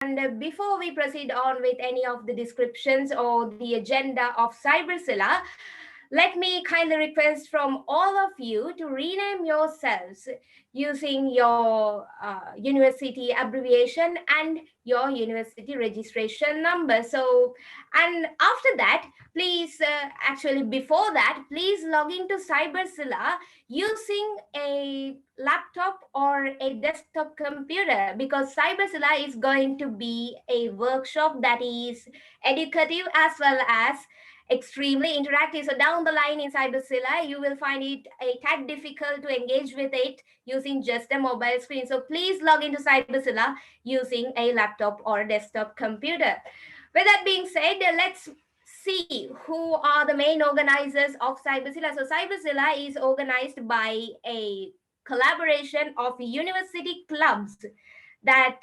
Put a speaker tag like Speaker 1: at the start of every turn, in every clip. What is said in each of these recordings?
Speaker 1: And before we proceed on with any of the descriptions or the agenda of Cyberzilla, let me kindly request from all of you to rename yourselves using your university abbreviation and your university registration number. So, and after that, please, actually before that, please log into Cyberzilla using a laptop or a desktop computer, because Cyberzilla is going to be a workshop that is educative as well as extremely interactive. So down the line in Cyberzilla, you will find it a tad difficult to engage with it using just a mobile screen. So please log into Cyberzilla using a laptop or desktop computer. With that being said, let's see who are the main organizers of Cyberzilla. So Cyberzilla is organized by a collaboration of university clubs that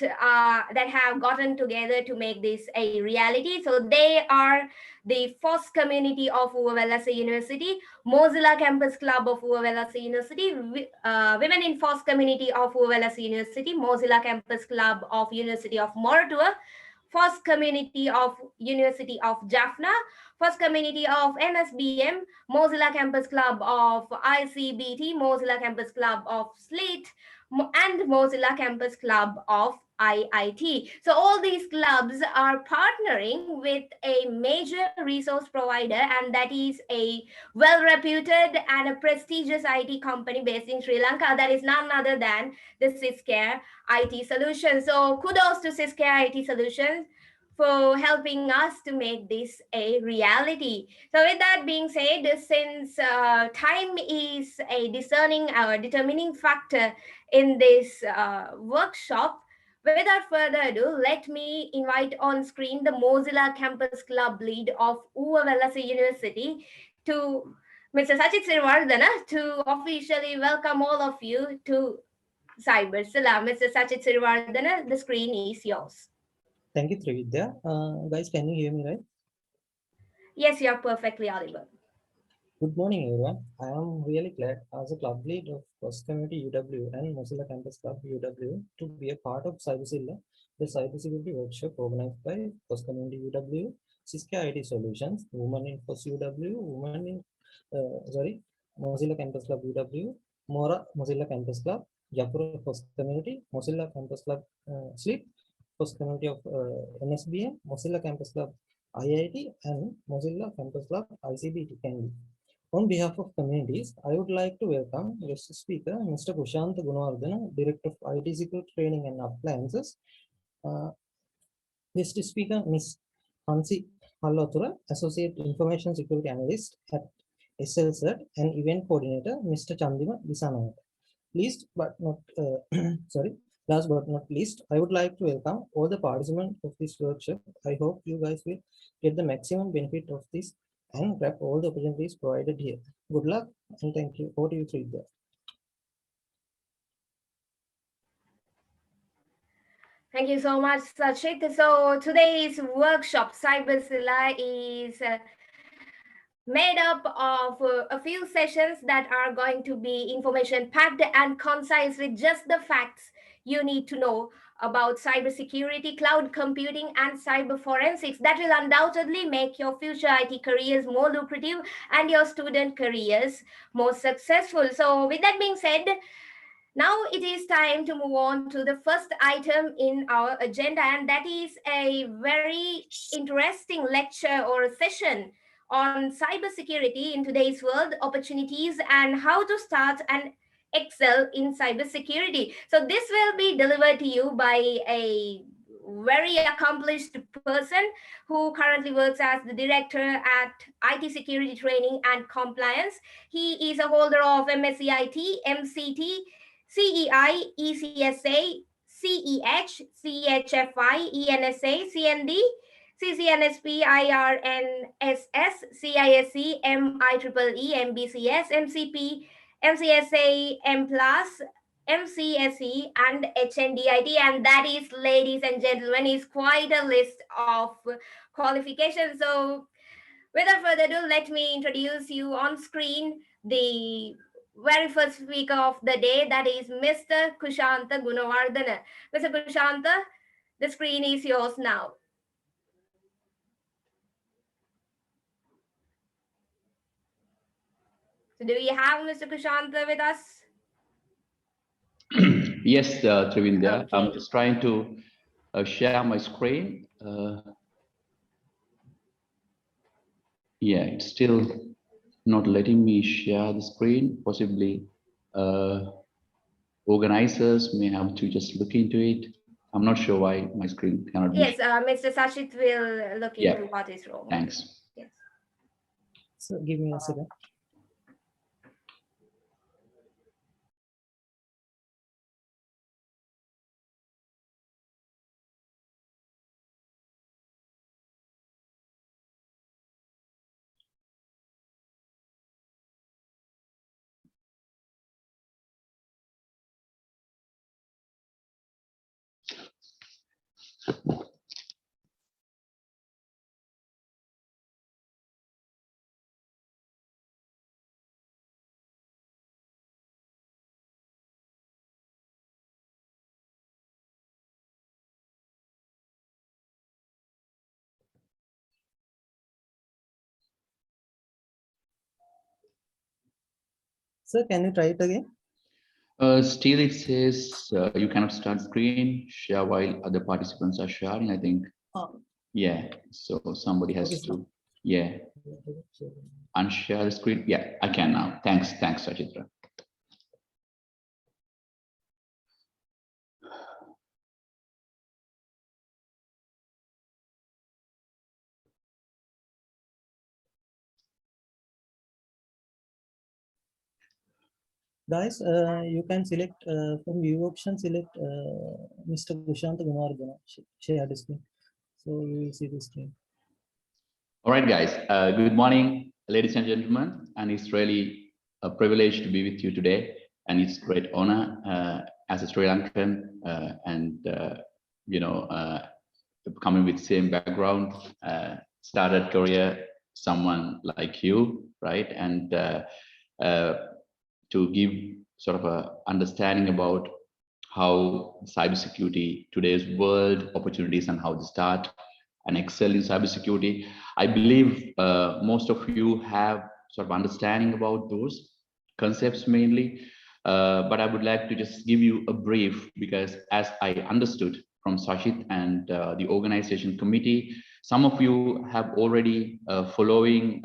Speaker 1: have gotten together to make this a reality. So they are the FOSS community of Uvalasa University, Mozilla Campus Club of Uvalasa University, Women in FOSS community of Uvalasa University, Mozilla Campus Club of University of Mortua, FOSS community of University of Jaffna, FOSS community of MSBM, Mozilla Campus Club of ICBT, Mozilla Campus Club of Sleet, and Mozilla Campus Club of IIT. So all these clubs are partnering with a major resource provider, and that is a well-reputed and a prestigious IT company based in Sri Lanka. That is none other than the Ciscare IT Solutions. So kudos to Ciscare IT Solutions for helping us to make this a reality. So with that being said, since time is a discerning or determining factor in this workshop, without further ado, let me invite on screen the Mozilla Campus Club lead of Uvalasa University to Mr. Sachit Sirivardhana to officially welcome all of you to Cyberzilla. Mr. Sachit Sirivardhana, the screen is yours.
Speaker 2: Thank you, Trividya. Guys, can you hear me right?
Speaker 1: Yes, you're perfectly audible.
Speaker 2: Good morning, everyone. I am really glad as a club lead of FOSS Community UW and Mozilla Campus Club UW to be a part of Cyberzilla, the cybersecurity workshop organized by FOSS Community UW, Cisco IT Solutions, Women in FOSS UW, Women in Mozilla Campus Club UW, Mora Mozilla Campus Club, Japura FOSS Community, Mozilla Campus Club Sleep, FOSS Community of NSBM, Mozilla Campus Club IIT, and Mozilla Campus Club ICBT. On behalf of communities, I would like to welcome guest speaker, Mr. Kushant Gunawardena, Director of IT Security Training and Appliances. Uh, Guest speaker, Ms. Hansi Hallothura, Associate Information Security Analyst at SLCERT, and Event Coordinator, Mr. Chandima Visanayaka. Last but not least, I would like to welcome all the participants of this workshop. I hope you guys will get the maximum benefit of this and grab all the opportunities provided here. Good luck and thank you. Over to you, Sridhar.
Speaker 1: Thank you so much, Sachit. So today's workshop, Cyberzilla, is made up of a few sessions that are going to be information packed and concise with just the facts you need to know about cybersecurity, cloud computing, and cyber forensics. That will undoubtedly make your future IT careers more lucrative and your student careers more successful. So with that being said, now it is time to move on to the first item in our agenda, and that is a very interesting lecture or a session on cybersecurity in today's world, opportunities, and how to start and excel in cybersecurity. So this will be delivered to you by a very accomplished person who currently works as the director at IT security training and compliance. He is a holder of MSCIT, MCT, CEI, ECSA, CEH, CHFI, ENSA, CND, CCNSP, IRNSS, CISC, MIEEE, MBCS, MCP, MCSA, M+, MCSE, and HNDIT. And that is, ladies and gentlemen, is quite a list of qualifications. So without further ado, let me introduce you on screen the very first speaker of the day, that is Mr. Kushanta Gunawardena. Mr. Kushanta, the The screen is yours now. So do we have Mr. Kushanta with us?
Speaker 3: Yes, Trivindya. I'm
Speaker 1: Okay.
Speaker 3: just trying to share my screen. Yeah, it's still not letting me share the screen. Possibly organizers may have to just look into it. I'm not sure why my screen cannot be.
Speaker 1: Yes, Mr. Sachit will look
Speaker 3: Yeah,
Speaker 1: into what is wrong.
Speaker 3: thanks.
Speaker 1: Yes.
Speaker 2: So give me a second. Sir, can you try it again?
Speaker 3: Still, it says you cannot start screen, share while other participants are sharing. I think,
Speaker 2: Oh,
Speaker 3: yeah. So somebody
Speaker 2: okay,
Speaker 3: has
Speaker 2: sir.
Speaker 3: to, yeah, unshare the screen. Yeah, I can now. Thanks, Sachitra.
Speaker 2: Guys, you can select from view option, select Mr. Kushant Kumar Guna, share the screen. So you will see the screen.
Speaker 3: All right, guys. Good morning, ladies and gentlemen. And it's really a privilege to be with you today. And it's great honor as a Sri Lankan and coming with same background, started career, someone like you, right? And to give sort of a understanding about how cybersecurity, today's world opportunities and how to start and excel in cybersecurity. I believe most of you have sort of understanding about those concepts mainly, but I would like to just give you a brief because as I understood from Sachit and the organization committee, some of you have already following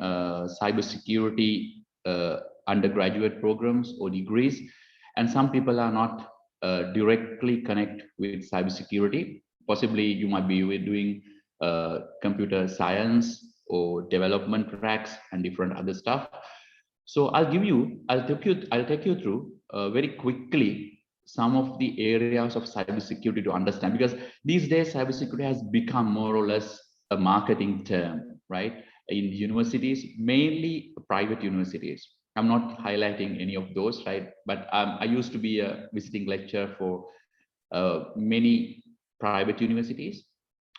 Speaker 3: cybersecurity undergraduate programs or degrees, and some people are not directly connect with cybersecurity. Possibly you might be doing computer science or development tracks and different other stuff. So I'll take you through very quickly some of the areas of cybersecurity to understand, because these days cybersecurity has become more or less a marketing term, right? In universities, mainly private universities. I'm not highlighting any of those, right? But I used to be a visiting lecturer for many private universities,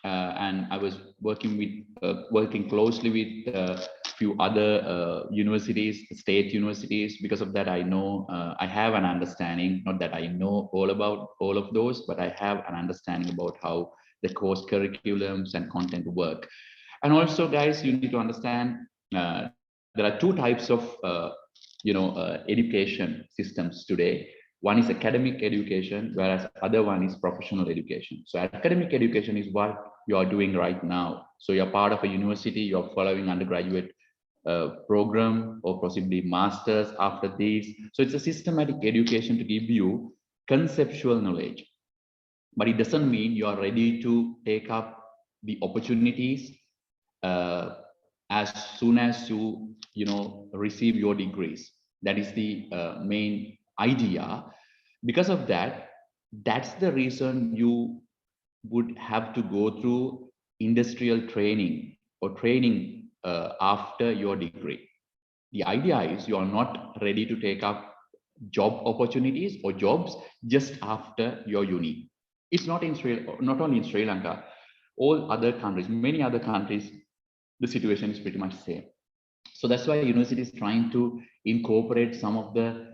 Speaker 3: and I was working closely with a few other universities, state universities. Because of that, I know I have an understanding. Not that I know all about all of those, but I have an understanding about how the course curriculums and content work. And also, guys, you need to understand there are two types of education systems today. One is academic education, whereas other one is professional education. So academic education is what you are doing right now. So you're part of a university, you're following undergraduate program or possibly masters after this. So it's a systematic education to give you conceptual knowledge, but it doesn't mean you are ready to take up the opportunities uh, as soon as you receive your degrees. That is the main idea. Because of that, that's the reason you would have to go through industrial training or training after your degree. The idea is you are not ready to take up job opportunities or jobs just after your uni. It's not only in Sri Lanka, all other countries, many other countries, the situation is pretty much same. So that's why university is trying to incorporate some of the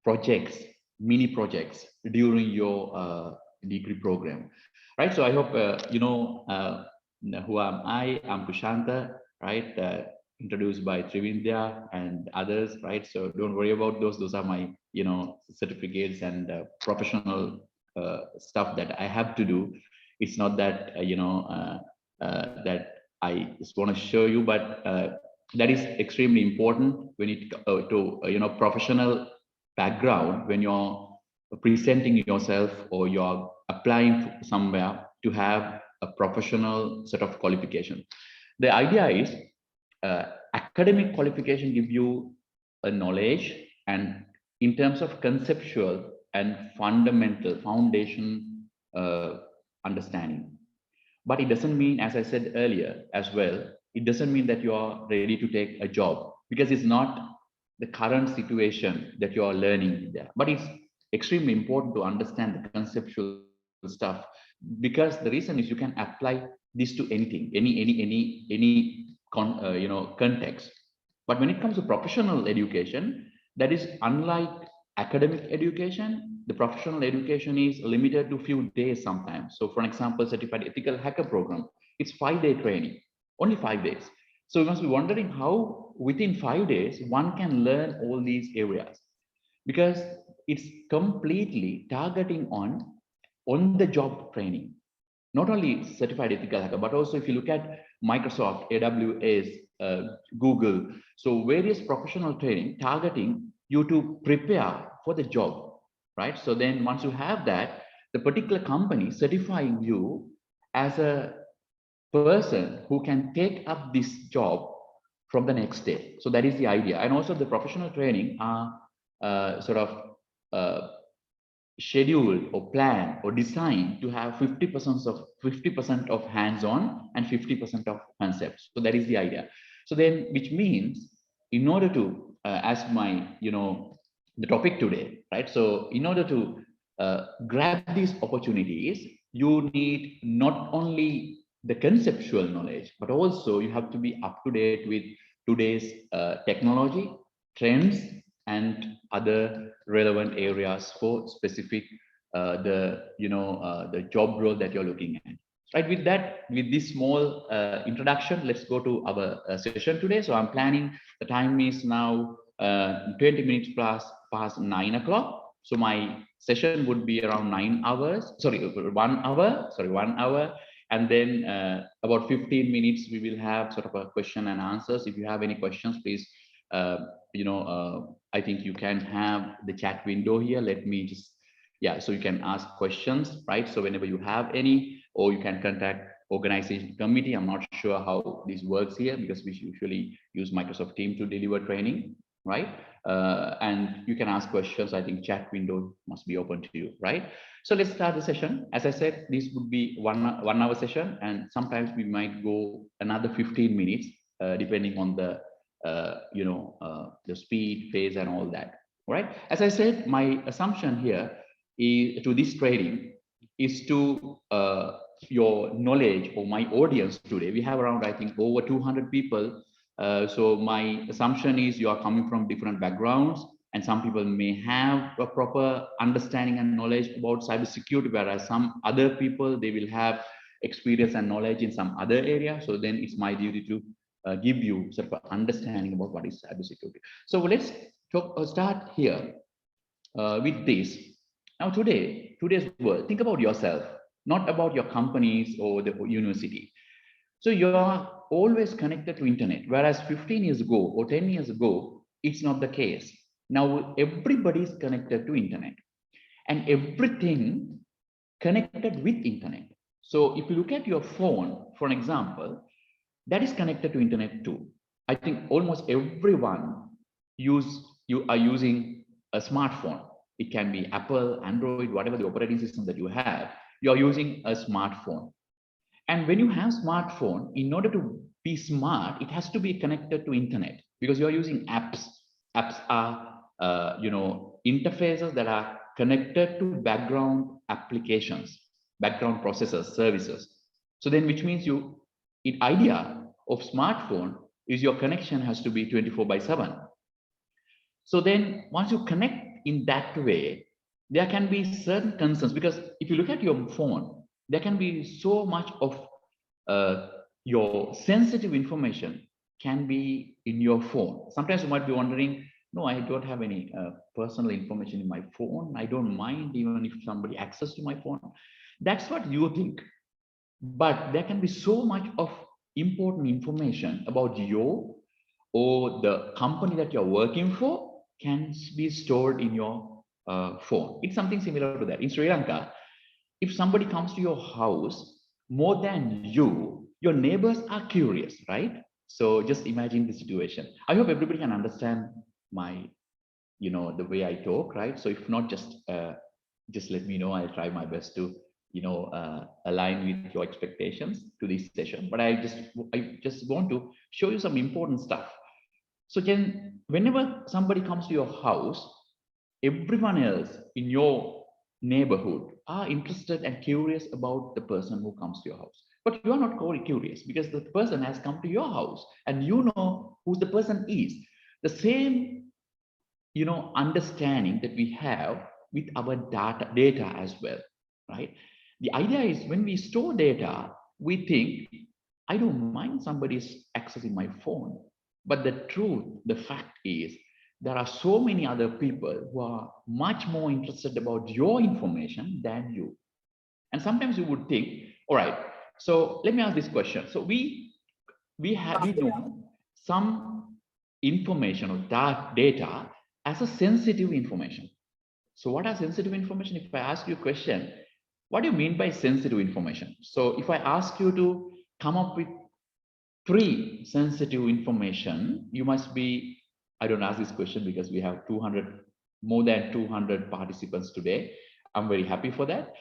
Speaker 3: projects, mini projects during your degree program, right? So I hope you know who am I? I'm Kushanta, right? Introduced by Trivindya and others, right? So don't worry about those. Those are my, you know, certificates and professional stuff that I have to do. It's not that that I just want to show you, but that is extremely important when it to you know, professional background, when you're presenting yourself or you're applying somewhere, to have a professional set of qualification. The idea is academic qualification give you a knowledge, and in terms of conceptual and fundamental foundation understanding. But it doesn't mean, as I said earlier as well, it doesn't mean that you are ready to take a job, because it's not the current situation that you are learning there. But it's extremely important to understand the conceptual stuff, because the reason is you can apply this to anything, you know, context. But when it comes to professional education, that is unlike academic education. The professional education is limited to few days sometimes. So for example, certified ethical hacker program, it's 5-day training, only 5 days. So you must be wondering how within 5 days one can learn all these areas, because it's completely targeting on the job training. Not only certified ethical hacker, but also if you look at Microsoft, AWS, Google, so various professional training targeting you to prepare for the job, right? So then once you have that, the particular company certifying you as a person who can take up this job from the next day. So that is the idea. And also the professional training are sort of scheduled or planned or designed to have 50% of hands-on and 50% of concepts. So that is the idea. So then, which means in order to, as my, you know, the topic today, right? So in order to grab these opportunities, you need not only the conceptual knowledge, but also you have to be up to date with today's technology, trends, and other relevant areas for specific the job role that you're looking at. Right, with that, with this small introduction, let's go to our session today. So I'm planning, the time is now 20 minutes past 9 o'clock. So my session would be around 1 hour, and then about 15 minutes we will have sort of a question and answers. If you have any questions, please I think you can have the chat window here. Let me just, yeah, so you can ask questions, right? So whenever you have any, or you can contact organization committee. I'm not sure how this works here, because we usually use Microsoft Teams to deliver training, right? And you can ask questions. I think chat window must be open to you, right? So let's start the session. As I said, this would be one hour session, and sometimes we might go another 15 minutes, depending on the the speed, pace, and all that. All right. As I said, my assumption here is to this training is to your knowledge or my audience today. We have around, I think, over 200 people. So my assumption is you are coming from different backgrounds, and some people may have a proper understanding and knowledge about cybersecurity, whereas some other people, they will have experience and knowledge in some other area. So then it's my duty to give you sort of an understanding about what is cybersecurity. So let's start here with this. Now today's world, think about yourself, not about your companies or the university. So you are always connected to internet, whereas 15 years ago or 10 years ago, it's not the case. Now everybody is connected to internet, and everything connected with internet. So if you look at your phone, for an example, that is connected to internet too. I think almost everyone you are using a smartphone. It can be Apple, Android, whatever the operating system that you have, you are using a smartphone. And when you have smartphone, in order to be smart, it has to be connected to internet, because you are using apps. Apps are interfaces that are connected to background applications, background processors, services. So then, which means the idea of smartphone is your connection has to be 24/7. So then once you connect in that way, there can be certain concerns, because if you look at your phone, there can be so much of your sensitive information can be in your phone. Sometimes you might be wondering, no, I don't have any personal information in my phone. I don't mind even if somebody access to my phone. That's what you think. But there can be so much of important information about you or the company that you're working for can be stored in your phone. It's something similar to that. In Sri Lanka, if somebody comes to your house, more than you, your neighbors are curious, right? So just imagine the situation. I hope everybody can understand my, the way I talk, right? So if not, just let me know. I'll try my best to, align with your expectations to this session. But I just want to show you some important stuff. So whenever somebody comes to your house, everyone else in your neighborhood are interested and curious about the person who comes to your house. But you are not curious because the person has come to your house and you know who the person is. The same, understanding that we have with our data as well, right? The idea is when we store data, we think, I don't mind somebody's accessing my phone. But the truth, the fact is, there are so many other people who are much more interested about your information than you. And sometimes you would think, all right, so let me ask this question. So we know some information or data as a sensitive information. So what are sensitive information? If I ask you a question, what do you mean by sensitive information? So if I ask you to come up with 3 sensitive information, you must be, I don't ask this question because we have more than 200 participants today. I'm very happy for that.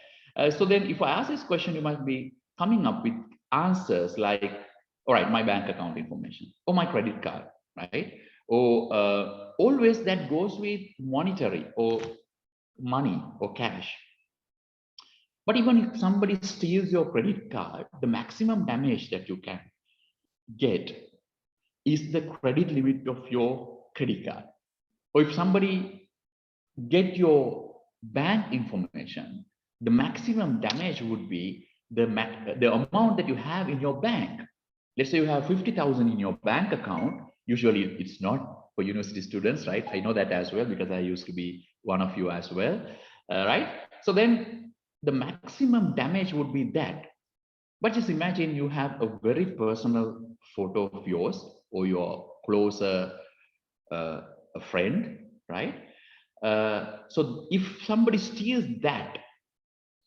Speaker 3: So then if I ask this question, you must be coming up with answers like, all right, my bank account information or my credit card, right? Or always that goes with monetary or money or cash. But even if somebody steals your credit card, the maximum damage that you can get is the credit limit of your credit card. Or if somebody get your bank information, the maximum damage would be the amount that you have in your bank. Let's say you have 50,000 in your bank account. Usually it's not for university students, right? I know that as well because I used to be one of you as well, right? So then the maximum damage would be that. But just imagine you have a very personal photo of yours or your closer a friend, right? So if somebody steals that,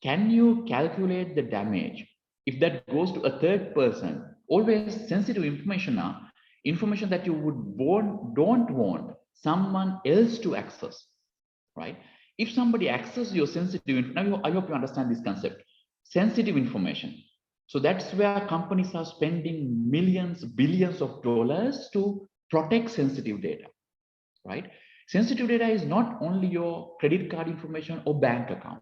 Speaker 3: can you calculate the damage? If that goes to a third person, always sensitive information are information that you don't want someone else to access, right? If somebody accesses your sensitive information, I hope you understand this concept, sensitive information. So that's where companies are spending millions, billions of dollars to protect sensitive data, right? Sensitive data is not only your credit card information or bank account.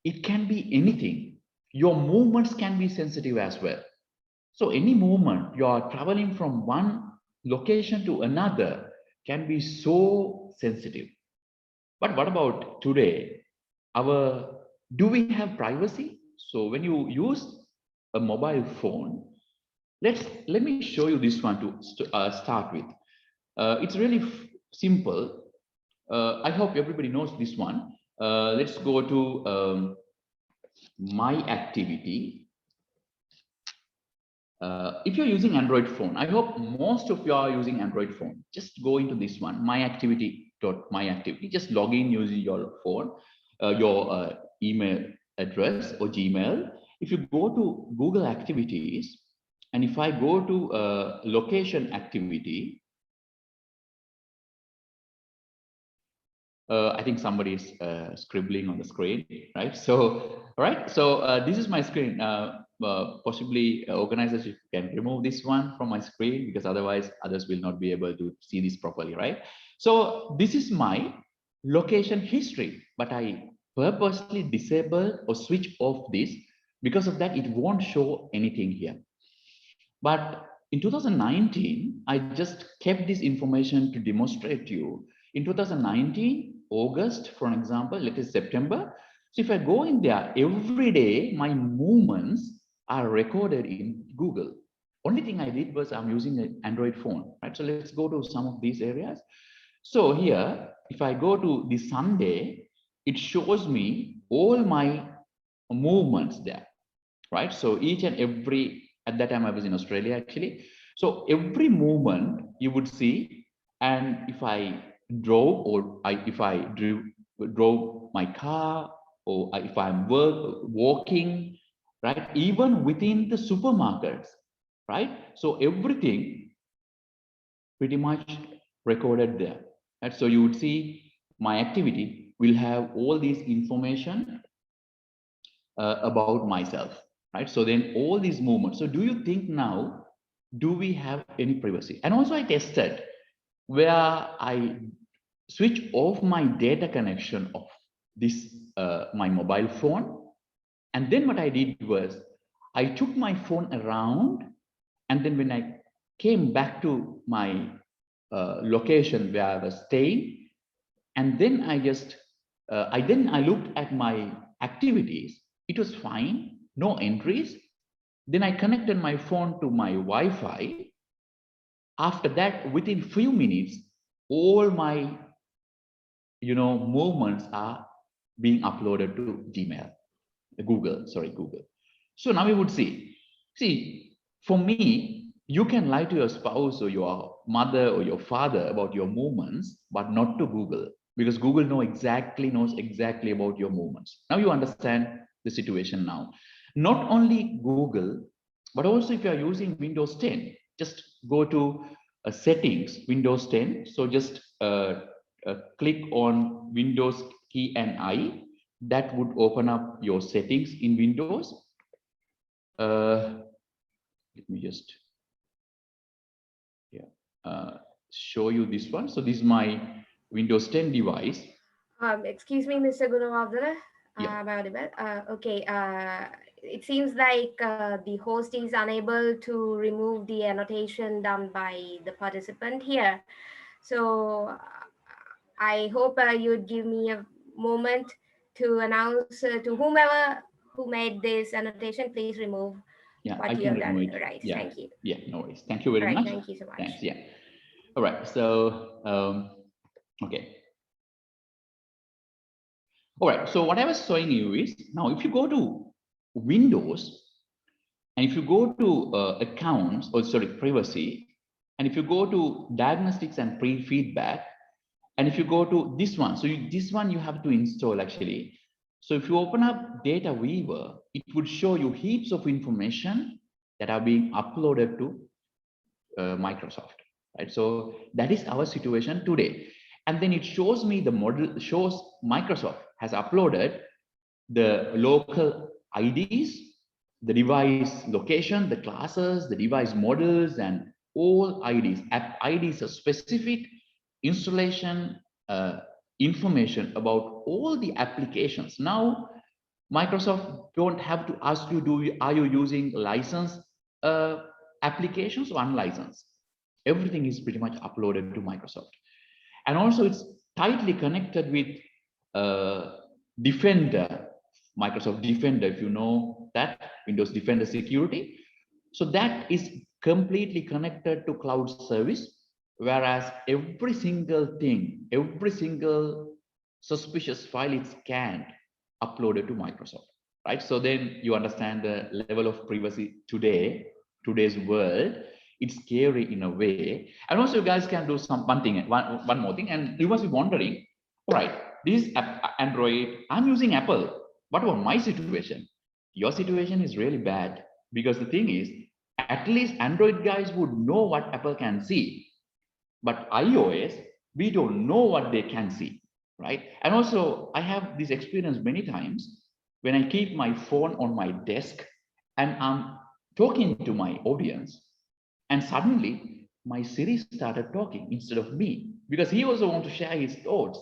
Speaker 3: It can be anything. Your movements can be sensitive as well. So any movement, you are traveling from one location to another can be so sensitive. But what about today? Do we have privacy? So when you use a mobile phone, let me show you this one to start with. It's really simple. I hope everybody knows this one. Let's go to my activity. If you're using Android phone, I hope most of you are using Android phone. Just go into this one, myactivity. Just log in using your phone, your email address or Gmail. If you go to Google Activities, and if I go to location activity, I think somebody is scribbling on the screen, right? So, all right. So this is my screen. Possibly organizers, if you can remove this one from my screen because otherwise others will not be able to see this properly, right? So this is my location history, but I purposely disabled or switch off this. Because of that, it won't show anything here. But in 2019, I just kept this information to demonstrate to you. In 2019, August, for an example, let us September. So if I go in there, every day my movements are recorded in Google. Only thing I did was I'm using an Android phone, right? So let's go to some of these areas. So here, if I go to the Sunday, it shows me all my movements there, right? So each and every, at that time I was in Australia actually. So every movement you would see, and if I drove or if I drove my car, or if I'm walking, right? Even within the supermarkets, right? So everything pretty much recorded there. Right? So you would see my activity will have all these information about myself, right? So then all these movements. So do you think now, do we have any privacy? And also I tested where I switch off my data connection of this, my mobile phone. And then what I did was I took my phone around, and then when I came back to my location where I was staying, and then I just, I looked at my activities. It was fine, no entries. Then I connected my phone to my Wi-Fi. After that, within few minutes, all my, movements are being uploaded to Gmail, Google, sorry, Google. So now we would see, for me, you can lie to your spouse or your mother or your father about your movements, but not to Google, because Google knows exactly about your movements. Now you understand the situation now. Not only Google, but also if you are using Windows 10, just go to settings, Windows 10. So just click on Windows key and I. That would open up your settings in Windows. Let me just show you this one. So this is my Windows 10 device.
Speaker 1: Excuse me, Mr. Gunawardana.
Speaker 3: Yeah.
Speaker 1: Am I audible? Okay. It seems like the host is unable to remove the annotation done by the participant here. So I hope you'd give me a moment to announce to whomever who made this annotation, please remove
Speaker 3: Yeah,
Speaker 1: what
Speaker 3: I
Speaker 1: you
Speaker 3: can
Speaker 1: have done.
Speaker 3: remove it.
Speaker 1: Right.
Speaker 3: Yeah.
Speaker 1: Thank you.
Speaker 3: Yeah, no worries. Thank you very
Speaker 1: All right.
Speaker 3: much.
Speaker 1: Thank you so much.
Speaker 3: Thanks. Yeah. All right. So, okay. All right. So what I was showing you is, now if you go to Windows, and if you go to accounts, or sorry, privacy, and if you go to diagnostics and pre-feedback, and if you go to this one, so this one you have to install actually. So if you open up Data Weaver, it would show you heaps of information that are being uploaded to Microsoft, right? So that is our situation today. And then it shows me the model, shows Microsoft has uploaded the local IDs, the device location, the classes, the device models, and all IDs. App IDs are specific installation information about all the applications. Now, Microsoft don't have to ask you, are you using licensed applications or unlicensed? Everything is pretty much uploaded to Microsoft. And also it's tightly connected with Defender, Microsoft Defender, if you know that, Windows Defender security. So that is completely connected to cloud service, whereas every single thing, every single suspicious file is scanned, uploaded to Microsoft, right? So then you understand the level of privacy today's world. It's scary in a way. And also you guys can do one more thing, and you must be wondering, all right, this Android, I'm using Apple. What about my situation? Your situation is really bad, because the thing is, at least Android guys would know what Apple can see, but iOS, we don't know what they can see, right? And also I have this experience many times when I keep my phone on my desk and I'm talking to my audience, and suddenly my Siri started talking instead of me, because he also wants to share his thoughts,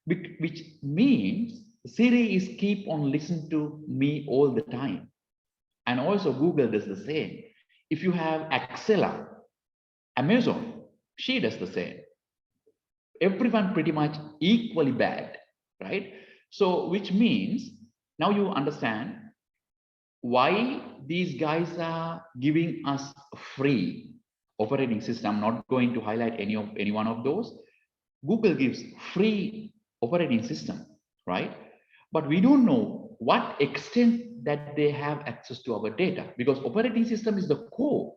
Speaker 3: which means Siri is keep on listening to me all the time. And also Google does the same. If you have Axela, Amazon, she does the same. everyone pretty much equally bad, right? So which means now you understand why these guys are giving us free operating system. I'm not going to highlight any one of those. Google gives free operating system, right? But we don't know what extent that they have access to our data, because operating system is the core,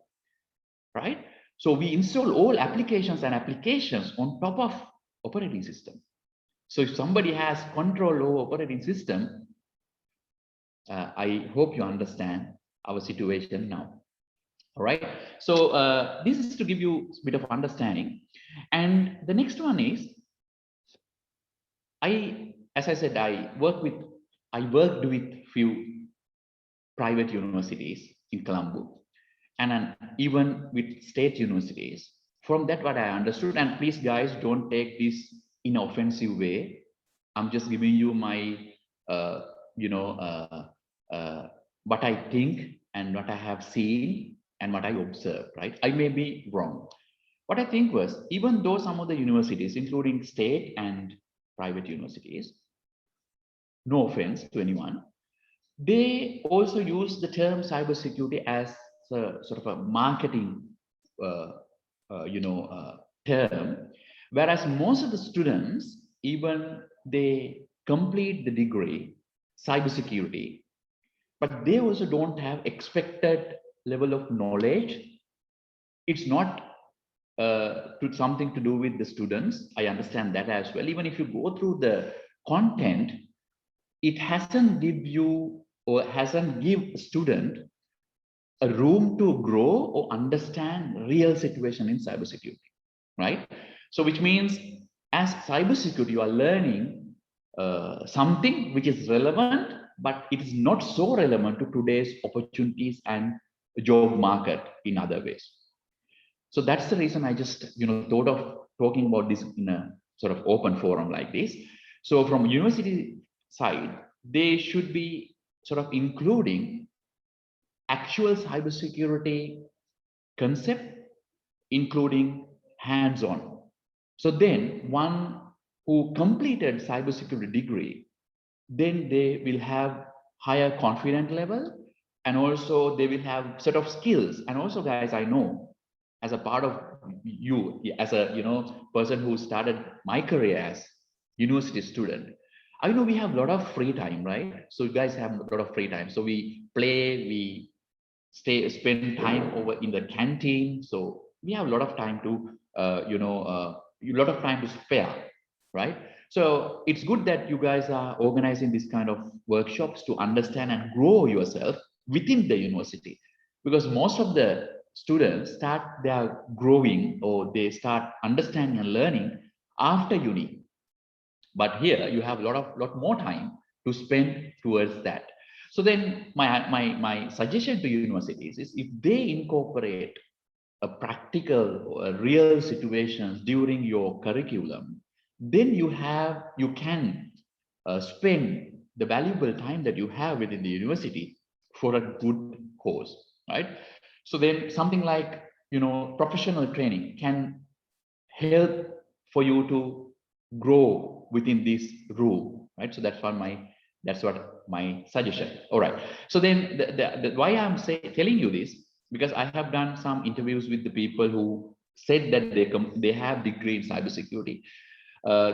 Speaker 3: right? So we install all applications and applications on top of operating system. So if somebody has control over operating system, I hope you understand our situation now. All right. So this is to give you a bit of understanding. And the next one is, as I said, I worked with few private universities in Colombo, and even with state universities. From that, what I understood, and please guys, don't take this in an offensive way. I'm just giving you my, uh, you know, what I think and what I have seen and what I observed, right? I may be wrong. What I think was, even though some of the universities, including state and private universities, no offense to anyone, they also use the term cybersecurity as a sort of a marketing, uh, term, whereas most of the students, even they complete the degree cybersecurity, but they also don't have expected level of knowledge. It's not to something to do with the students. I understand that as well. Even if you go through the content, it hasn't give you or hasn't give student a room to grow or understand real situation in cybersecurity, right? So which means as cybersecurity, you are learning something which is relevant, but it is not so relevant to today's opportunities and job market in other ways. So that's the reason I just thought of talking about this in a sort of open forum like this. So from university side, they should be sort of including actual cybersecurity concept, including hands-on. So then one who completed cybersecurity degree, then they will have higher confidence level, and also they will have set of skills. And also guys, I know as a part of you, as a person who started my career as university student, I know we have a lot of free time, right? So you guys have a lot of free time, so we play, we spend time over in the canteen, so we have a lot of time to a lot of time to spare, right? So it's good that you guys are organizing this kind of workshops to understand and grow yourself within the university, because most of the students start their growing, or they start understanding and learning after uni. But here you have a lot more time to spend towards that. So then my suggestion to universities is, if they incorporate a practical or real situations during your curriculum, then you can spend the valuable time that you have within the university for a good course, right? So then something like professional training can help for you to grow within this rule, right? So that's what my suggestion. All right. So then why I'm telling you this, because I have done some interviews with the people who said that they have degree in cybersecurity.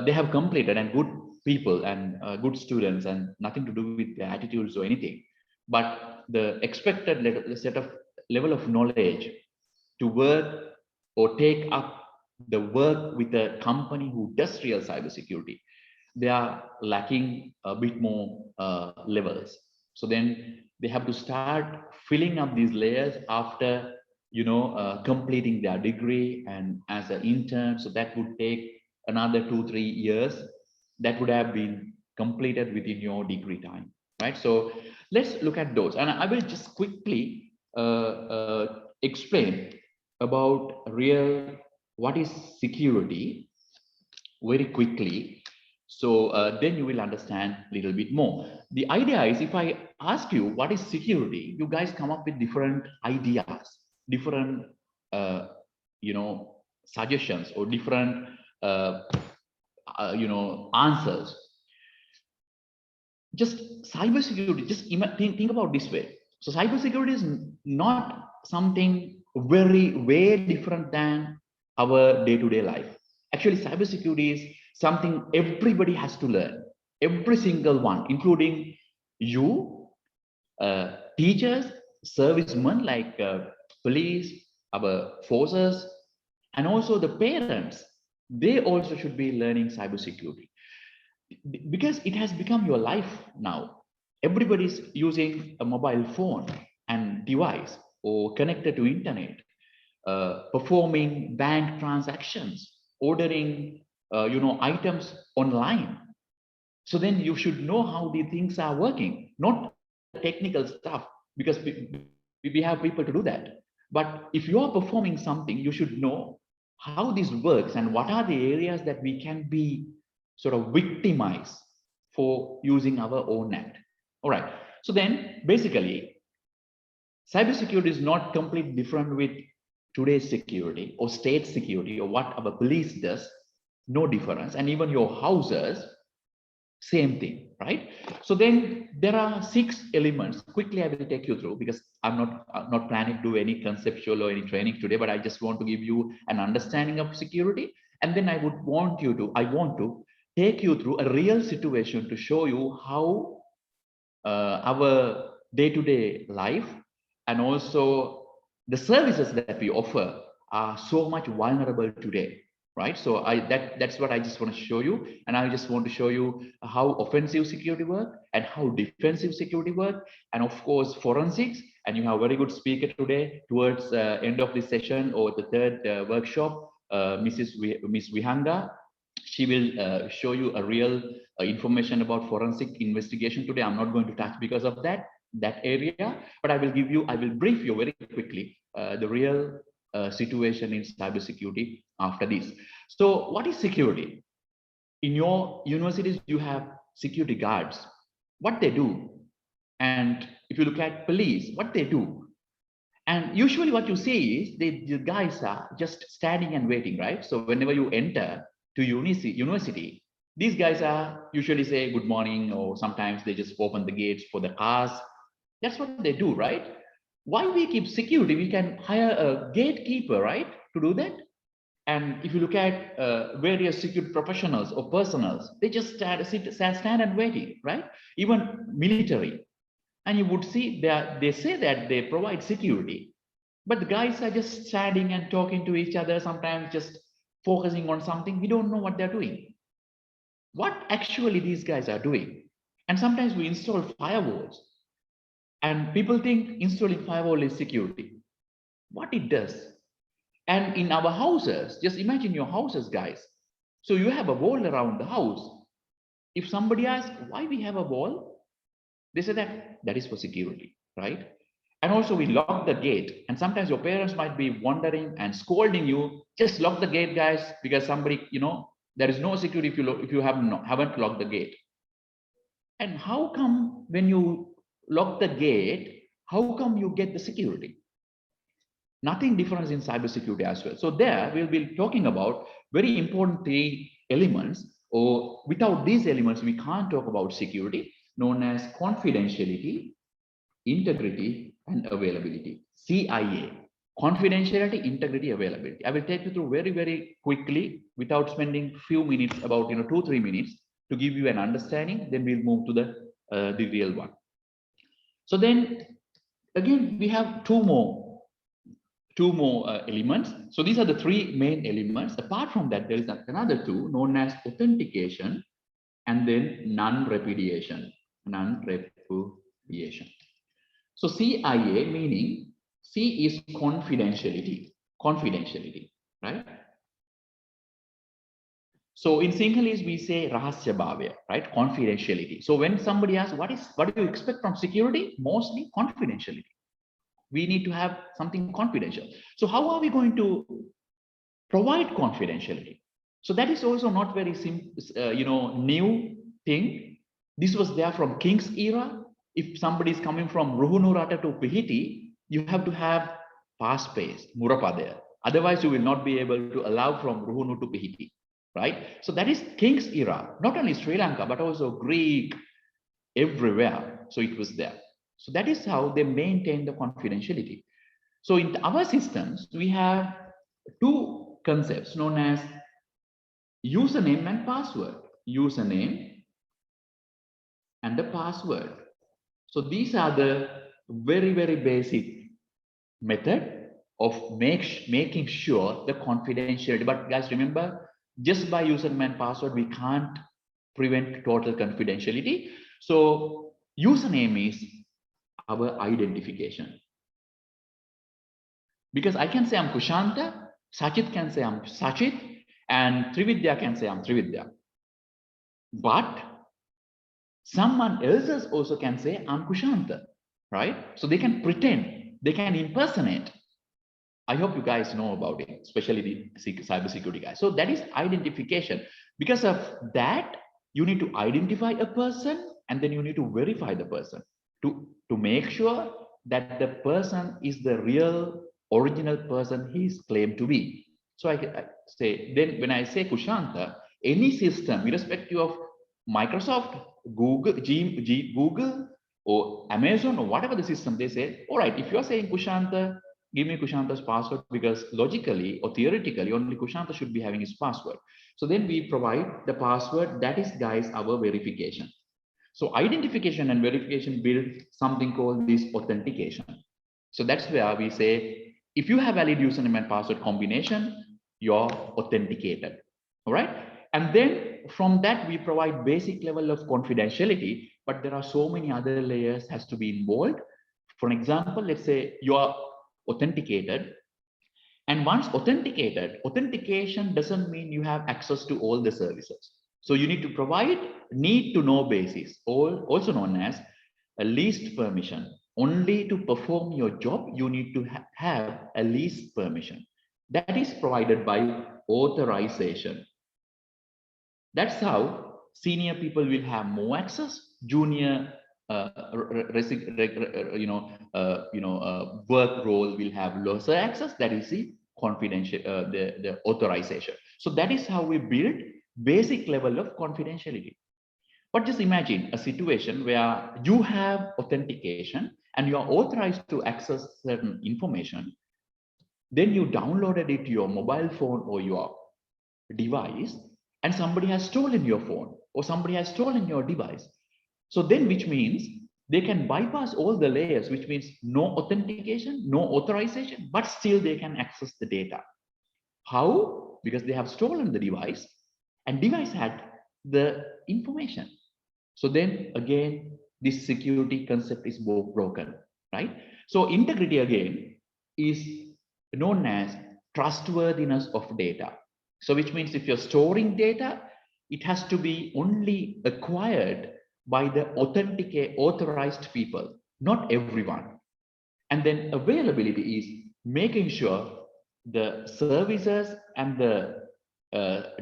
Speaker 3: They have completed, and good people and good students, and nothing to do with their attitudes or anything, but the expected level of knowledge to work or take up the work with a company who does real cybersecurity, they are lacking a bit more levels. So then they have to start filling up these layers after completing their degree and as an intern. So that would take another 2-3 years that would have been completed within your degree time, right? So let's look at those, and I will just quickly explain about real what is security very quickly. So then you will understand a little bit more. The idea is, if I ask you what is security, you guys come up with different ideas, different suggestions, or different answers. Just cybersecurity, just think about this way. So cybersecurity is not something way different than our day-to-day life. Actually, cybersecurity is something everybody has to learn. Every single one, including you, teachers, servicemen like police, our forces, and also the parents. They also should be learning cybersecurity, because it has become your life now. Everybody's using a mobile phone and device or connected to internet, performing bank transactions, ordering items online. So then you should know how the things are working, not the technical stuff, because we have people to do that. But if you are performing something, you should know how this works and what are the areas that we can be sort of victimized for using our own net. All right. So then basically, cybersecurity is not completely different with today's security or state security or what our police does. No difference. And even your houses, same thing, right? So then there are 6 elements. Quickly, I will take you through, because I'm not planning to do any conceptual or any training today, but I just want to give you an understanding of security. And then I want to take you through a real situation to show you how our day-to-day life and also the services that we offer are so much vulnerable today, right? So that's what I just want to show you. And I just want to show you how offensive security work and how defensive security work, and of course forensics. And you have a very good speaker today towards end of this session or the third workshop, Miss Vihanga. She will show you a real information about forensic investigation today. I'm not going to touch because of that area, but I will brief you very quickly the real situation in cybersecurity after this. So what is security? In your universities, you have security guards, what they do. And if you look at police, what they do. And usually what you see is the guys are just standing and waiting, right? So whenever you enter to university, these guys are usually say good morning, or sometimes they just open the gates for the cars. That's what they do, right? Why we keep security? We can hire a gatekeeper, right, to do that. And if you look at various security professionals or personals, they just stand and waiting, right? Even military. And you would see that they say that they provide security, but the guys are just standing and talking to each other, sometimes just focusing on something. We don't know what they're doing, what actually these guys are doing. And sometimes we install firewalls, and people think installing firewall is security. What it does. And in our houses, just imagine your houses, guys. So you have a wall around the house. If somebody asks why we have a wall, they say that is for security, right? And also we lock the gate. And sometimes your parents might be wondering and scolding you, just lock the gate, guys, because somebody, there is no security if you haven't locked the gate. And how come when you lock the gate, how come you get the security? Nothing different in cybersecurity as well. So there we'll be talking about very important 3 elements, or without these elements, we can't talk about security, known as confidentiality, integrity, and availability. CIA, confidentiality, integrity, availability. I will take you through very, very quickly without spending few minutes, about 2-3 minutes, to give you an understanding. Then we'll move to the real one. So then again, we have two more elements. So these are the 3 main elements. Apart from that, there is another 2 known as authentication and then non-repudiation. So CIA, meaning C is confidentiality, right? So in Sinhalese, we say rahasyabhavya, right? Confidentiality. So when somebody asks, what do you expect from security? Mostly confidentiality. We need to have something confidential. So how are we going to provide confidentiality? So that is also not very new thing. This was there from King's era. If somebody is coming from Ruhunurata to Pihiti, you have to have pass space, Murapadaya. Otherwise, you will not be able to allow from Ruhunu to Pihiti. right? So that is King's era, not only Sri Lanka, but also Greek, everywhere. So it was there. So that is how they maintain the confidentiality. So in our systems, we have two concepts known as username and password. Username and the password. So these are the very, very basic method of making sure the confidentiality. But guys, remember, just by username and password, we can't prevent total confidentiality. So username is our identification. Because I can say I'm Kushanta, Sachit can say I'm Sachit, and Trividya can say I'm Trividya. But someone else also can say I'm Kushanta, right? So they can pretend, they can impersonate. I hope you guys know about it, especially the cybersecurity guys. So that is identification. Because of that, you need to identify a person and then you need to verify the person to make sure that the person is the real original person he is claimed to be. So I say, then when I say Kushanta, any system, irrespective of Microsoft, Google, or Amazon, or whatever the system, they say, all right, if you're saying Kushanta, give me Kushanta's password, because logically or theoretically, only Kushanta should be having his password. So then we provide the password. That is, guys, our verification. So identification and verification build something called this authentication. So that's where we say, if you have valid username and password combination, you're authenticated. All right. And then from that, we provide basic level of confidentiality, but there are so many other layers has to be involved. For an example, let's say you are authenticated. And once authenticated, authentication doesn't mean you have access to all the services. So you need to provide need to know basis, also known as a least permission. Only to perform your job, you need to have a least permission. That is provided by authorization. That's how senior people will have more access, junior work role will have lesser access. That is the confidential, the authorization. So that is how we build basic level of confidentiality. But just imagine a situation where you have authentication and you are authorized to access certain information. Then you downloaded it to your mobile phone or your device, and somebody has stolen your phone or somebody has stolen your device. So then, which means they can bypass all the layers, which means no authentication, no authorization, but still they can access the data. How? Because they have stolen the device and device had the information. So then again, this security concept is broken, right? So integrity again is known as trustworthiness of data. So which means if you're storing data, it has to be only acquired by the authorized people, not everyone. And then availability is making sure the services and the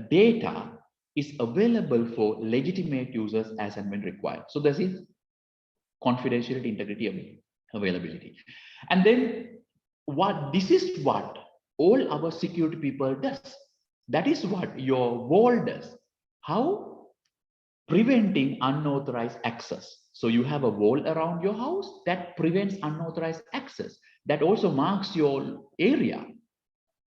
Speaker 3: data is available for legitimate users as and when required. So this is confidentiality, integrity, availability. And then this is what all our security people does. That is what your wall does. How? Preventing unauthorized access. So you have a wall around your house that prevents unauthorized access. That also marks your area.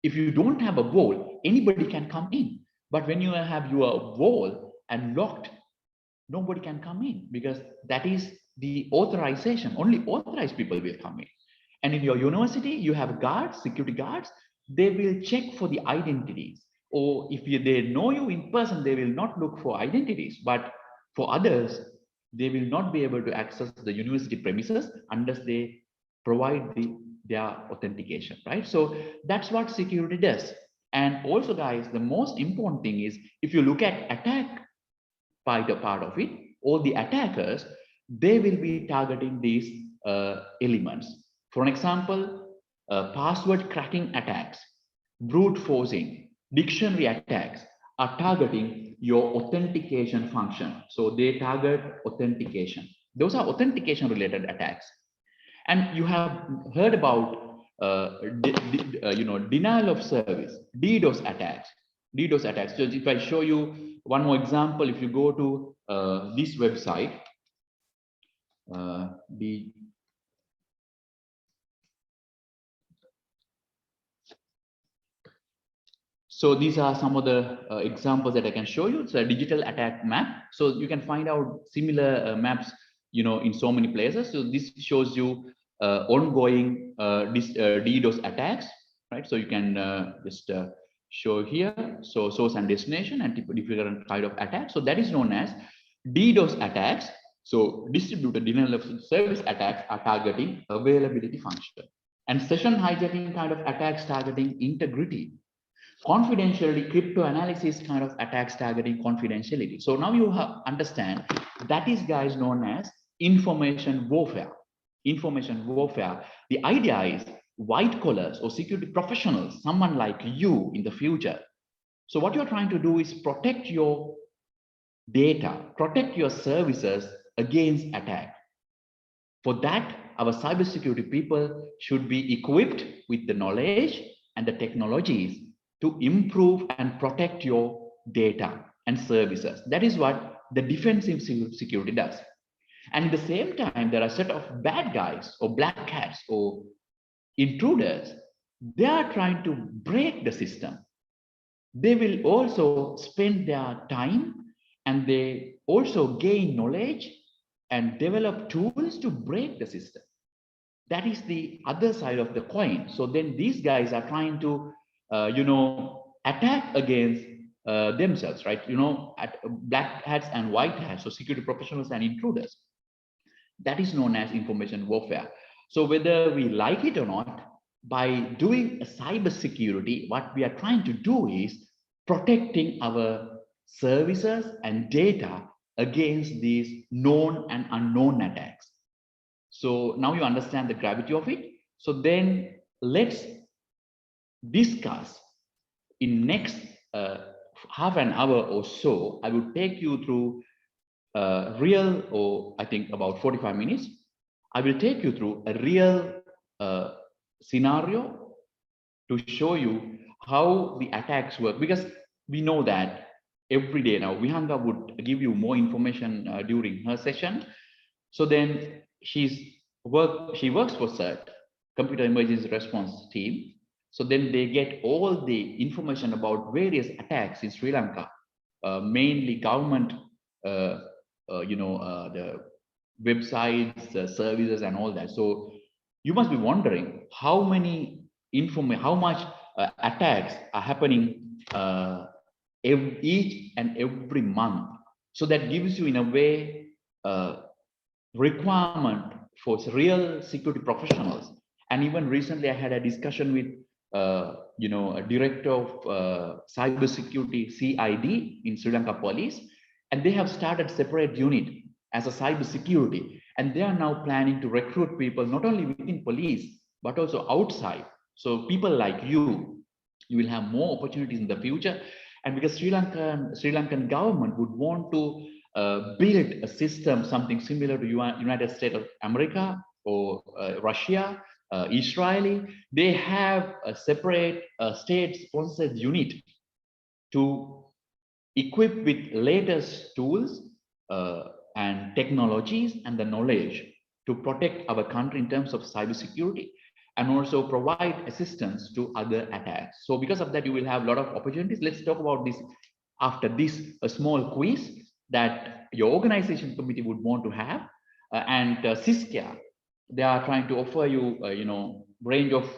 Speaker 3: If you don't have a wall, anybody can come in. But when you have your wall and locked, nobody can come in, because that is the authorization. Only authorized people will come in. And in your university, you have guards, security guards. They will check for the identities. Or if they know you in person, they will not look for identities. But for others, they will not be able to access the university premises unless they provide their authentication, right? So that's what security does. And also, guys, the most important thing is, if you look at attack part of it, all the attackers, they will be targeting these elements. For an example, password cracking attacks, brute forcing, dictionary attacks are targeting your authentication function. So they target authentication. Those are authentication related attacks. And you have heard about denial of service, DDoS attacks. DDoS attacks. So if I show you one more example, if you go to this website, the so these are some of the examples that I can show you. It's a digital attack map. So you can find out similar maps, in so many places. So this shows you ongoing DDoS attacks, right? So you can just show here. So source and destination and different kind of attacks. So that is known as DDoS attacks. So distributed denial of service attacks are targeting availability function, and session hijacking kind of attacks targeting integrity. Confidentiality, crypto analysis kind of attacks targeting confidentiality. So now you understand that is, guys, known as information warfare. Information warfare. The idea is white collars or security professionals, someone like you in the future. So what you're trying to do is protect your data, protect your services against attack. For that, our cybersecurity people should be equipped with the knowledge and the technologies to improve and protect your data and services. That is what the defensive security does. And at the same time, there are a set of bad guys or black hats or intruders. They are trying to break the system. They will also spend their time and they also gain knowledge and develop tools to break the system. That is the other side of the coin. So then these guys are trying to, attack against themselves, right? At black hats and white hats, so security professionals and intruders. That is known as information warfare. So whether we like it or not, by doing a cyber security, what we are trying to do is protecting our services and data against these known and unknown attacks. So now you understand the gravity of it. So then let's discuss in next half an hour or so. I will take you through real, or I think about 45 minutes. I will take you through a real scenario to show you how the attacks work, because we know that every day now. Vihanga would give you more information during her session. So then she works for CERT, Computer Emergency Response Team. So then they get all the information about various attacks in Sri Lanka, mainly government, the websites, services, and all that. So you must be wondering how much attacks are happening each and every month. So that gives you, in a way, requirement for real security professionals. And even recently, I had a discussion with, a director of cybersecurity (CID) in Sri Lanka Police, and they have started separate unit as a cybersecurity, and they are now planning to recruit people not only within police but also outside. So people like you will have more opportunities in the future. And because Sri Lankan government would want to build a system, something similar to United States of America or Russia, Israeli, they have a separate state-sponsored unit to equip with latest tools and technologies and the knowledge to protect our country in terms of cybersecurity, and also provide assistance to other attacks. So because of that, you will have a lot of opportunities. Let's talk about this after this, a small quiz that your organization committee would want to have. And Siskia, they are trying to offer you, range of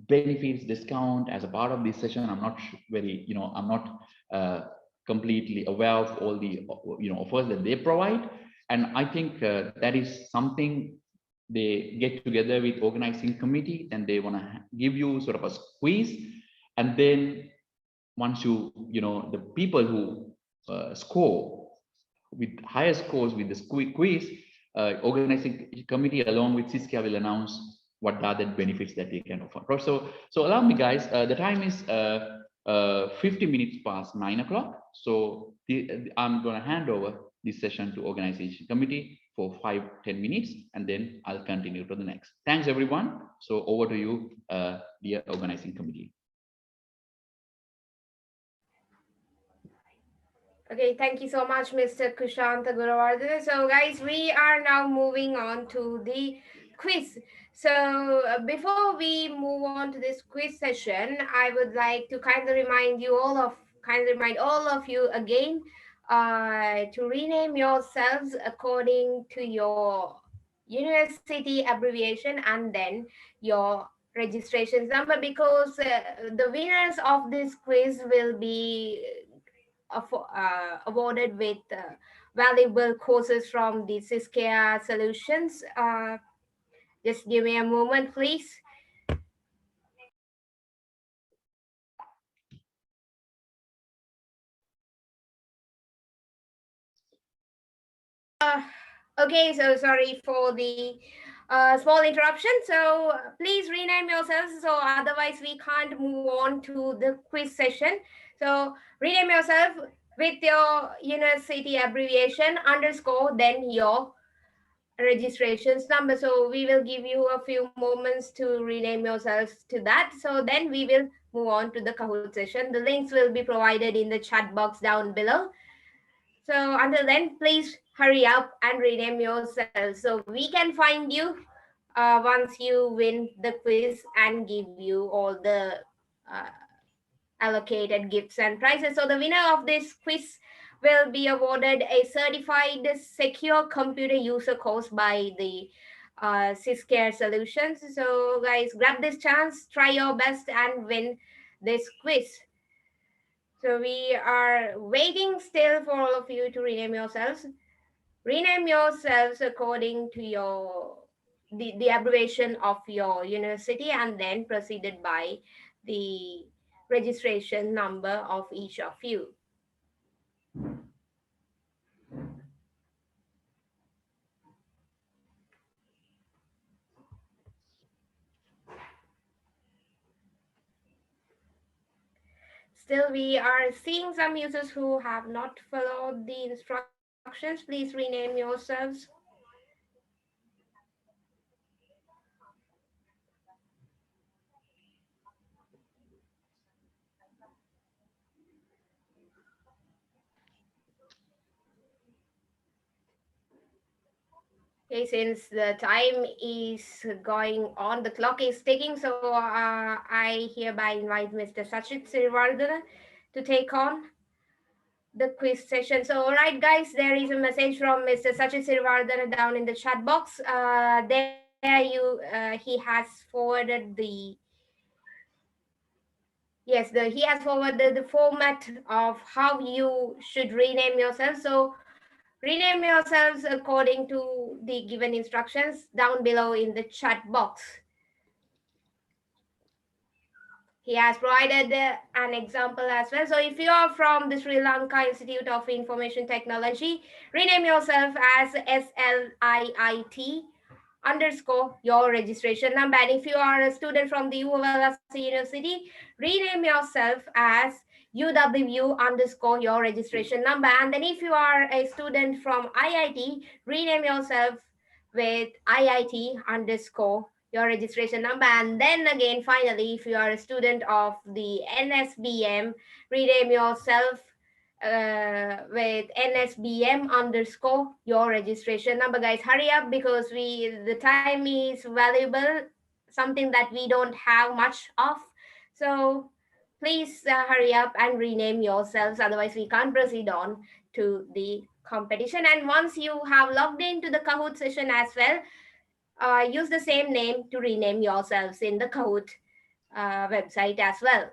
Speaker 3: benefits, discount as a part of this session. I'm not I'm not completely aware of all the, offers that they provide. And I think that is something they get together with organizing committee, and they want to give you sort of a quiz. And then once you, the people who score with higher scores with the quiz, organizing committee along with Siskia will announce what are the benefits that they can offer. So allow me, guys, the time is 50 minutes past 9 o'clock. So I'm going to hand over this session to organization committee for 5-10 minutes, and then I'll continue to the next. Thanks, everyone. So over to you, dear organizing committee.
Speaker 1: Okay, thank you so much, Mr. Kushanta Guravardhan. So, guys, we are now moving on to the quiz. So, before we move on to this quiz session, I would like to kindly remind all of you again to rename yourselves according to your university abbreviation and then your registration number, because the winners of this quiz will be awarded with valuable courses from the Cisco Solutions. Just give me a moment, please. Okay, so sorry for the small interruption. So please rename yourselves. So otherwise we can't move on to the quiz session. So rename yourself with your university abbreviation underscore then your registrations number. So we will give you a few moments to rename yourselves to that. So then we will move on to the Kahoot session. The links will be provided in the chat box down below. So until then, please hurry up and rename yourself so we can find you once you win the quiz and give you all the uh, allocated gifts and prizes. So the winner of this quiz will be awarded a certified secure computer user course by the Cisco Solutions. So guys, grab this chance, try your best and win this quiz. So we are waiting still for all of you to rename yourselves. Rename yourselves according to your the abbreviation of your university and then proceeded by the registration number of each of you. Still, we are seeing some users who have not followed the instructions. Please rename yourselves. Okay, since the time is going on, the clock is ticking, so I hereby invite Mr. Sachit Sirivardhana to take on the quiz session. So, all right, guys, there is a message from Mr. Sachit Sirivardhana down in the chat box. He has forwarded he has forwarded the format of how you should rename yourself. So rename yourselves according to the given instructions down below in the chat box. He has provided an example as well. So if you are from the Sri Lanka Institute of Information Technology, rename yourself as SLIIT underscore your registration number. And if you are a student from the UOLS University, rename yourself as UWU underscore your registration number. And then if you are a student from IIT, rename yourself with IIT underscore your registration number. And then again, finally, if you are a student of the NSBM, rename yourself with NSBM underscore your registration number. Guys, hurry up because the time is valuable, something that we don't have much of. So please hurry up and rename yourselves, otherwise we can't proceed on to the competition. And once you have logged into the Kahoot session as well, use the same name to rename yourselves in the Kahoot website as well.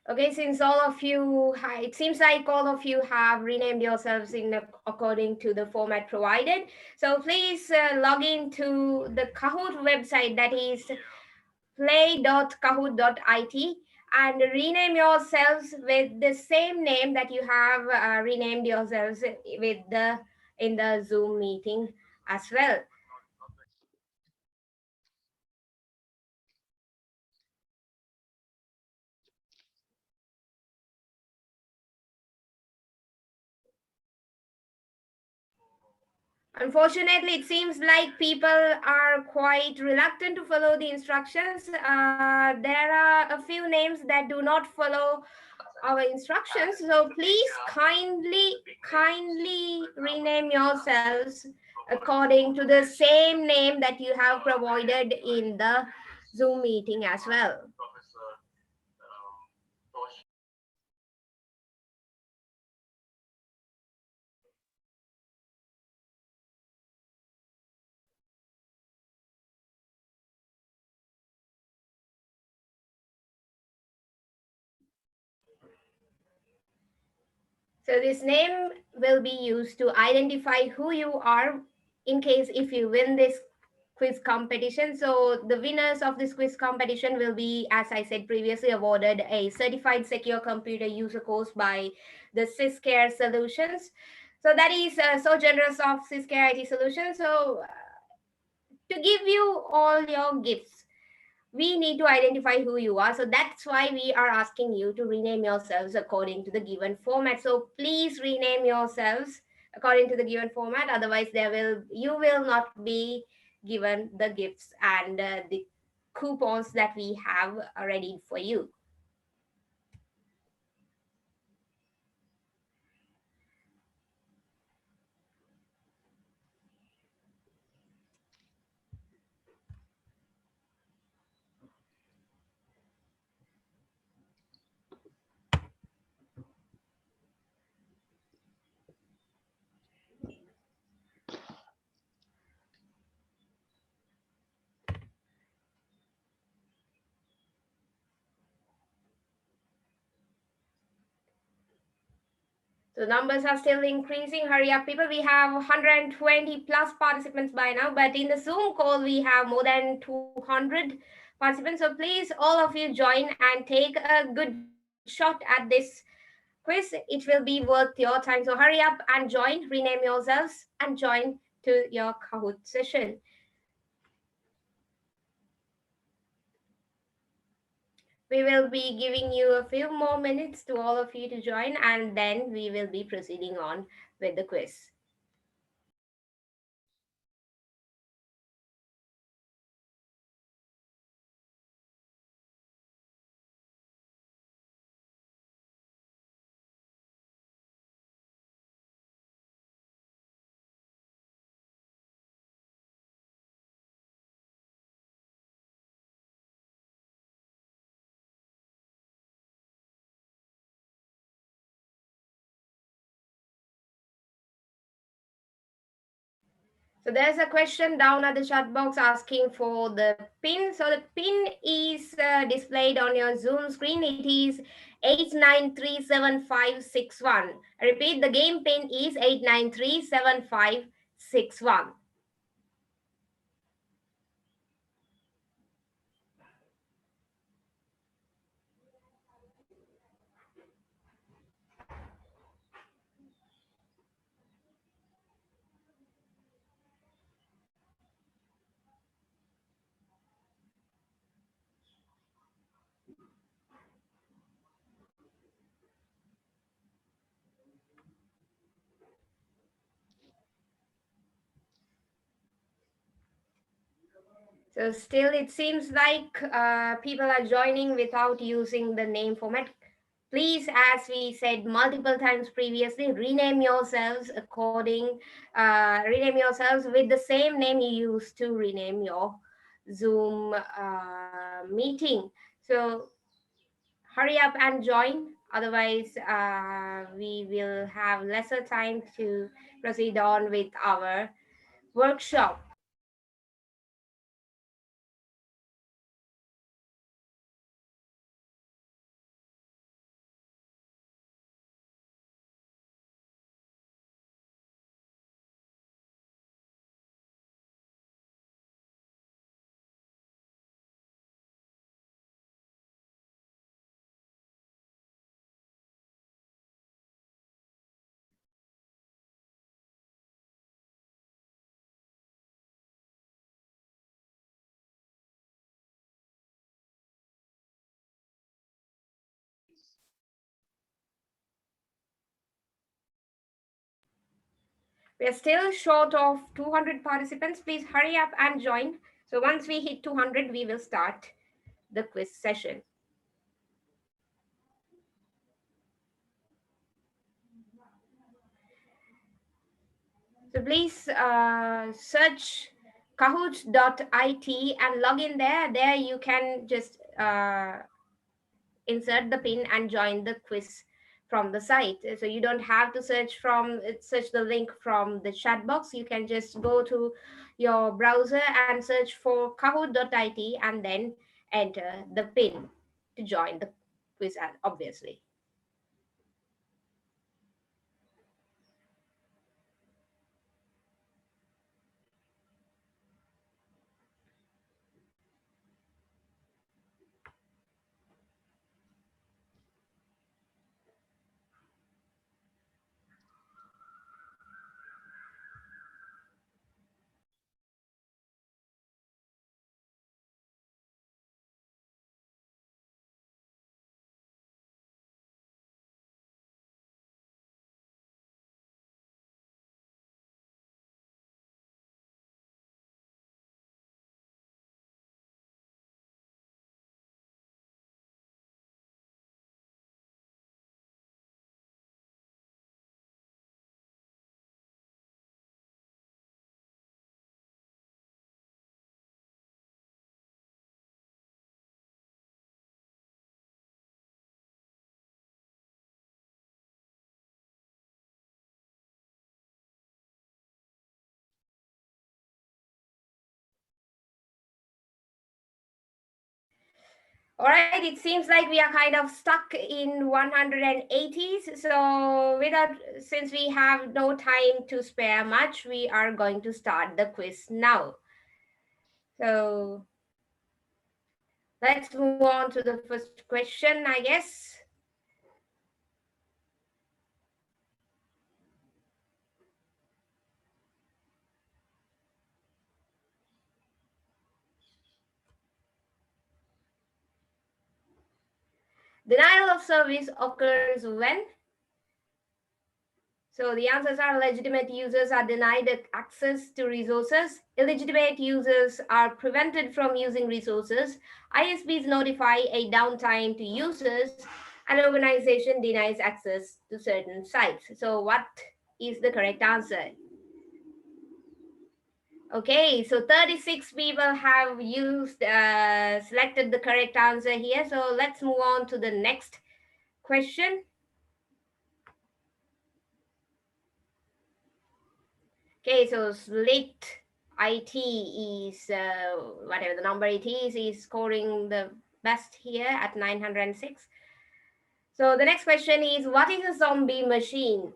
Speaker 1: Okay, since all of you, it seems like all of you have renamed yourselves according to the format provided. So please log in to the Kahoot website, that is play.kahoot.it, and rename yourselves with the same name that you have renamed yourselves with the in the Zoom meeting as well. Unfortunately, it seems like people are quite reluctant to follow the instructions. There are a few names that do not follow our instructions. So please kindly rename yourselves according to the same name that you have provided in the Zoom meeting as well. So this name will be used to identify who you are in case if you win this quiz competition. So the winners of this quiz competition will be, as I said previously, awarded a certified secure computer user course by the Syscare Solutions. So that is so generous of Syscare IT Solutions. So to give you all your gifts, we need to identify who you are. So that's why we are asking you to rename yourselves according to the given format. So please rename yourselves according to the given format. Otherwise, you will not be given the gifts and the coupons that we have ready for you. So numbers are still increasing. Hurry up, people. We have 120 plus participants by now, but in the Zoom call, we have more than 200 participants. So please, all of you join and take a good shot at this quiz. It will be worth your time. So hurry up and join, rename yourselves, and join to your Kahoot session. We will be giving you a few more minutes to all of you to join, and then we will be proceeding on with the quiz. So there's a question down at the chat box asking for the pin. So the pin is displayed on your Zoom screen. It is 8937561. I repeat, the game pin is 8937561. So still, it seems like people are joining without using the name format. Please, as we said multiple times previously, rename yourselves with the same name you used to rename your Zoom meeting. So hurry up and join. Otherwise, we will have lesser time to proceed on with our workshop. We are still short of 200 participants. Please hurry up and join. So once we hit 200, we will start the quiz session. So please search kahoot.it and log in there. There you can just insert the pin and join the quiz from the site. So you don't have to search the link from the chat box. You can just go to your browser and search for kahoot.it and then enter the pin to join the quiz, obviously. All right, it seems like we are kind of stuck in 180s. So since we have no time to spare much, we are going to start the quiz now. So let's move on to the first question, I guess. Denial of service occurs when? So the answers are: legitimate users are denied access to resources, illegitimate users are prevented from using resources, ISPs notify a downtime to users, an organization denies access to certain sites. So what is the correct answer? Okay, so 36 people have selected the correct answer here. So let's move on to the next question. Okay, so Slit IT is, whatever the number it is scoring the best here at 906. So the next question is, what is a zombie machine?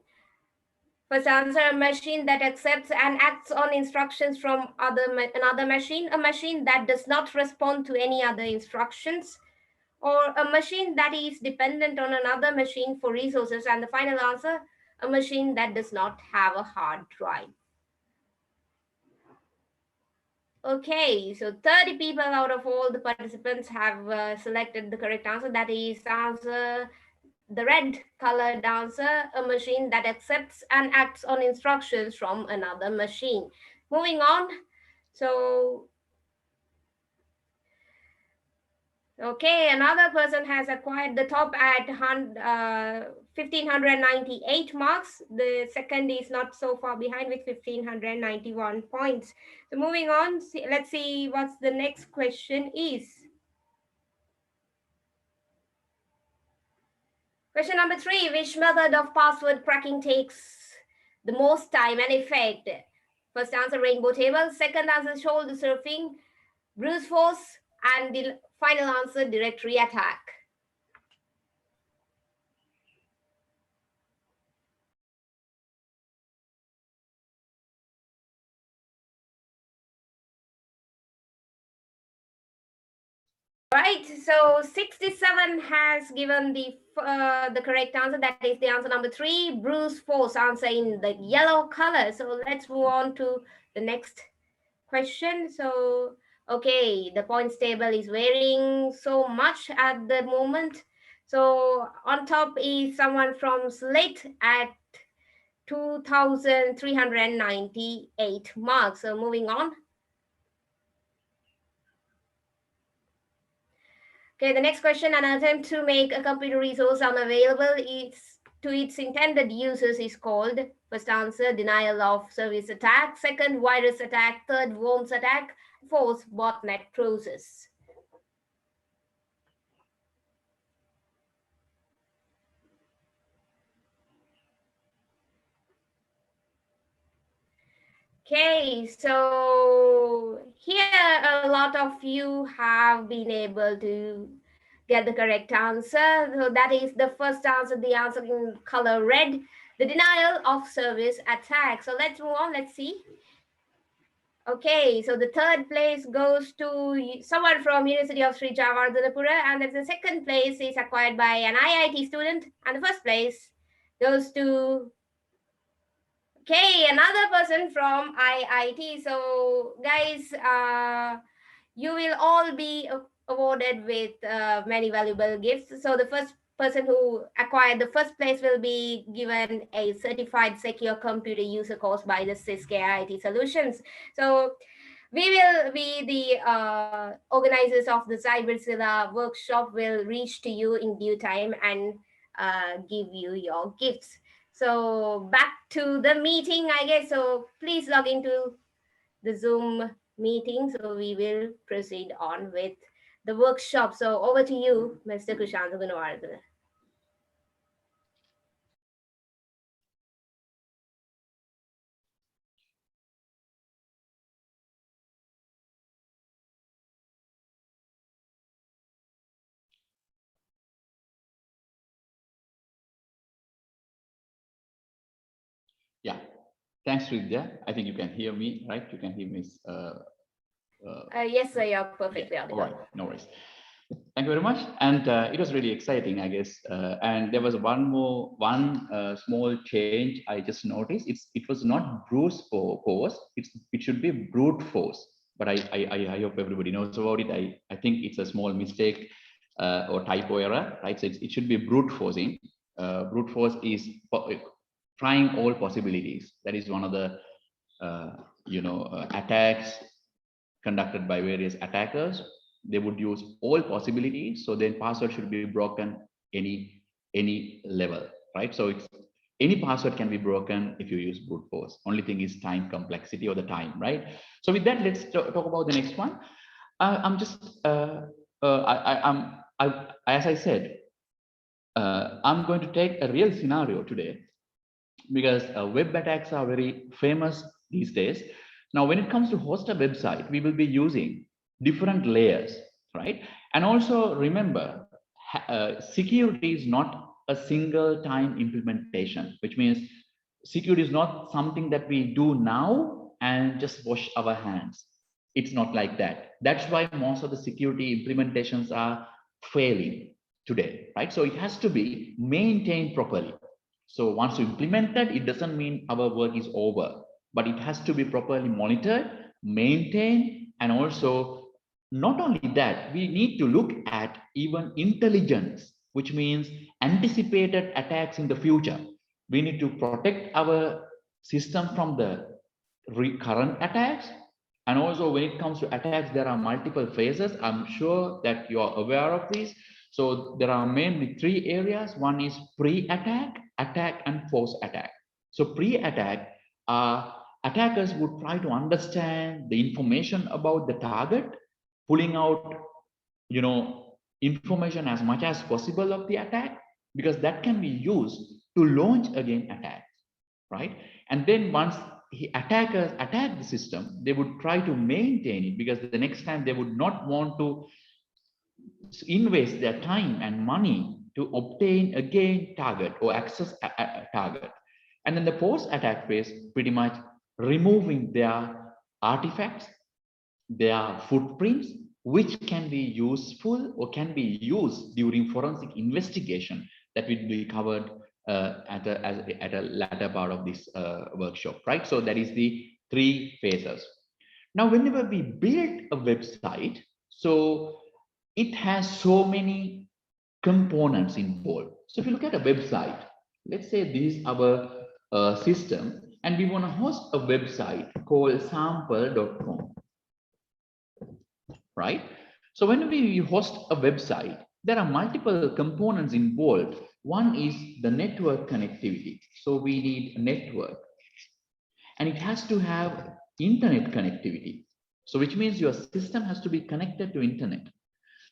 Speaker 1: First answer: a machine that accepts and acts on instructions from another machine, a machine that does not respond to any other instructions, or a machine that is dependent on another machine for resources. And the final answer: a machine that does not have a hard drive. Okay, so 30 people out of all the participants have selected the correct answer. That is the red colored answer, a machine that accepts and acts on instructions from another machine. Moving on. So, okay, another person has acquired the top at 1598 marks. The second is not so far behind with 1591 points. So moving on, let's see what the next question is. Question number 3, which method of password cracking takes the most time and effect? First answer: rainbow table. Second answer: shoulder surfing, brute force, and the final answer: directory attack. Right, so 67 has given the correct answer. That is the answer number 3, brute force, answer in the yellow color. So let's move on to the next question. So, okay, the points table is varying so much at the moment. So on top is someone from Slate at 2,398 marks. So moving on. Okay, the next question: an attempt to make a computer resource unavailable to its intended users is called. First answer: denial of service attack. Second: virus attack. Third: worms attack. Fourth: botnet process. Okay, so here a lot of you have been able to get the correct answer. So that is the first answer, the answer in color red, the denial of service attack. So let's move on, let's see. Okay, so the third place goes to someone from University of Sri Javardhanapura, and then the second place is acquired by an IIT student, and the first place goes to, okay, another person from IIT. So guys, you will all be awarded with many valuable gifts. So the first person who acquired the first place will be given a certified secure computer user course by the CISC IIT Solutions. So we will be the organizers of the Cyberzilla workshop will reach to you in due time and give you your gifts. So back to the meeting, I guess. So please log into the Zoom meeting. So we will proceed on with the workshop. So over to you, Mr. Kushant Gunawardhan.
Speaker 3: Yeah, thanks, Vidya. I think you can hear me, right? You can hear me.
Speaker 1: Yes, sir, you're perfectly
Speaker 3: yeah.
Speaker 1: audible.
Speaker 3: All right, no worries. Thank you very much. And it was really exciting, I guess. And there was one small change I just noticed. It was not brute force. It should be brute force. But I hope everybody knows about it. I think it's a small mistake or typo error, right? So it should be brute forcing. Brute force is trying all possibilities. That is one of the attacks conducted by various attackers. They would use all possibilities, so then password should be broken any level, right? So it's any password can be broken if you use brute force. Only thing is time complexity or the time, right? So with that, let's talk about the next one. I'm just as I said, I'm going to take a real scenario today because web attacks are very famous these days. Now, when it comes to host a website, we will be using different layers, right? And also remember, security is not a single time implementation, which means security is not something that we do now and just wash our hands. It's not like that. That's why most of the security implementations are failing today, right? So it has to be maintained properly. So once you implement that, it doesn't mean our work is over, but it has to be properly monitored, maintained, and also not only that, we need to look at even intelligence, which means anticipated attacks in the future. We need to protect our system from the recurrent attacks. And also when it comes to attacks, there are multiple phases. I'm sure that you are aware of this. So there are mainly three areas. One is pre-attack, attack, and post-attack. So pre-attack, attackers would try to understand the information about the target, pulling out, information as much as possible of the attack, because that can be used to launch again attacks, right? And then once attackers attack the system, they would try to maintain it, because the next time they would not want to invest their time and money to obtain again target or access a target. And then the post-attack phase, pretty much removing their artifacts, their footprints, which can be useful or can be used during forensic investigation, that will be covered at a latter part of this workshop, right? So that is the three phases. Now, whenever we build a website, so it has so many components involved. So if you look at a website, let's say this is our system and we want to host a website called sample.com, right? So when we host a website, there are multiple components involved. One is the network connectivity. So we need a network and it has to have internet connectivity. So which means your system has to be connected to internet.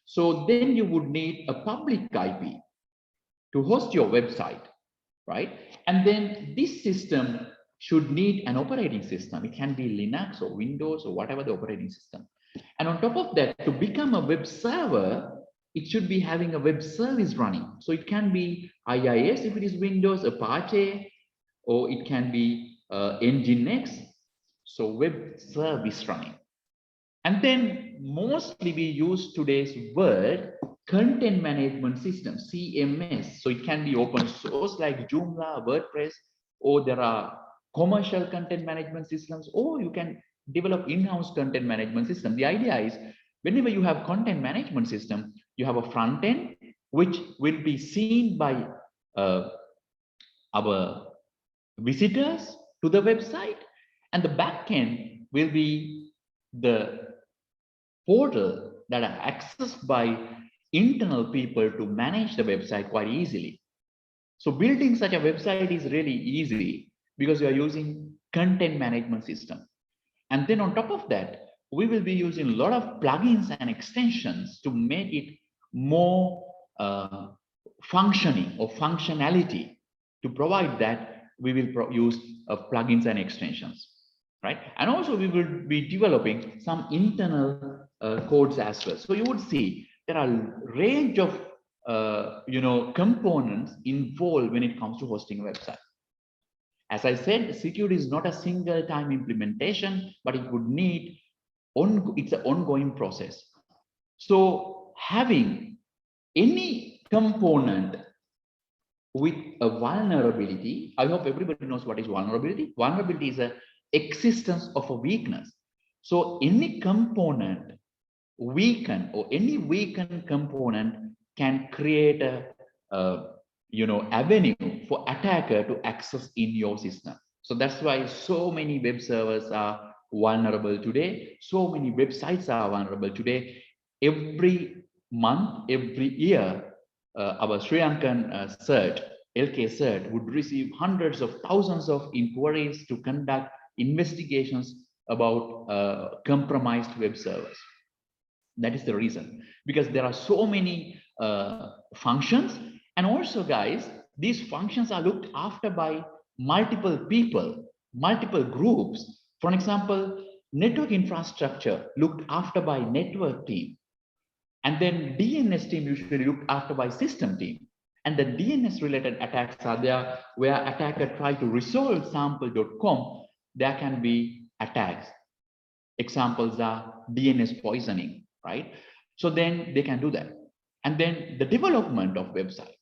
Speaker 3: So then you would need a public IP to host your website, right? And then this system should need an operating system. It can be Linux or Windows or whatever the operating system. And on top of that, to become a web server, it should be having a web service running. So it can be IIS if it is Windows, Apache, or it can be Nginx. So web service running. And then mostly we use today's word content management system, CMS. So it can be open source like Joomla, WordPress, or there are commercial content management systems, or you can develop in-house content management system. The idea is whenever you have content management system, you have a front end, which will be seen by our visitors to the website, and the back end will be the portal that are accessed by internal people to manage the website quite easily. So building such a website is really easy because you are using content management system. And then on top of that, we will be using a lot of plugins and extensions to make it more functioning or functionality. To provide that, we will use plugins and extensions, right? And also we will be developing some internal codes as well. So you would see there are a range of components involved when it comes to hosting a website. As I said, security is not a single time implementation, but it would need it's an ongoing process. So having any component with a vulnerability, I hope everybody knows what is vulnerability. Vulnerability is an existence of a weakness. So any component weaken or any weakened component can create a avenue for attacker to access in your system. So that's why so many web servers are vulnerable today. So many websites are vulnerable today. Every month, every year, our Sri Lankan CERT, LK CERT would receive hundreds of thousands of inquiries to conduct investigations about compromised web servers. That is the reason, because there are so many functions, and also guys, these functions are looked after by multiple people, multiple groups. For example, network infrastructure looked after by network team, and then DNS team usually looked after by system team. And the DNS related attacks are there where attacker try to resolve sample.com. There can be attacks. Examples are DNS poisoning, right? So then they can do that. And then the development of website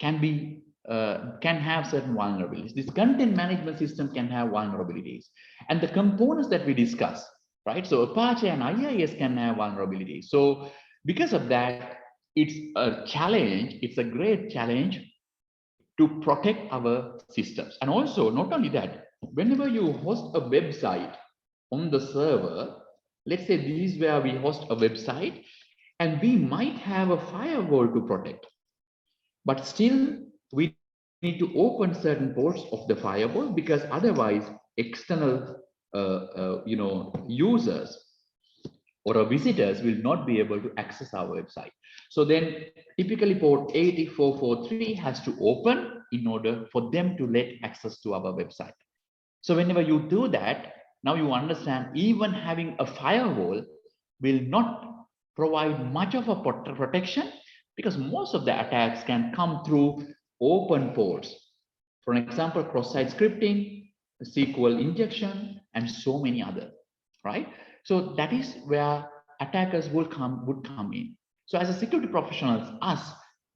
Speaker 3: can be can have certain vulnerabilities. This content management system can have vulnerabilities, and the components that we discuss, right? So Apache and IIS can have vulnerabilities. So because of that, it's a challenge. It's a great challenge to protect our systems. And also, not only that, whenever you host a website on the server, let's say this is where we host a website, and we might have a firewall to protect, but still we need to open certain ports of the firewall, because otherwise external users or visitors will not be able to access our website. So then typically port 8443 has to open in order for them to let access to our website. So whenever you do that, now you understand even having a firewall will not provide much of a protection, because most of the attacks can come through open ports. For example, cross-site scripting, SQL injection, and so many others, right? So that is where attackers would come in. So as a security professionals,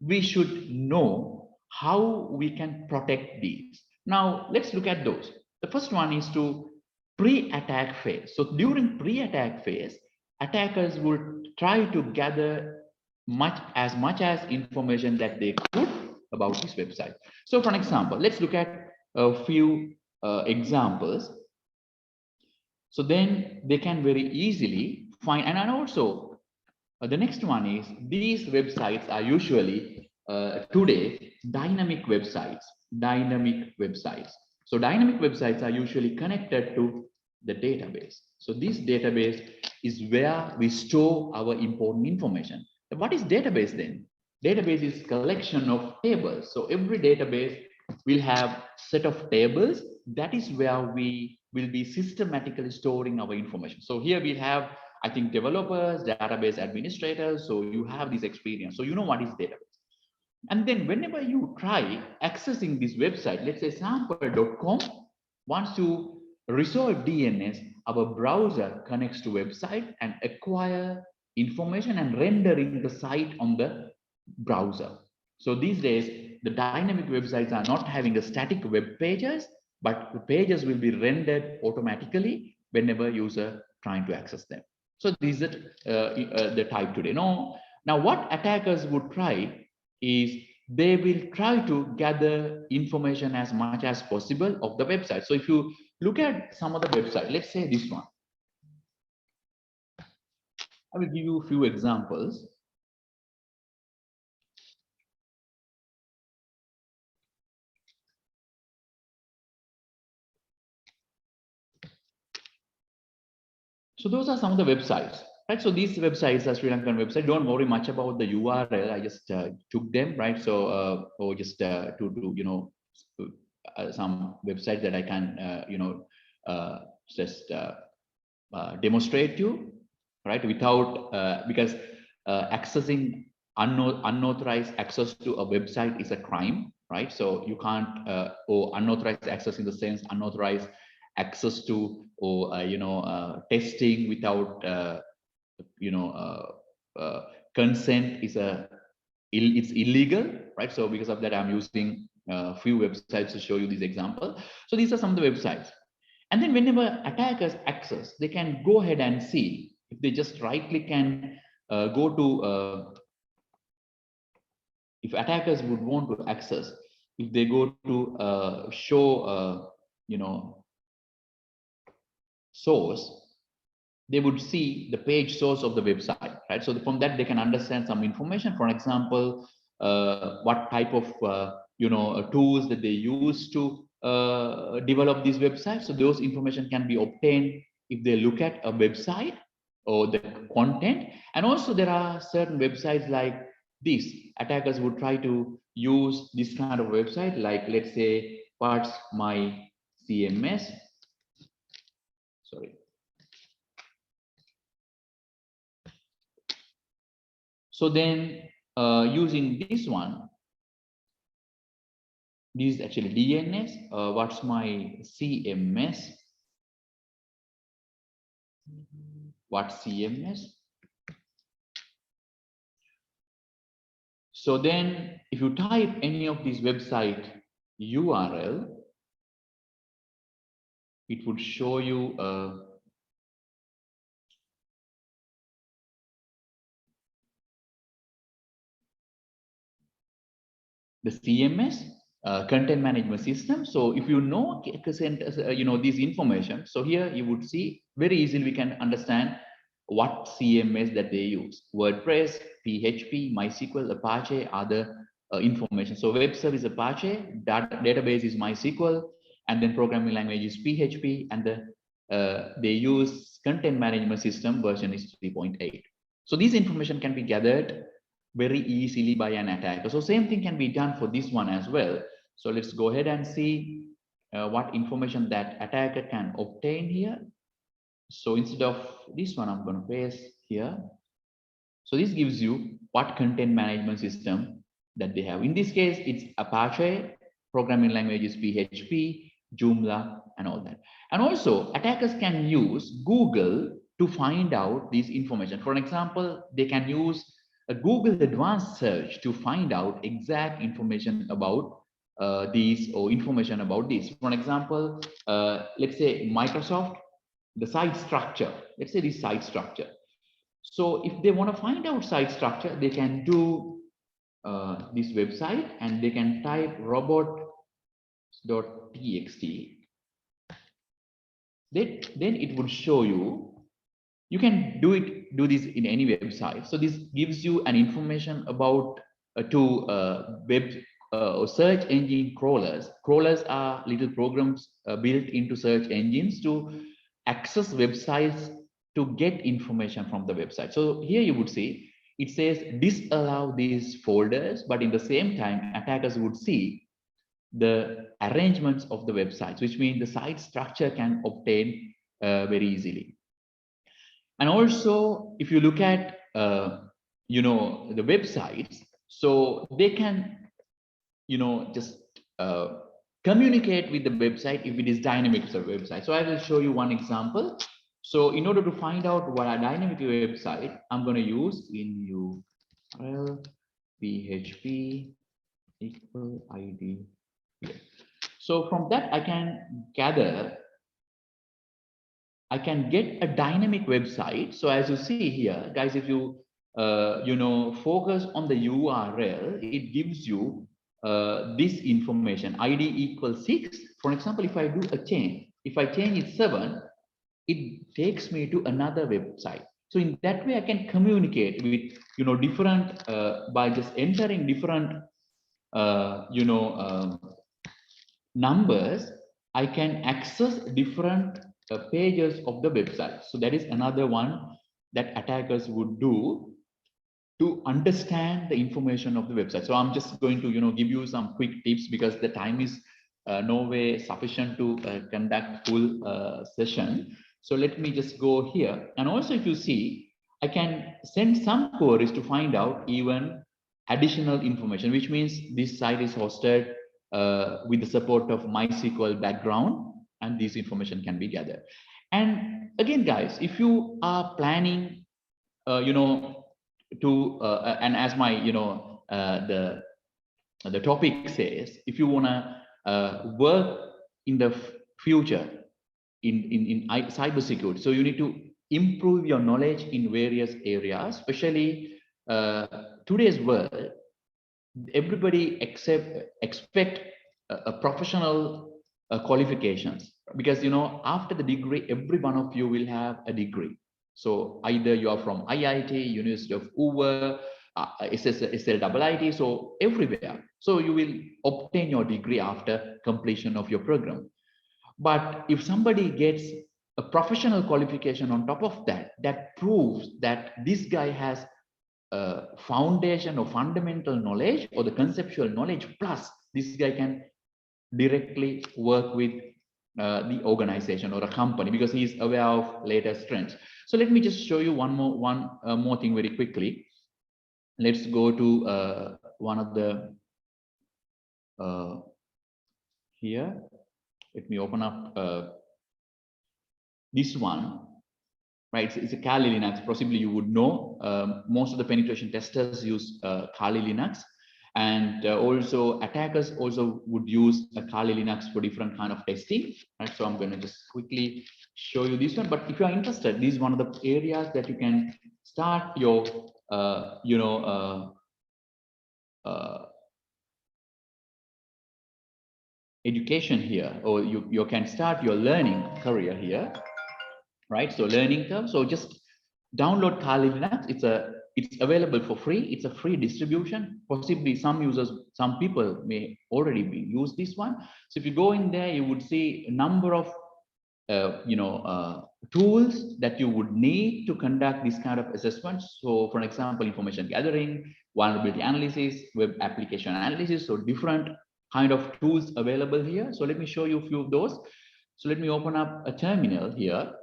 Speaker 3: we should know how we can protect these. Now let's look at those. The first one is to pre-attack phase. So during pre-attack phase, attackers would try to gather as much as information that they could about this website. So for example, let's look at a few examples. So then they can very easily find, and also the next one is these websites are usually today dynamic websites. Dynamic websites. So dynamic websites are usually connected to the database. So this database is where we store our important information. What is database then? Database is collection of tables. So every database will have set of tables. That is where we will be systematically storing our information. So here we have, I think, developers, database administrators. So you have this experience. So you know what is database. And then whenever you try accessing this website, let's say sample.com, once you resolve DNS, our browser connects to website and acquire information and rendering the site on the browser. So these days, the dynamic websites are not having a static web pages, but the pages will be rendered automatically whenever user trying to access them. So these are the type today. Now what attackers would try is they will try to gather information as much as possible of the website. So if you look at some of the website, let's say this one, I will give you a few examples. So those are some of the websites, right? So these websites are Sri Lankan website. Don't worry much about the URL. I just took them, right? So or just to some websites that I can just demonstrate you, right? Without because accessing unauthorized access to a website is a crime, right? So you can't or unauthorized access in the sense unauthorized access to or testing without consent is it's illegal, right? So because of that, I'm using a few websites to show you this example. So these are some of the websites. And then whenever attackers access, they can go ahead and see if they just right click and go to if attackers would want to access, if they go to show source, they would see the page source of the website, right? So from that they can understand some information. For example, what type of tools that they use to develop these websites. So those information can be obtained if they look at a website or the content. And also there are certain websites like this. Attackers would try to use this kind of website, like let's say what's my CMS. Sorry. So then using this one, this is actually DNS. What's my CMS? What's CMS? So then if you type any of these website URL, it would show you the CMS, content management system. So if you know this information, so here you would see very easily we can understand what CMS that they use: WordPress, PHP, MySQL, Apache, other information. So web service Apache, database is MySQL, and then programming language is PHP, and they use content management system version is 3.8. So this information can be gathered very easily by an attacker. So same thing can be done for this one as well. So let's go ahead and see what information that attacker can obtain here. So instead of this one, I'm going to paste here. So this gives you what content management system that they have. In this case, it's Apache, programming language is PHP, Joomla, and all that. And also attackers can use Google to find out this information. For example, they can use a Google advanced search to find out exact information about these or information about this. For example, let's say Microsoft, the site structure, let's say this site structure. So if they want to find out site structure, they can do this website and they can type robot .txt, then it would show you. You can do this in any website. So this gives you an information about web or search engine crawlers. Crawlers are little programs built into search engines to access websites to get information from the website. So here you would see it says disallow these folders, but in the same time attackers would see the arrangements of the websites, which means the site structure can obtain very easily. And also, if you look at the websites, so they can just communicate with the website if it is dynamic website. So I will show you one example. So in order to find out what a dynamic website, I'm going to use in URL php equal id here. So from that I can gather, I can get a dynamic website. So as you see here, guys, if you focus on the URL, it gives you this information: ID equals 6. For example, if I do a change, if I change it 7, it takes me to another website. So in that way, I can communicate with different by just entering different numbers. I can access different pages of the website. So that is another one that attackers would do to understand the information of the website. So I'm just going to give you some quick tips, because the time is no way sufficient to conduct full session. So let me just go here. And also, if you see, I can send some queries to find out even additional information, which means this site is hosted with the support of MySQL background, and this information can be gathered. And again, guys, if you are planning, and as my the topic says, if you want to work in the future in cybersecurity, so you need to improve your knowledge in various areas, especially today's world. Everybody expect a professional qualifications, because after the degree, every one of you will have a degree. So either you are from IIT, University of Uber, SLIIT, so everywhere. So you will obtain your degree after completion of your program. But if somebody gets a professional qualification on top of that, that proves that this guy has foundation or fundamental knowledge or the conceptual knowledge, plus this guy can directly work with the organization or a company, because he is aware of latest trends. So let me just show you one more thing very quickly. Let's go to one of the here. Let me open up this one. Right, it's a Kali Linux. Possibly you would know. Most of the penetration testers use Kali Linux, and also attackers also would use a Kali Linux for different kind of testing. Right, so I'm going to just quickly show you this one. But if you are interested, this is one of the areas that you can start your education here, or you can start your learning career here. Right, so learning curve. So just download Kali Linux. It's available for free. It's a free distribution. Possibly some users, some people may already use this one. So if you go in there, you would see a number of tools that you would need to conduct this kind of assessments. So for example, information gathering, vulnerability analysis, web application analysis. So different kind of tools available here. So let me show you a few of those. So let me open up a terminal here.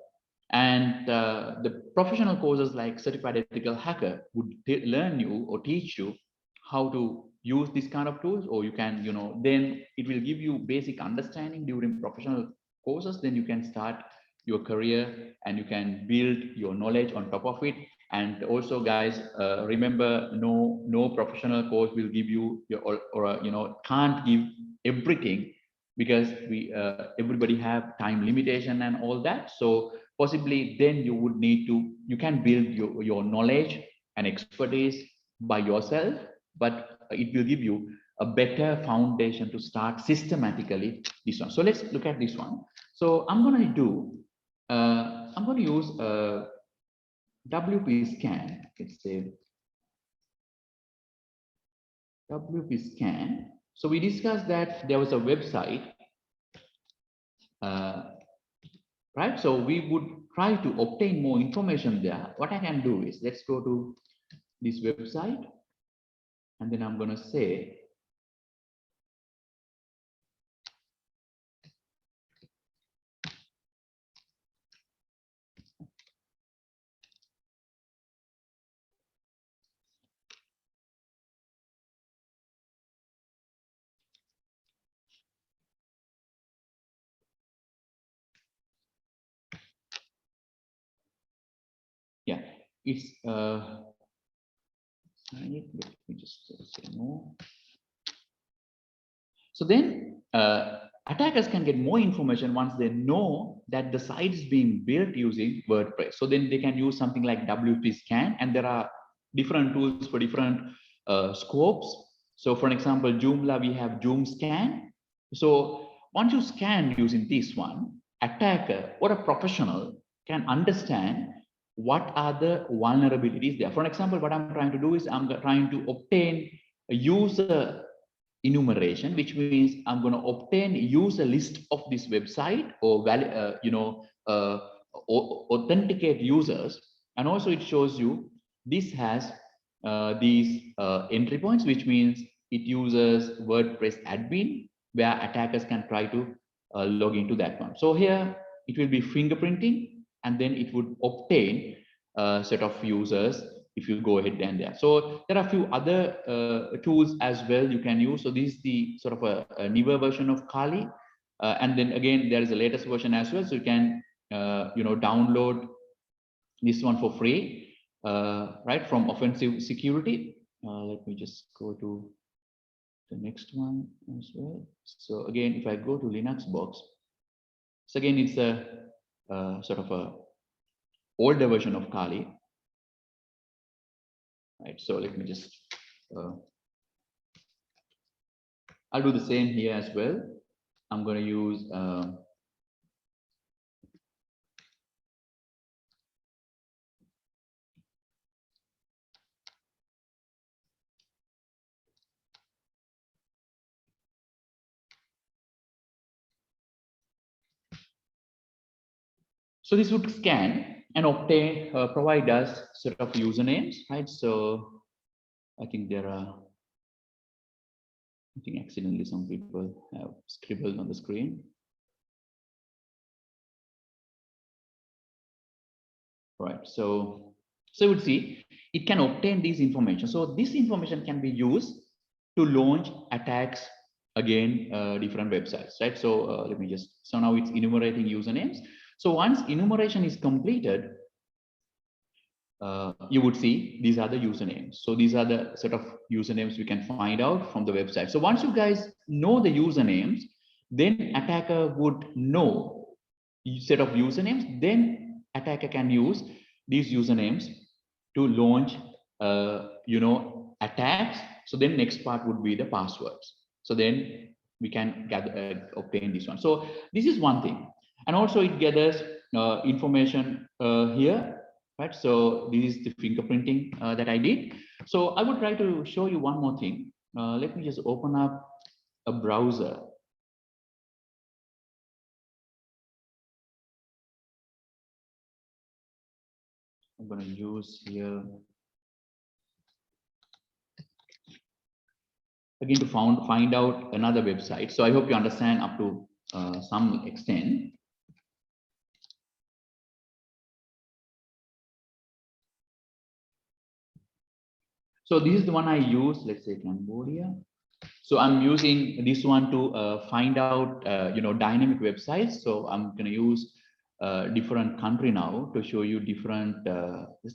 Speaker 3: And the professional courses like Certified Ethical Hacker would learn you or teach you how to use this kind of tools, or you can, then it will give you basic understanding during professional courses. Then you can start your career and you can build your knowledge on top of it. And also, guys, remember, no professional course will give you can't give everything, because everybody have time limitation and all that. So possibly then you would need to, you can build your knowledge and expertise by yourself, but it will give you a better foundation to start systematically this one. So let's look at this one. So I'm going to do, I'm going to use a WP scan. Let's say WP scan. So we discussed that there was a website, right? So we would try to obtain more information there. What I can do is, let's go to this website, and then I'm going to say, yeah, it's let me just say no. So then attackers can get more information once they know that the site is being built using WordPress. So then they can use something like WP scan, and there are different tools for different scopes. So for example, Joomla, we have Joom scan. So once you scan using this one, attacker or a professional can understand what are the vulnerabilities there. For example, what I'm trying to do is I'm trying to obtain a user enumeration, which means I'm going to obtain use a list of this website or authenticate users, and also it shows you this has these entry points, which means it uses WordPress admin, where attackers can try to log into that one. So here it will be fingerprinting, and then it would obtain a set of users if you go ahead and there. So there are a few other tools as well you can use. So this is the sort of a newer version of Kali. And then again, there is a latest version as well. So you can, download this one for free, right, from Offensive Security. Let me just go to the next one as well. So again, if I go to Linux box, so again, it's a sort of a older version of Kali. Right, so let me just, I'll do the same here as well. I'm going to use, so this would scan and obtain, provide us sort of usernames, right? So I think there are, I think accidentally some people have scribbled on the screen. Right, so you would see it can obtain these information. So this information can be used to launch attacks again, different websites, right? So let me just, so now it's enumerating usernames. So once enumeration is completed, you would see these are the usernames. So these are the set of usernames we can find out from the website. So once you guys know the usernames, then attacker would know set of usernames. Then attacker can use these usernames to launch, attacks. So then next part would be the passwords. So then we can gather, obtain this one. So this is one thing, and also it gathers information here. Right, so this is the fingerprinting that I did. So I would try to show you one more thing. Let me just open up a browser. I'm going to use here again to find out another website. So I hope you understand up to some extent. So this is the one I use, let's say Cambodia. So I'm using this one to find out, dynamic websites. So I'm going to use different country now to show you different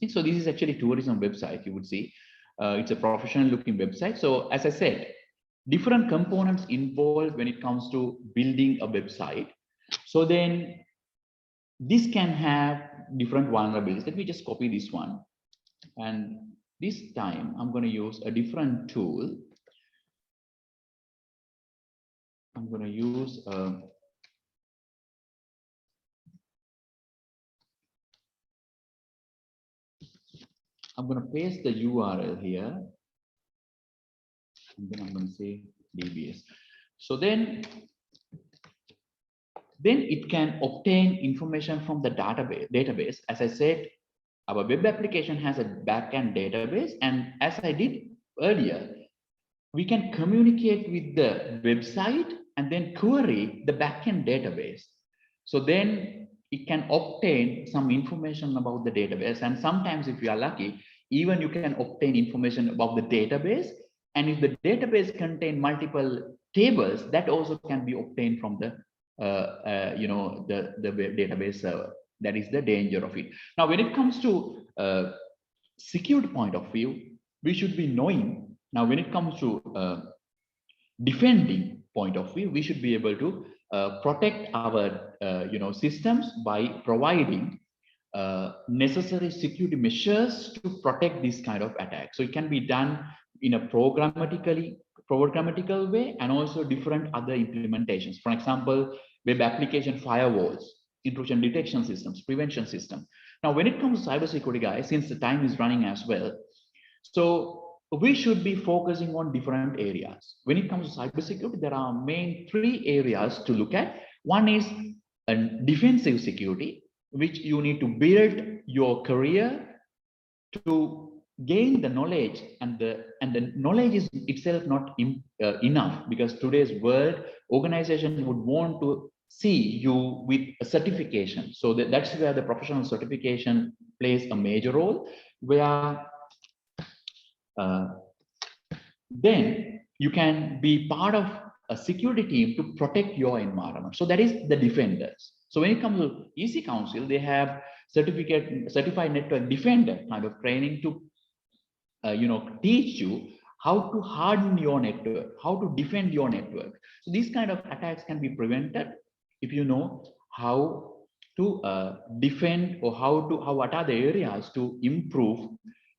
Speaker 3: things. So this is actually tourism website. You would see it's a professional looking website. So as I said, different components involved when it comes to building a website. So then this can have different vulnerabilities. Let me just copy this one, and this time I'm going to use a different tool. I'm going to use I'm going to paste the URL here, and then I'm going to say DBS. So then it can obtain information from the database. As I said, our web application has a backend database, and as I did earlier, we can communicate with the website and then query the backend database. So then it can obtain some information about the database, and sometimes if you are lucky, even you can obtain information about the database. And if the database contain multiple tables, that also can be obtained from the the web database server. That is the danger of it. Now, when it comes to security point of view, we should be knowing. Now, when it comes to defending point of view, we should be able to protect our systems by providing necessary security measures to protect this kind of attack. So it can be done in a programmatical way, and also different other implementations. For example, web application firewalls, intrusion detection systems, prevention system. Now, when it comes to cybersecurity, guys, since the time is running as well, so we should be focusing on different areas. When it comes to cybersecurity, there are main 3 areas to look at. One is a defensive security, which you need to build your career to gain the knowledge, and the knowledge is itself not enough, because today's world organization would want to see you with a certification. So that's where the professional certification plays a major role, where then you can be part of a security team to protect your environment. So that is the defenders. So when it comes to EC Council, they have certified network defender kind of training to teach you how to harden your network, how to defend your network. So these kind of attacks can be prevented if you know how to defend, or what are the areas to improve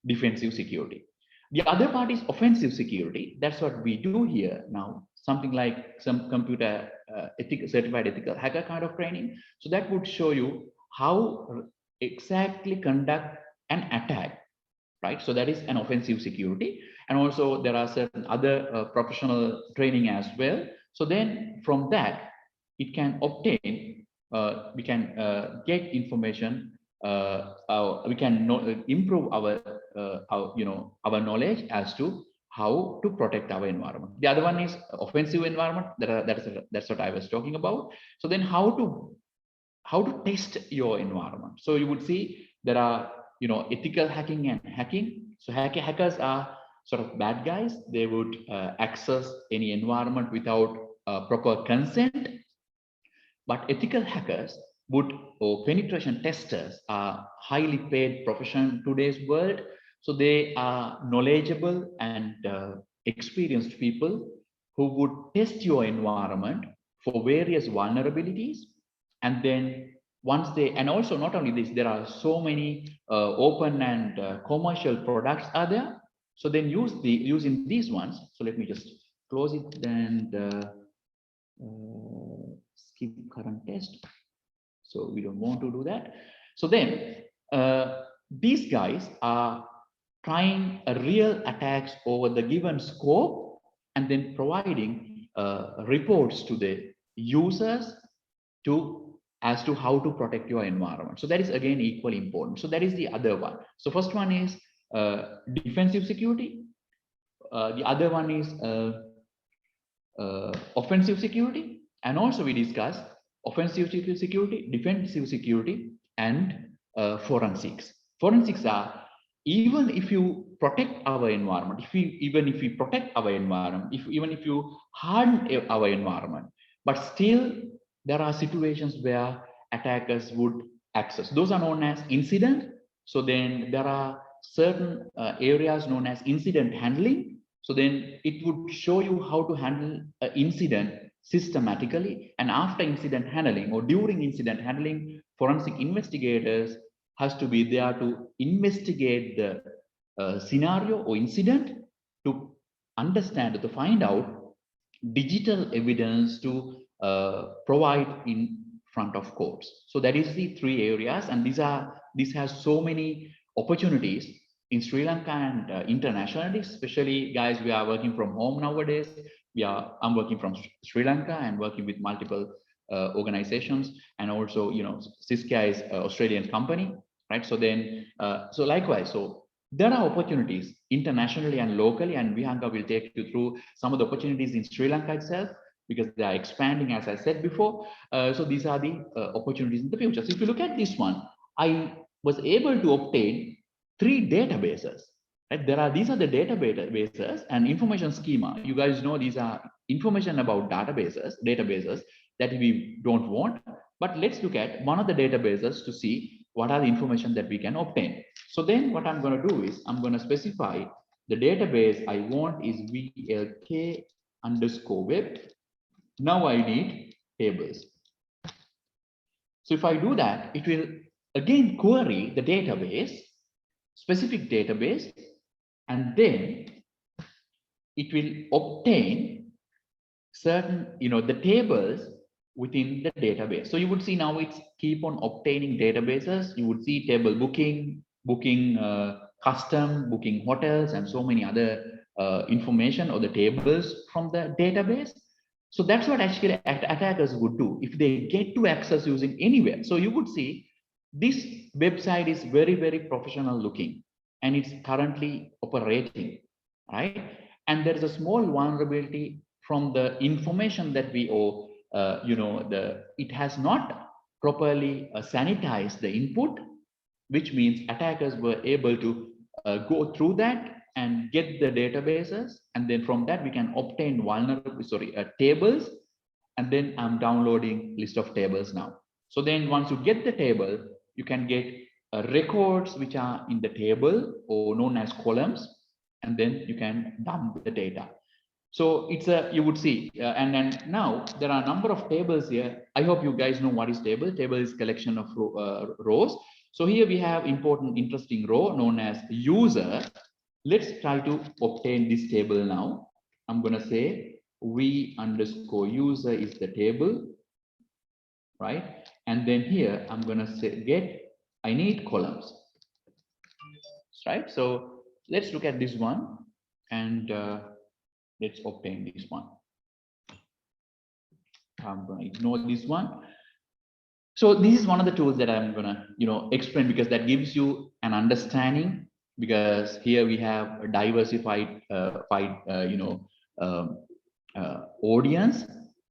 Speaker 3: defensive security. The other part is offensive security. That's what we do here now, something like some computer certified ethical hacker kind of training. So that would show you how exactly conduct an attack, right? So that is an offensive security. And also there are certain other professional training as well. So then from that, it can obtain, we can get information, we can improve our knowledge as to how to protect our environment. The other one is offensive environment. That's what I was talking about. So then how to test your environment. So you would see there are ethical hacking and hacking. So hackers are sort of bad guys. They would access any environment without proper consent. But ethical hackers or penetration testers are highly paid profession in today's world. So they are knowledgeable and experienced people who would test your environment for various vulnerabilities. And then and also not only this, there are so many open and commercial products are there. So then using these ones. So let me just close it and skip current test. So we don't want to do that. So then these guys are trying a real attacks over the given scope, and then providing reports to the users as to how to protect your environment. So that is again equally important. So that is the other one. So first one is defensive security. The other one is offensive security. And also we discuss offensive security, defensive security, and forensics. Forensics are, even if you protect our environment, even if we protect our environment, even if you harden our environment, but still there are situations where attackers would access. Those are known as incident. So then there are certain areas known as incident handling. So then it would show you how to handle an incident systematically. And after incident handling, or during incident handling, forensic investigators has to be there to investigate the scenario or incident, to understand, to find out digital evidence to provide in front of courts. So that is the three areas, and this has so many opportunities in Sri Lanka and internationally. Especially, guys, we are working from home nowadays. I'm working from Sri Lanka and working with multiple organizations, and also, you know, Cisca is an Australian company, right? So then, so likewise, so there are opportunities internationally and locally, and Vihanka will take you through some of the opportunities in Sri Lanka itself, because they are expanding, as I said before. So these are the opportunities in the future. So if you look at this one, I was able to obtain 3 databases. Right? These are the databases and information schema. You guys know these are information about databases that we don't want. But let's look at one of the databases to see what are the information that we can obtain. So then what I'm going to do is I'm going to specify the database I want is VLK_web. Now I need tables. So if I do that, it will again query the database, specific database, and then it will obtain certain, you know, the tables within the database. So you would see now it's keep on obtaining databases. You would see table booking, custom, booking hotels, and so many other information or the tables from the database. So that's what actually attackers would do if they get to access using anywhere. So you would see this website is very, very professional looking, and it's currently operating, right? And there is a small vulnerability from the information that we owe. You know, it has not properly sanitized the input, which means attackers were able to go through that and get the databases, and then from that we can obtain tables, and then I'm downloading list of tables now. So then once you get the table, you can get records which are in the table or known as columns, and then you can dump the data. So it's you would see, and then now there are a number of tables here. I hope you guys know what is table. Table is collection of rows. So here we have important, interesting row known as user. Let's try to obtain this table now. I'm going to say v_user is the table, right? And then here I'm going to say I need columns, right? So let's look at this one, and let's obtain this one. I'm going to ignore this one. So this is one of the tools that I'm going to, you know, explain, because that gives you an understanding, because here we have a diversified audience.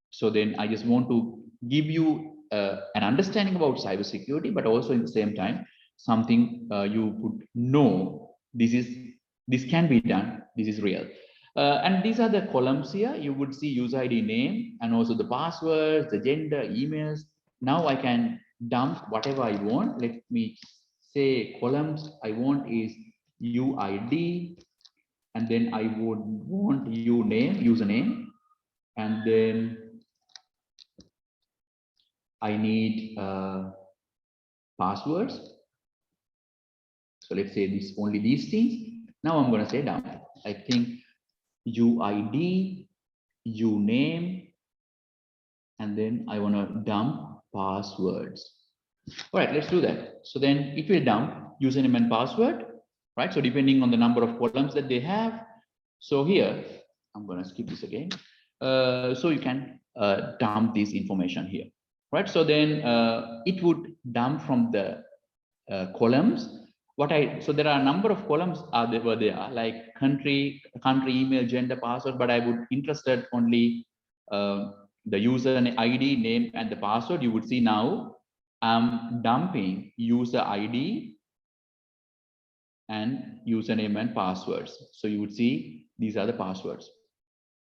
Speaker 3: So then I just want to give you an understanding about cybersecurity, but also in the same time something you could know this can be done, this is real. And these are the columns here. You would see user ID, name, and also the passwords, the gender, emails. Now I can dump whatever I want. Let me say columns I want is UID, and then I would want username, and then I need passwords. So let's say only these things. Now I'm going to say dump. I think UID, uname, and then I want to dump passwords. All right, let's do that. So then it will dump username and password, right? So depending on the number of columns that they have. So here, I'm going to skip this again. So you can dump this information here, right? So then it would dump from the columns. So there are a number of columns were there, like country, email, gender, password, but I would interested only the user ID, name, and the password. You would see now I'm dumping user ID and username and passwords. So you would see these are the passwords,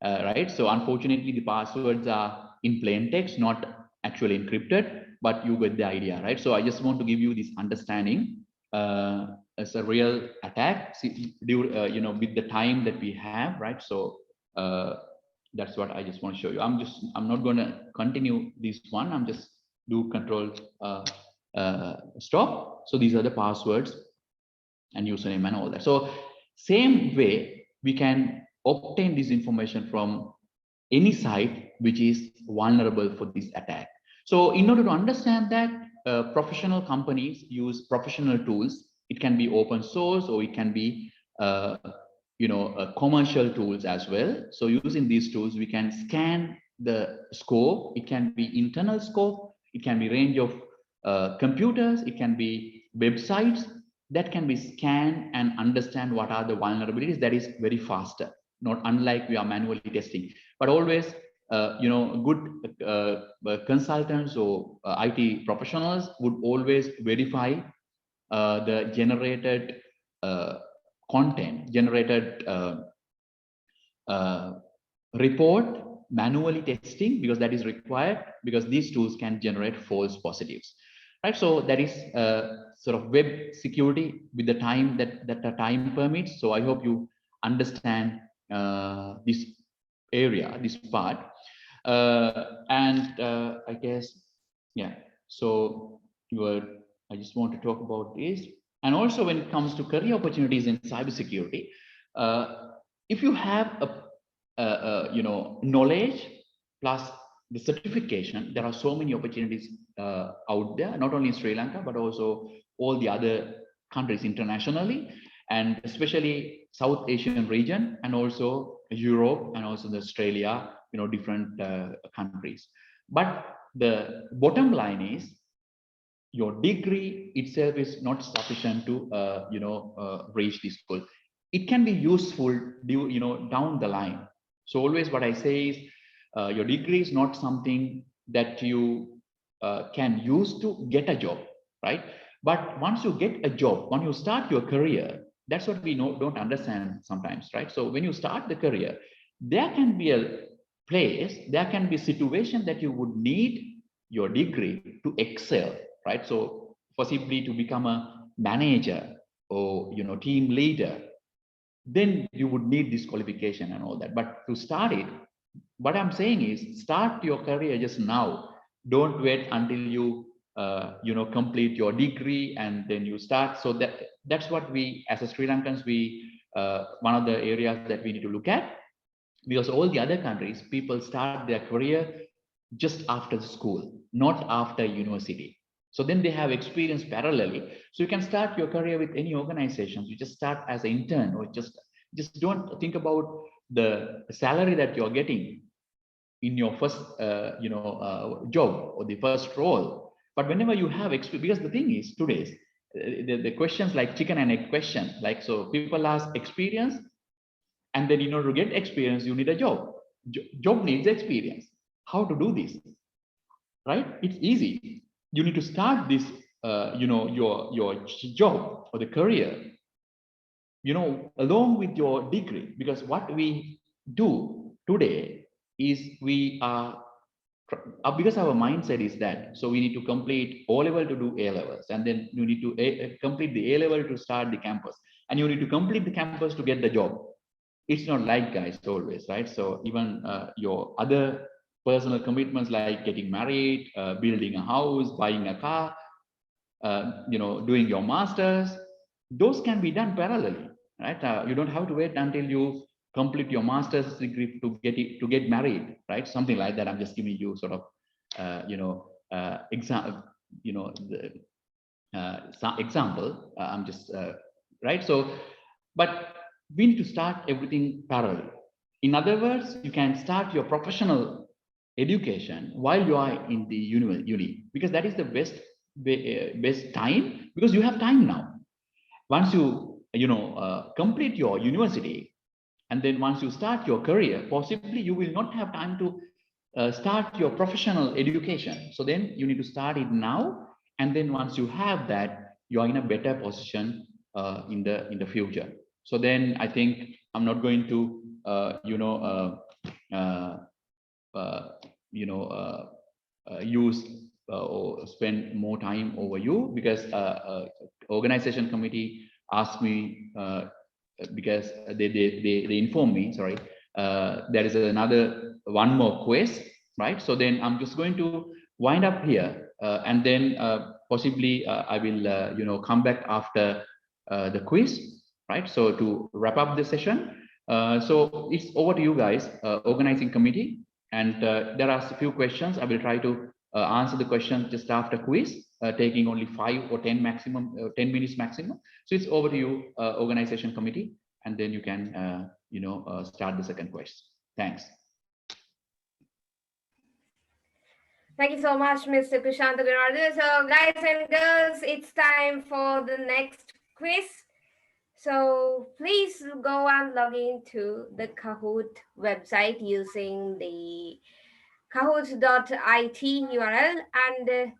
Speaker 3: right? So unfortunately, the passwords are in plain text, not actually encrypted, but you get the idea, right? So I just want to give you this understanding as a real attack, you know, with the time that we have, right? So that's what I just want to show you. I'm not going to continue this one. I'm just do control stop. So these are the passwords and username and all that. So same way we can obtain this information from any site which is vulnerable for this attack. So in order to understand that, professional companies use professional tools. It can be open source, or it can be commercial tools as well. So using these tools, we can scan the scope. It can be internal scope, it can be range of computers, it can be websites that can be scanned and understand what are the vulnerabilities. That is very faster, not unlike we are manually testing. But always good consultants or IT professionals would always verify the generated content, generated report, manually testing, because that is required, because these tools can generate false positives, right? So that is sort of web security with the time that the time permits. So I hope you understand this area, this part, and I guess, yeah. So I just want to talk about this. And also when it comes to career opportunities in cybersecurity, if you have knowledge plus the certification, there are so many opportunities out there, not only in Sri Lanka, but also all the other countries internationally, and especially South Asian region, and also Europe, and also the Australia, different countries. But the bottom line is, your degree itself is not sufficient to reach this goal. It can be useful down the line. So always what I say is, your degree is not something that you can use to get a job, right? But once you get a job, when you start your career, that's what we don't understand sometimes, right? So when you start the career, there can be a place, there can be a situation that you would need your degree to excel, right? So possibly to become a manager or team leader, then you would need this qualification and all that. But to start it, what I'm saying is, start your career just now. Don't wait until you complete your degree and then you start. So that's what we, as a Sri Lankans, one of the areas that we need to look at, because all the other countries, people start their career just after school, not after university. So then they have experience parallelly. So you can start your career with any organizations. You just start as an intern, or just don't think about the salary that you're getting in your first job or the first role. But whenever you have experience, because the thing is, today's the questions like chicken and egg question, like, so people ask experience, and then in order to get experience, you need a job. Job needs experience. How to do this, right? It's easy. You need to start this your job or the career along with your degree, because what we do today is, we are because our mindset is that, so we need to complete O level to do A levels, and then you need to complete the A level to start the campus, and you need to complete the campus to get the job. It's not like, guys, always, right? So even your other personal commitments, like getting married, building a house, buying a car, doing your masters, those can be done parallelly, right? You don't have to wait until you complete your master's degree to get married, right? Something like that. I'm just giving you sort of example. Example. I'm just right. So, but we need to start everything parallel. In other words, you can start your professional education while you are in the uni, because that is the best time, because you have time now. Once you complete your university, and then once you start your career, possibly you will not have time to start your professional education. So then you need to start it now, and then once you have that, you are in a better position in the future. So then I think I'm not going to use or spend more time over you, because organization committee asked me, because they informed me, sorry, there is another one more quiz, right? So then I'm just going to wind up here, and then possibly I will come back after the quiz, right? So to wrap up the session, So it's over to you guys, organizing committee. And there are a few questions. I will try to answer the question just after quiz, taking only 5 or 10 maximum, 10 minutes maximum. So it's over to you, organization committee, and then you can, start the second question. Thanks.
Speaker 1: Thank you so much, Mr. Kushanta Gunardhan. So, guys and girls, it's time for the next quiz. So, please go and log into the Kahoot website using the kahoot.it URL, and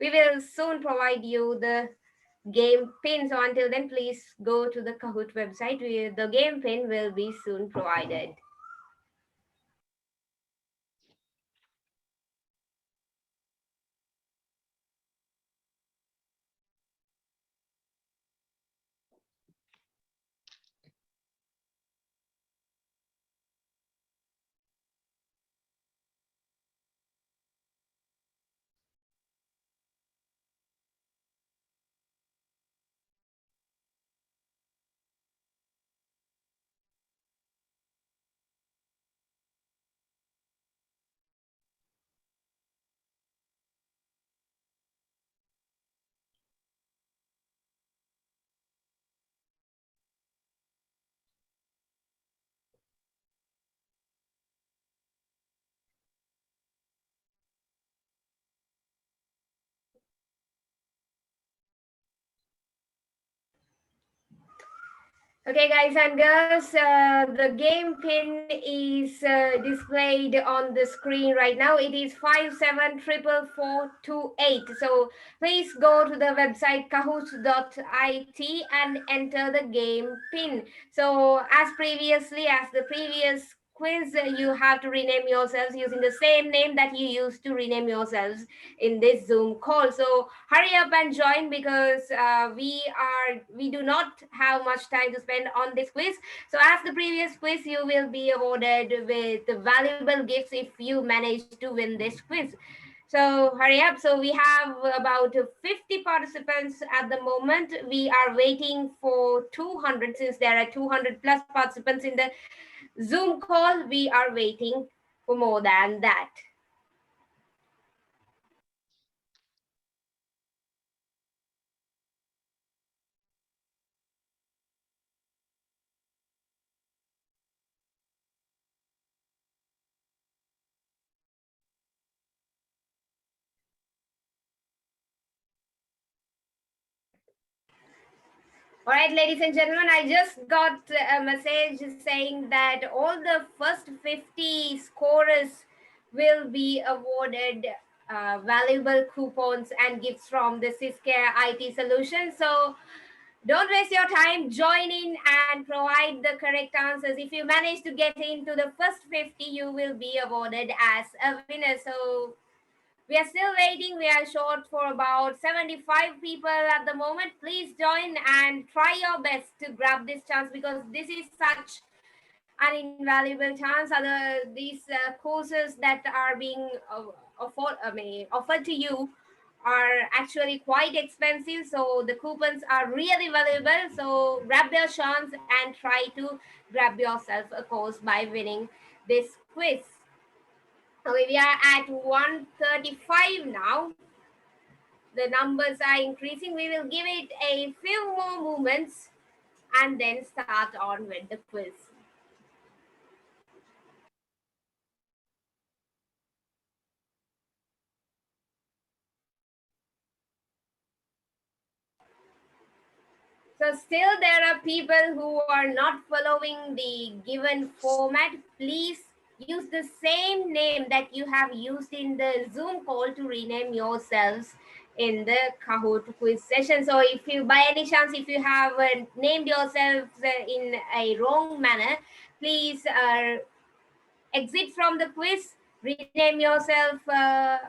Speaker 1: we will soon provide you the game pin. So, until then, please go to the Kahoot website. The game pin will be soon provided. Okay, guys and girls, the game pin is displayed on the screen right now. It is 574428. So please go to the website kahoot.it and enter the game pin. So as the previous quiz, you have to rename yourselves using the same name that you used to rename yourselves in this Zoom call. So hurry up and join, because we do not have much time to spend on this quiz. So as the previous quiz, you will be awarded with valuable gifts if you manage to win this quiz. So hurry up. So we have about 50 participants at the moment. We are waiting for 200, since there are 200 plus participants in the Zoom call. We are waiting for more than that. All right, ladies and gentlemen, I just got a message saying that all the first 50 scorers will be awarded valuable coupons and gifts from the Ciscare IT solution. So don't waste your time, join in and provide the correct answers. If you manage to get into the first 50, you will be awarded as a winner. So we are still waiting. We are short for about 75 people at the moment. Please join and try your best to grab this chance, because this is such an invaluable chance. These courses that are being offered to you are actually quite expensive. So the coupons are really valuable. So grab your chance and try to grab yourself a course by winning this quiz. Okay, we are at 135 now. The numbers are increasing. We will give it a few more moments and then start on with the quiz. So still there are people who are not following the given format. Please use the same name that you have used in the Zoom call to rename yourselves in the Kahoot quiz session. So if you, by any chance, if you have named yourselves in a wrong manner, please exit from the quiz, rename yourself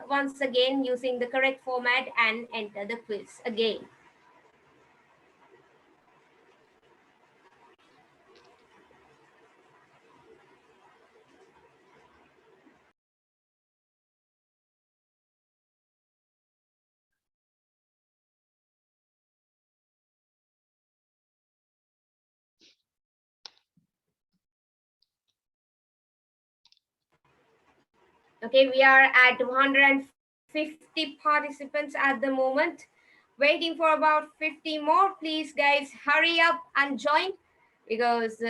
Speaker 1: once again using the correct format and enter the quiz again. Okay, we are at 150 participants at the moment. Waiting for about 50 more. Please, guys, hurry up and join because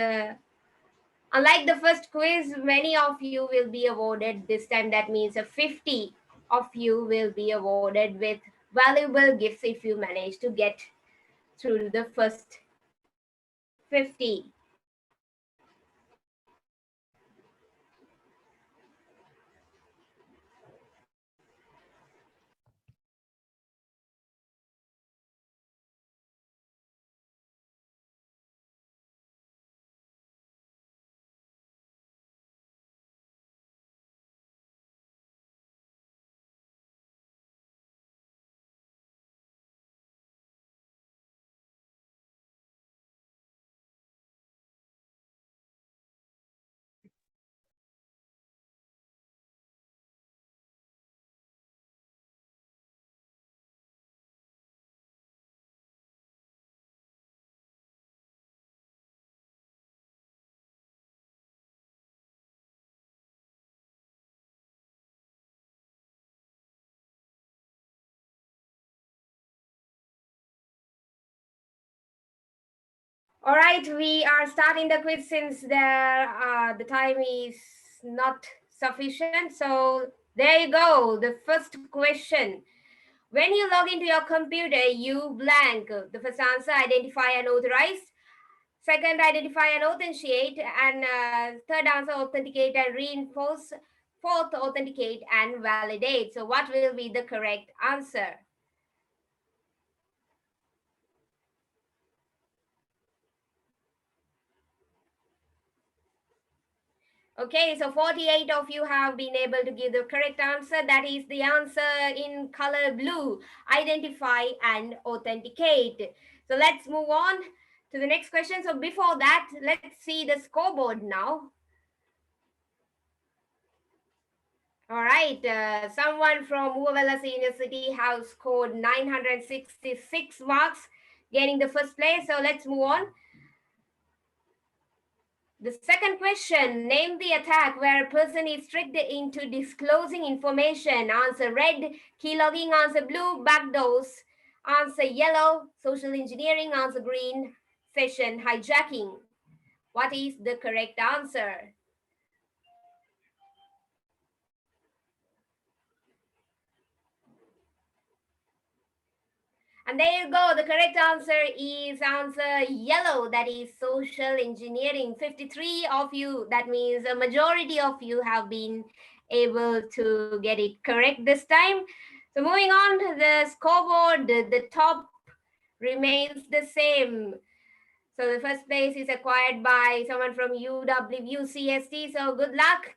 Speaker 1: unlike the first quiz, many of you will be awarded this time. That means 50 of you will be awarded with valuable gifts if you manage to get through the first 50. All right, we are starting the quiz since the time is not sufficient. So there you go. The first question. When you log into your computer, you blank. The first answer, identify and authorize. Second, identify and authenticate. And third answer, authenticate and reinforce. Fourth, authenticate and validate. So what will be the correct answer? Okay, so 48 of you have been able to give the correct answer. That is the answer in color blue, identify and authenticate. So let's move on to the next question. So before that, let's see the scoreboard now. All right, someone from Uvalasa University has scored 966 marks, getting the first place. So let's move on. The second question, name the attack where a person is tricked into disclosing information. Answer red, keylogging. Answer blue, backdoors. Answer yellow, social engineering. Answer green, session hijacking. What is the correct answer? And there you go. The correct answer is answer yellow. That is social engineering. 53 of you, that means a majority of you have been able to get it correct this time. So moving on, the scoreboard, the top remains the same. So the first place is acquired by someone from UWCST. So good luck.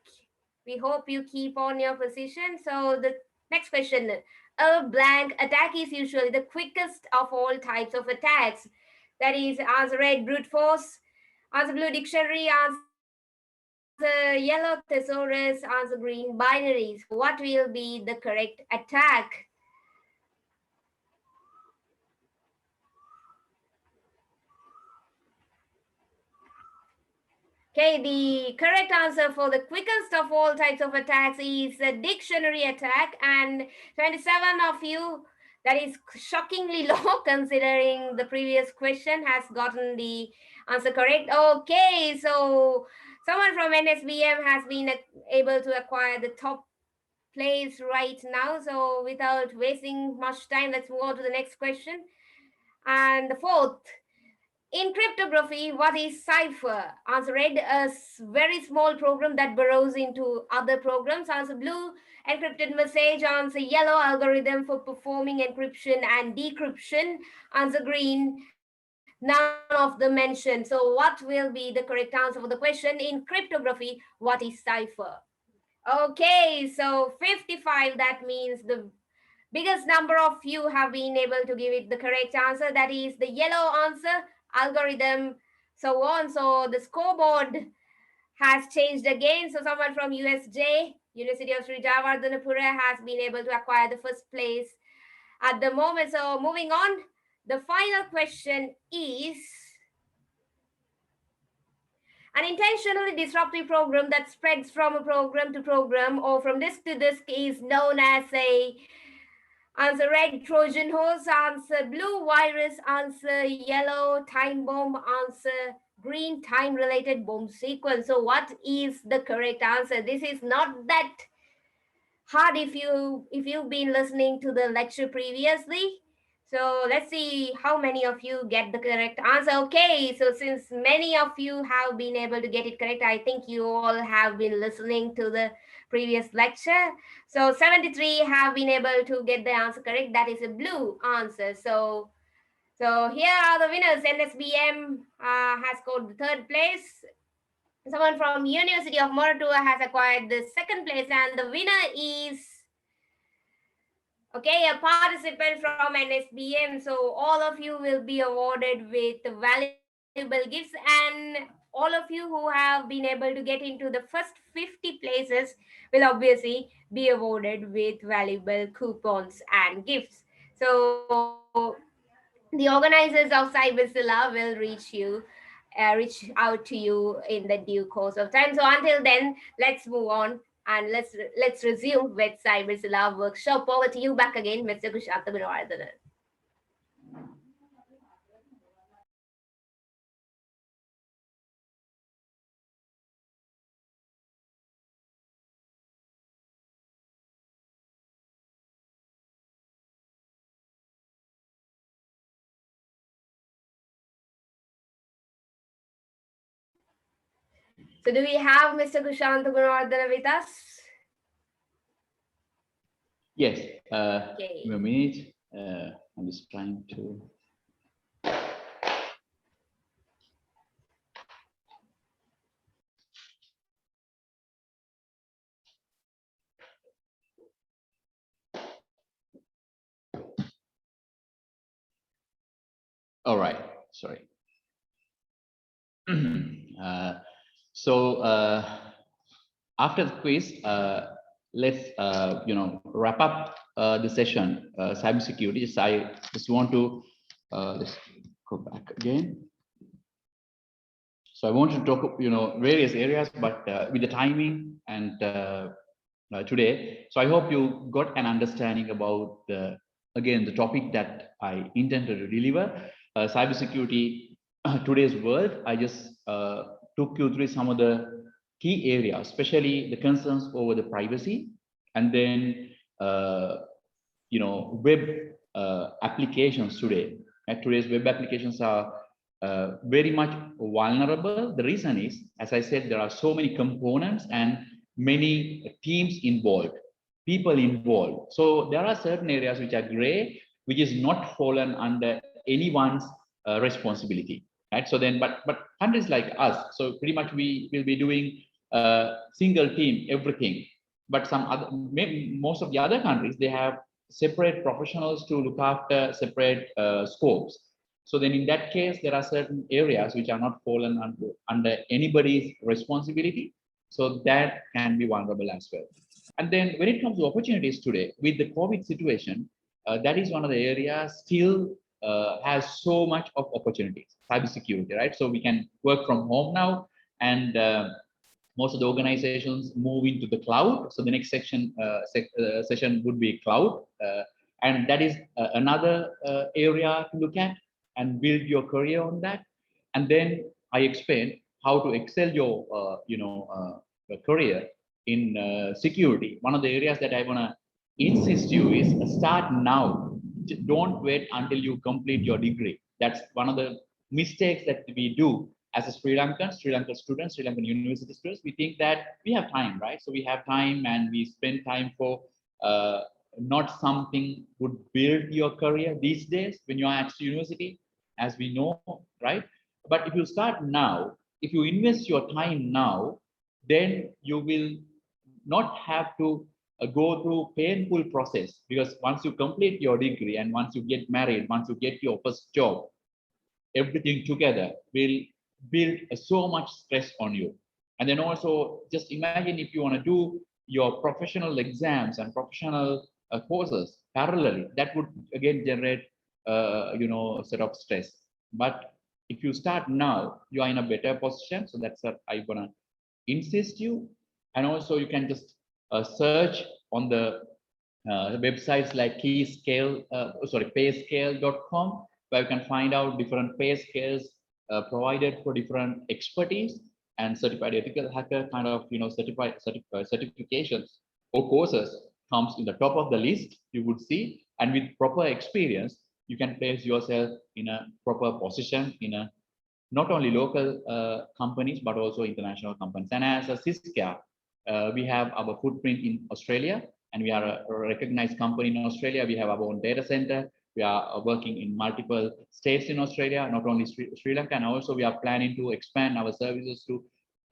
Speaker 1: We hope you keep on your position. So the next question. A blank attack is usually the quickest of all types of attacks. That is answer red, brute force. Answer blue, dictionary. Answer yellow, thesaurus. Answer green, binary. So what will be the correct attack? Okay, the correct answer for the quickest of all types of attacks is a dictionary attack, and 27 of you, that is shockingly low considering the previous question, has gotten the answer correct. Okay, so someone from NSBM has been able to acquire the top place right now. So without wasting much time, let's move on to the next question. And the fourth, in cryptography, what is cipher? Answer red, a very small program that burrows into other programs. Answer blue, encrypted message. Answer yellow, algorithm for performing encryption and decryption. Answer green, none of them mentioned. So what will be the correct answer for the question? In cryptography, what is cipher? Okay, so 55, that means the biggest number of you have been able to give it the correct answer. That is the yellow answer, algorithm, so on. So the scoreboard has changed again. So someone from USJ, University of Sri Jayewardenepura, has been able to acquire the first place at the moment. So moving on, the final question is, An intentionally disruptive program that spreads from a program to program or from disk to disk is known as a answer red Trojan horse, answer blue virus, answer yellow time bomb, answer green time related bomb sequence. So what is the correct answer? This is not that hard if you've been listening to the lecture previously. So let's see how many of you get the correct answer. Okay, so since many of you have been able to get it correct, I think you all have been listening to the previous lecture. So 73 have been able to get the answer correct. That is a blue answer. So here are the winners. NSBM has scored the third place. Someone from University of Moratuwa has acquired the second place, and the winner is a participant from NSBM. So all of you will be awarded with valuable gifts, and all of you who have been able to get into the first 50 places will obviously be awarded with valuable coupons and gifts. So the organizers of Cyberzilla will reach out to you in the due course of time. So until then, let's move on and let's resume with Cyberzilla workshop. Over to you back again, Mr. Kushanta Gunawardana. So do we have Mr. Kushanta Gunawardana with us?
Speaker 3: Yes.
Speaker 1: Okay.
Speaker 3: Give me a minute. I'm just trying to. All right. Sorry. So after the quiz, let's wrap up the session. Cybersecurity. I just want to let's go back again. So I want to talk, various areas, but with the timing and today. So I hope you got an understanding about the topic that I intended to deliver, cybersecurity, today's world. I just took you through some of the key areas, especially the concerns over the privacy, and then web applications today. Today's web applications are very much vulnerable. The reason is, as I said, there are so many components and many teams involved, people involved. So there are certain areas which are gray, which is not fallen under anyone's responsibility, right? So then, but countries like us, so pretty much we will be doing single team everything. But some other, maybe most of the other countries, they have separate professionals to look after separate scopes. So then in that case, there are certain areas which are not fallen under anybody's responsibility. So that can be vulnerable as well. And then when it comes to opportunities today, with the COVID situation, that is one of the areas still has so much of opportunities, cybersecurity, right? So we can work from home now, and most of the organizations move into the cloud. So the next session would be cloud. And that is another area to look at and build your career on that. And then I explained how to excel your career in security. One of the areas that I want to insist you is start now. Don't wait until you complete your degree. That's one of the mistakes that we do as a Sri Lankan students, Sri Lankan university students. We think that we have time, right? So we have time and we spend time for not something would build your career these days when you are at university, as we know, right? But if you start now, if you invest your time now, then you will not have to go through painful process, because once you complete your degree and once you get married, once you get your first job, everything together will build so much stress on you. And then also just imagine if you want to do your professional exams and professional courses parallelly, that would again generate set of stress. But if you start now, you are in a better position. So that's what I wanna insist you. And also you can just search on the websites like payscale.com, where you can find out different pay scales provided for different expertise, and certified ethical hacker kind of certifications or courses comes in the top of the list, you would see. And with proper experience, you can place yourself in a proper position in a not only local companies but also international companies. And as a Cisca, we have our footprint in Australia, and we are a recognized company in Australia. We have our own data center. We are working in multiple states in Australia, not only Sri Lanka, and also we are planning to expand our services to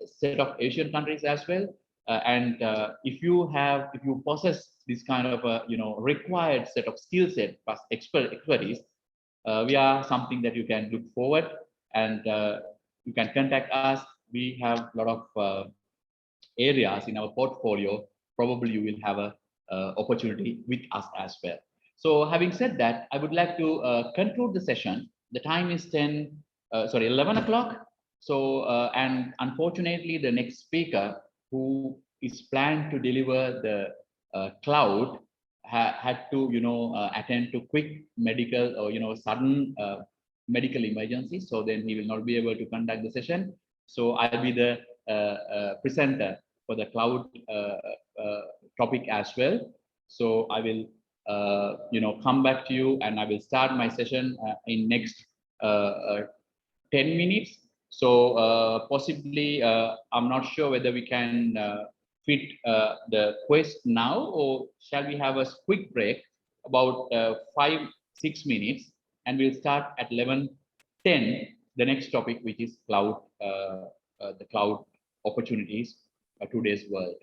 Speaker 3: a set of Asian countries as well. If you possess this kind of required set of skill set plus expertise, we are something that you can look forward, and you can contact us. We have a lot of areas in our portfolio. Probably you will have a opportunity with us as well. So having said that, I would like to conclude the session. The time is 11 o'clock. So and unfortunately, the next speaker who is planned to deliver the cloud had to attend to quick medical or sudden medical emergency. So then he will not be able to conduct the session. So I'll be the presenter for the cloud topic as well. So I will come back to you, and I will start my session in next 10 minutes. So possibly I'm not sure whether we can fit the quest now, or shall we have a quick break about 5-6 minutes, and we'll start at 11:10 the next topic, which is cloud, the cloud opportunities today's world,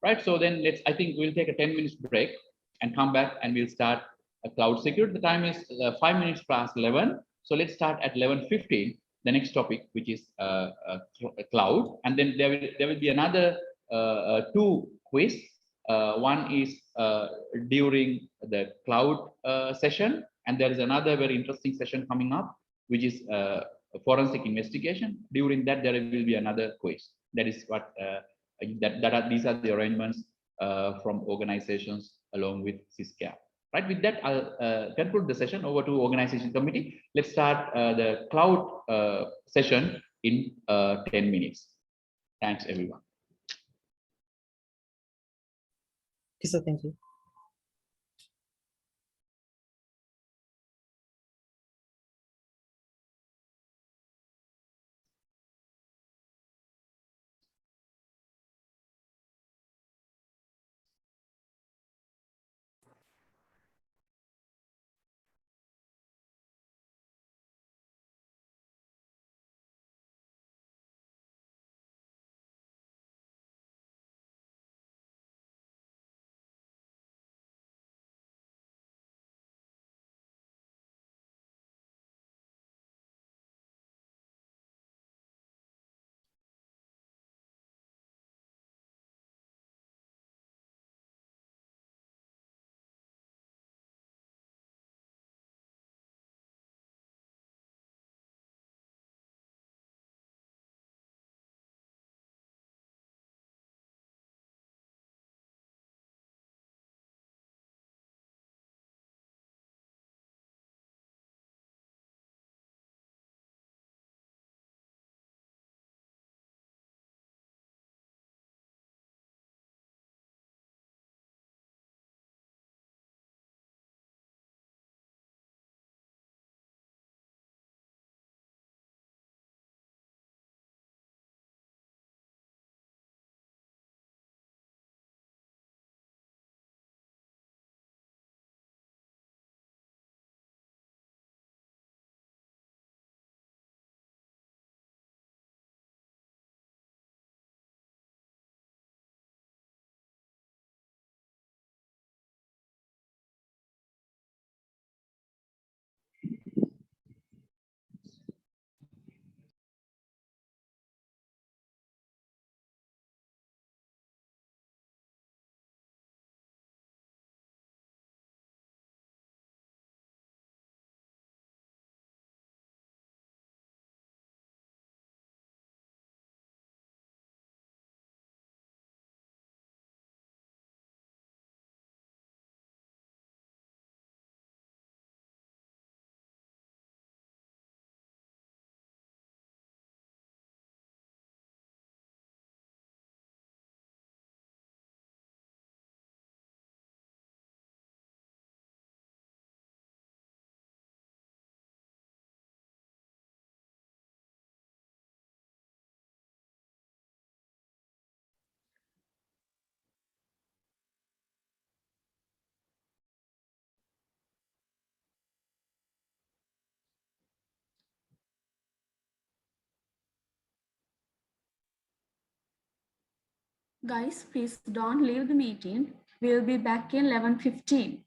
Speaker 3: right? So then I think we'll take a 10 minutes break and come back, and we'll start a cloud security. The time is 5 minutes past 11. So let's start at 11:15 the next topic, which is cloud. And then there will be another two quiz. One is during the cloud session, and there is another very interesting session coming up, which is forensic investigation. During that, there will be another quiz. That is what these are the arrangements from organizations along with Cisca. Right. With that, I'll conclude the session. Over to organization committee. Let's start the cloud session in 10 minutes. Thanks, everyone.
Speaker 2: Okay, sir, thank you.
Speaker 4: Guys, please don't leave the meeting. We'll be back in 11:15.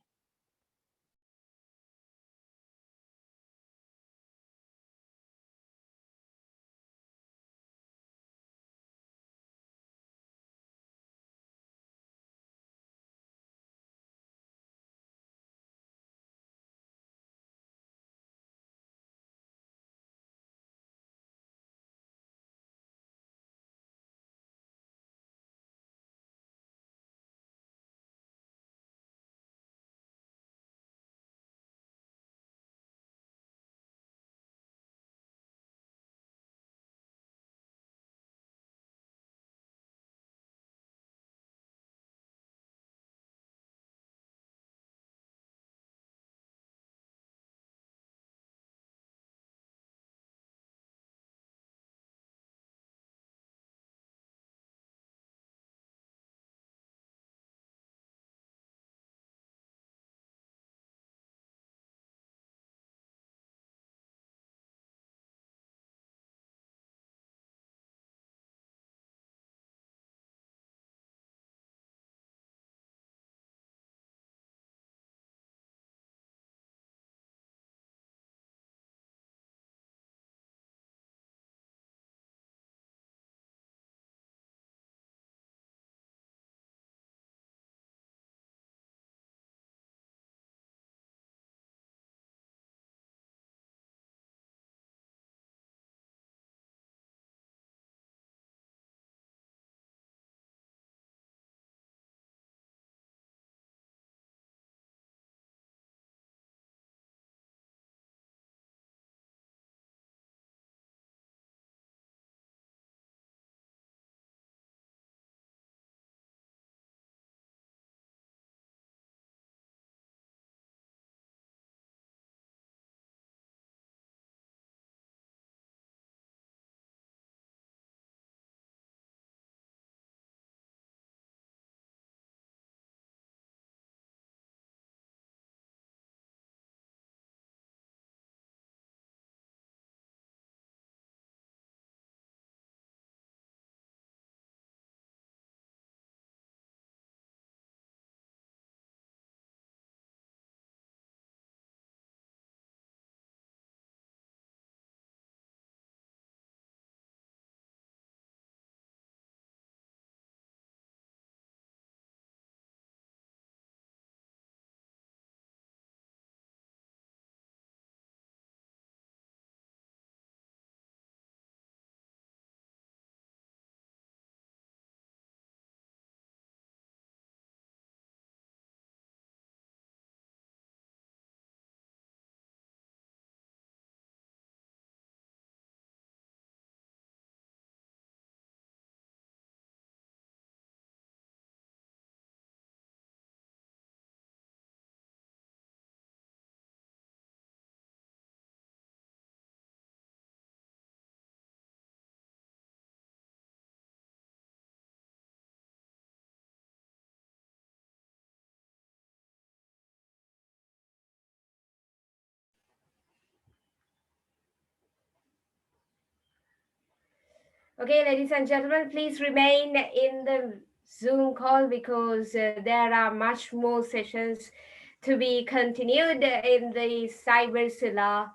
Speaker 1: Okay, ladies and gentlemen, please remain in the Zoom call because there are much more sessions to be continued in the Cyberzilla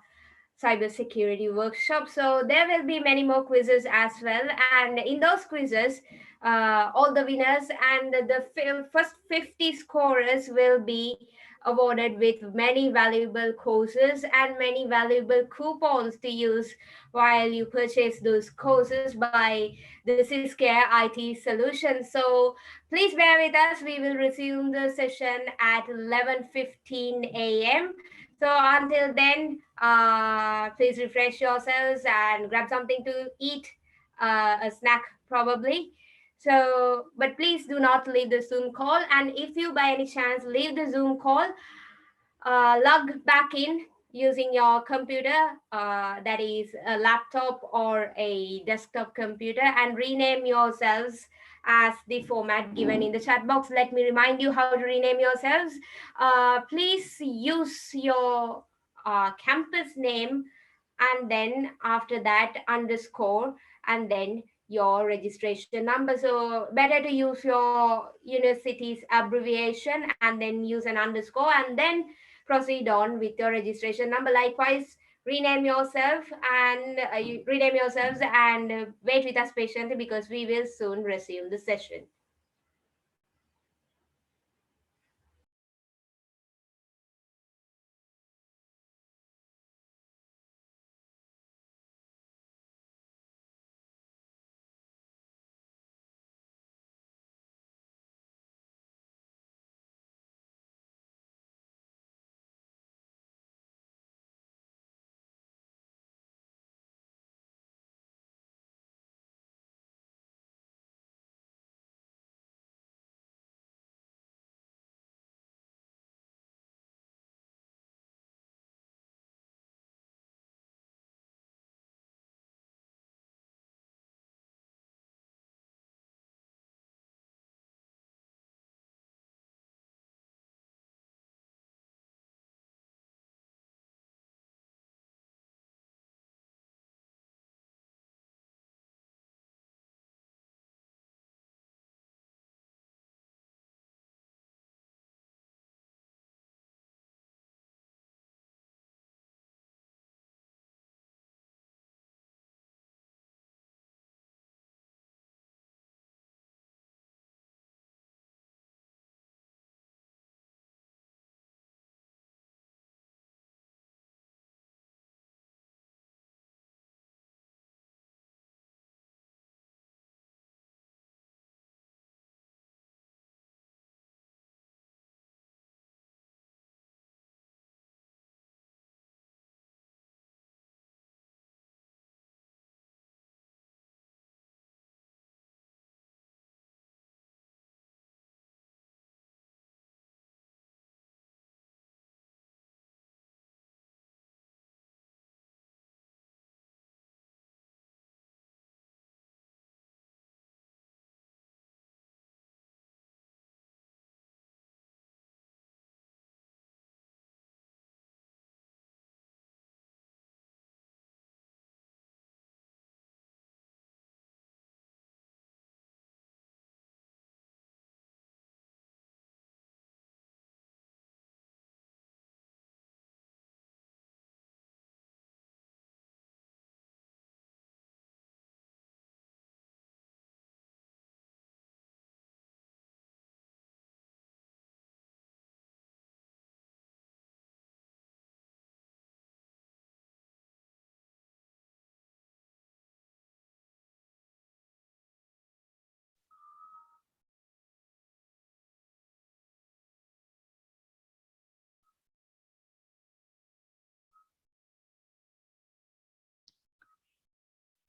Speaker 1: cybersecurity workshop. So there will be many more quizzes as well. And in those quizzes, all the winners and the first 50 scorers will be awarded with many valuable courses and many valuable coupons to use while you purchase those courses by the Ciscare IT solution. So please bear with us. We will resume the session at 11:15 a.m. So until then, please refresh yourselves and grab something to eat, a snack probably. So, but please do not leave the Zoom call. And if you by any chance leave the Zoom call, log back in using your computer, that is a laptop or a desktop computer, and rename yourselves as the format given in the chat box. Let me remind you how to rename yourselves. Please use your campus name, and then after that underscore, and then your registration number. So better to use your university's abbreviation and then use an underscore and then proceed on with your registration number. Likewise, rename yourself and you rename yourselves and wait with us patiently because we will soon resume the session.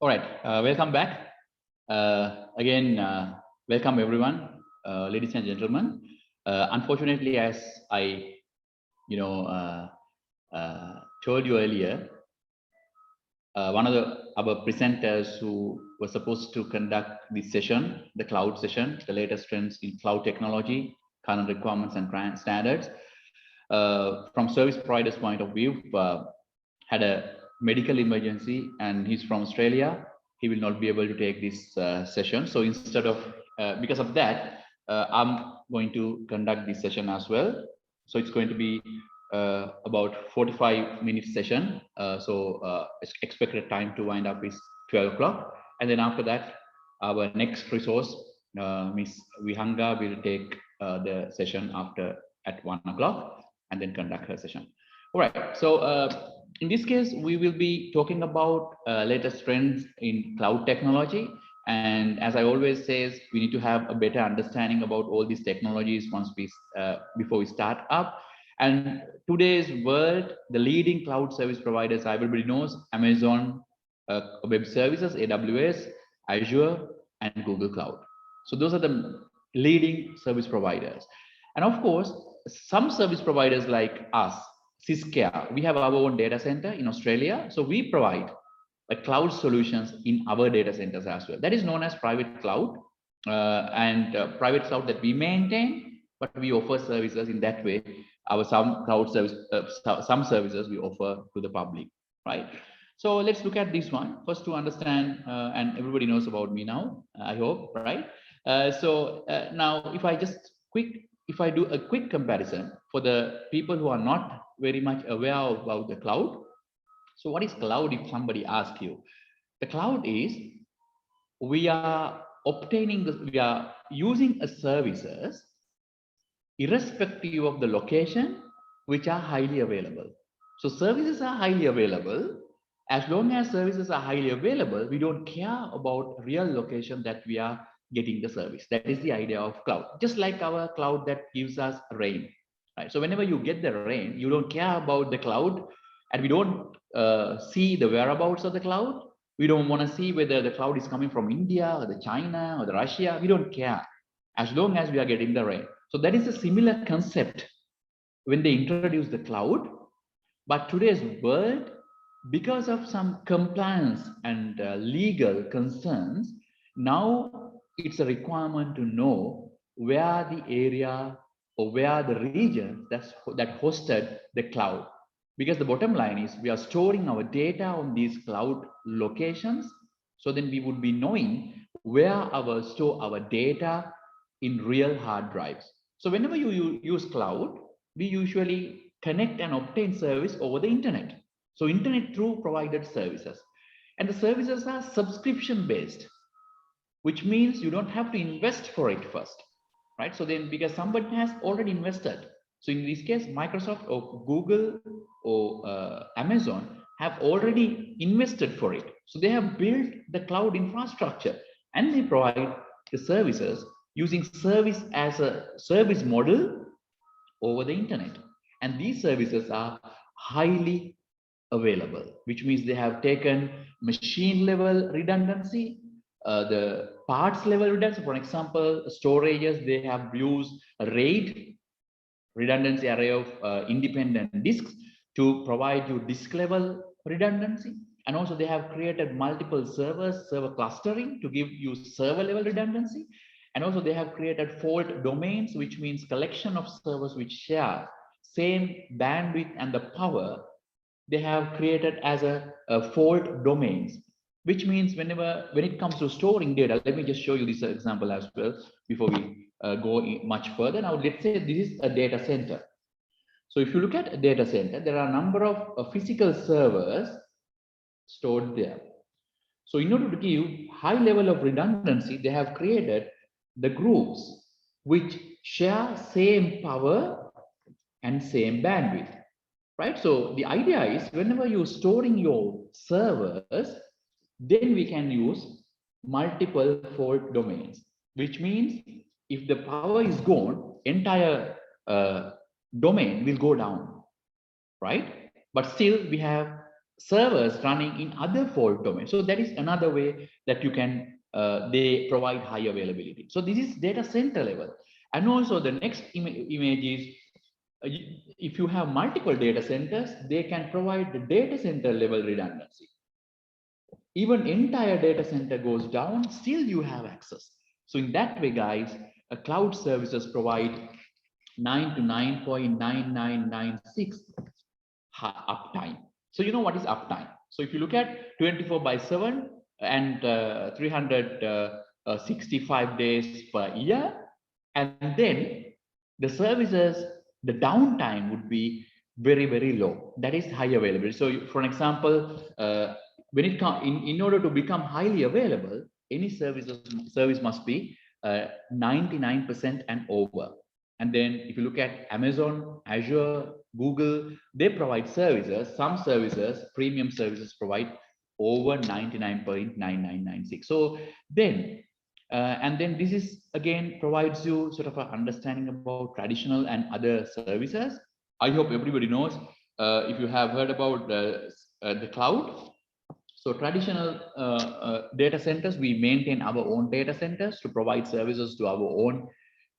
Speaker 3: All right, welcome back. Again, welcome everyone, ladies and gentlemen. Unfortunately, as I, told you earlier, one of our presenters who was supposed to conduct this session, the cloud session, the latest trends in cloud technology, current requirements and standards, from service providers' point of view, had a medical emergency and he's from Australia. He will not be able to take this session. So instead of, because of that, I'm going to conduct this session as well. So it's going to be about 45-minute session. Expected time to wind up is 12 o'clock. And then after that, our next resource, Miss Vihanga, will take the session at 1 o'clock and then conduct her session. All right. So in this case, we will be talking about latest trends in cloud technology. And as I always say, we need to have a better understanding about all these technologies before we start up. And today's world, the leading cloud service providers, everybody knows Amazon Web Services, AWS, Azure, and Google Cloud. So those are the leading service providers. And of course, some service providers like us, Ciscare, we have our own data center in Australia. So we provide cloud solutions in our data centers as well. That is known as private cloud private cloud that we maintain, but we offer services in that way. Some cloud service, some services we offer to the public, right? So let's look at this one first to understand, and everybody knows about me now, I hope, right? Now, if I do a quick comparison for the people who are not very much aware about the cloud. So what is cloud if somebody asks you? The cloud is we are we are using a services irrespective of the location, which are highly available. So services are highly available. As long as services are highly available, we don't care about real location that we are getting the service. That is the idea of cloud. Just like our cloud that gives us rain. Right? So whenever you get the rain, you don't care about the cloud, and we don't see the whereabouts of the cloud. We don't want to see whether the cloud is coming from India or the China or the Russia. We don't care as long as we are getting the rain. So that is a similar concept when they introduce the cloud. But today's world, because of some compliance and legal concerns, now it's a requirement to know where the area or where the region that hosted the cloud. Because the bottom line is we are storing our data on these cloud locations. So then we would be knowing where store our data in real hard drives. So whenever you use cloud, we usually connect and obtain service over the internet. So internet through provided services. And the services are subscription based, which means you don't have to invest for it first, right? So then because somebody has already invested. So in this case, Microsoft or Google or Amazon have already invested for it. So they have built the cloud infrastructure and they provide the services using service as a service model over the internet. And these services are highly available, which means they have taken machine level redundancy, the parts level redundancy. For example, storages, they have used a RAID, redundancy array of independent disks, to provide you disk level redundancy. And also they have created multiple servers, server clustering to give you server level redundancy. And also they have created fault domains, which means collection of servers which share same bandwidth and the power. They have created as a fault domains, which means when it comes to storing data, let me just show you this example as well before we go much further. Now, let's say this is a data center. So if you look at a data center, there are a number of physical servers stored there. So in order to give high level of redundancy, they have created the groups which share same power and same bandwidth, right? So the idea is whenever you're storing your servers, then we can use multiple fault domains, which means if the power is gone, entire domain will go down, right? But still we have servers running in other fault domains. So that is another way that you can, they provide high availability. So this is data center level. And also the next image is, if you have multiple data centers, they can provide the data center level redundancy. Even entire data center goes down, still you have access. So in that way, guys, cloud services provide 9 to 9.9996 uptime. So you know what is uptime? So if you look at 24/7 and 365 days per year, and then the services, the downtime would be very, very low. That is high availability. So for an example, when it comes in order to become highly available, any service must be 99% and over. And then if you look at Amazon, Azure, Google, they provide services. Some services, premium services, provide over 99.9996. So then, and then this is again provides you sort of an understanding about traditional and other services. I hope everybody knows, if you have heard about the cloud. So traditional data centers, we maintain our own data centers to provide services to our own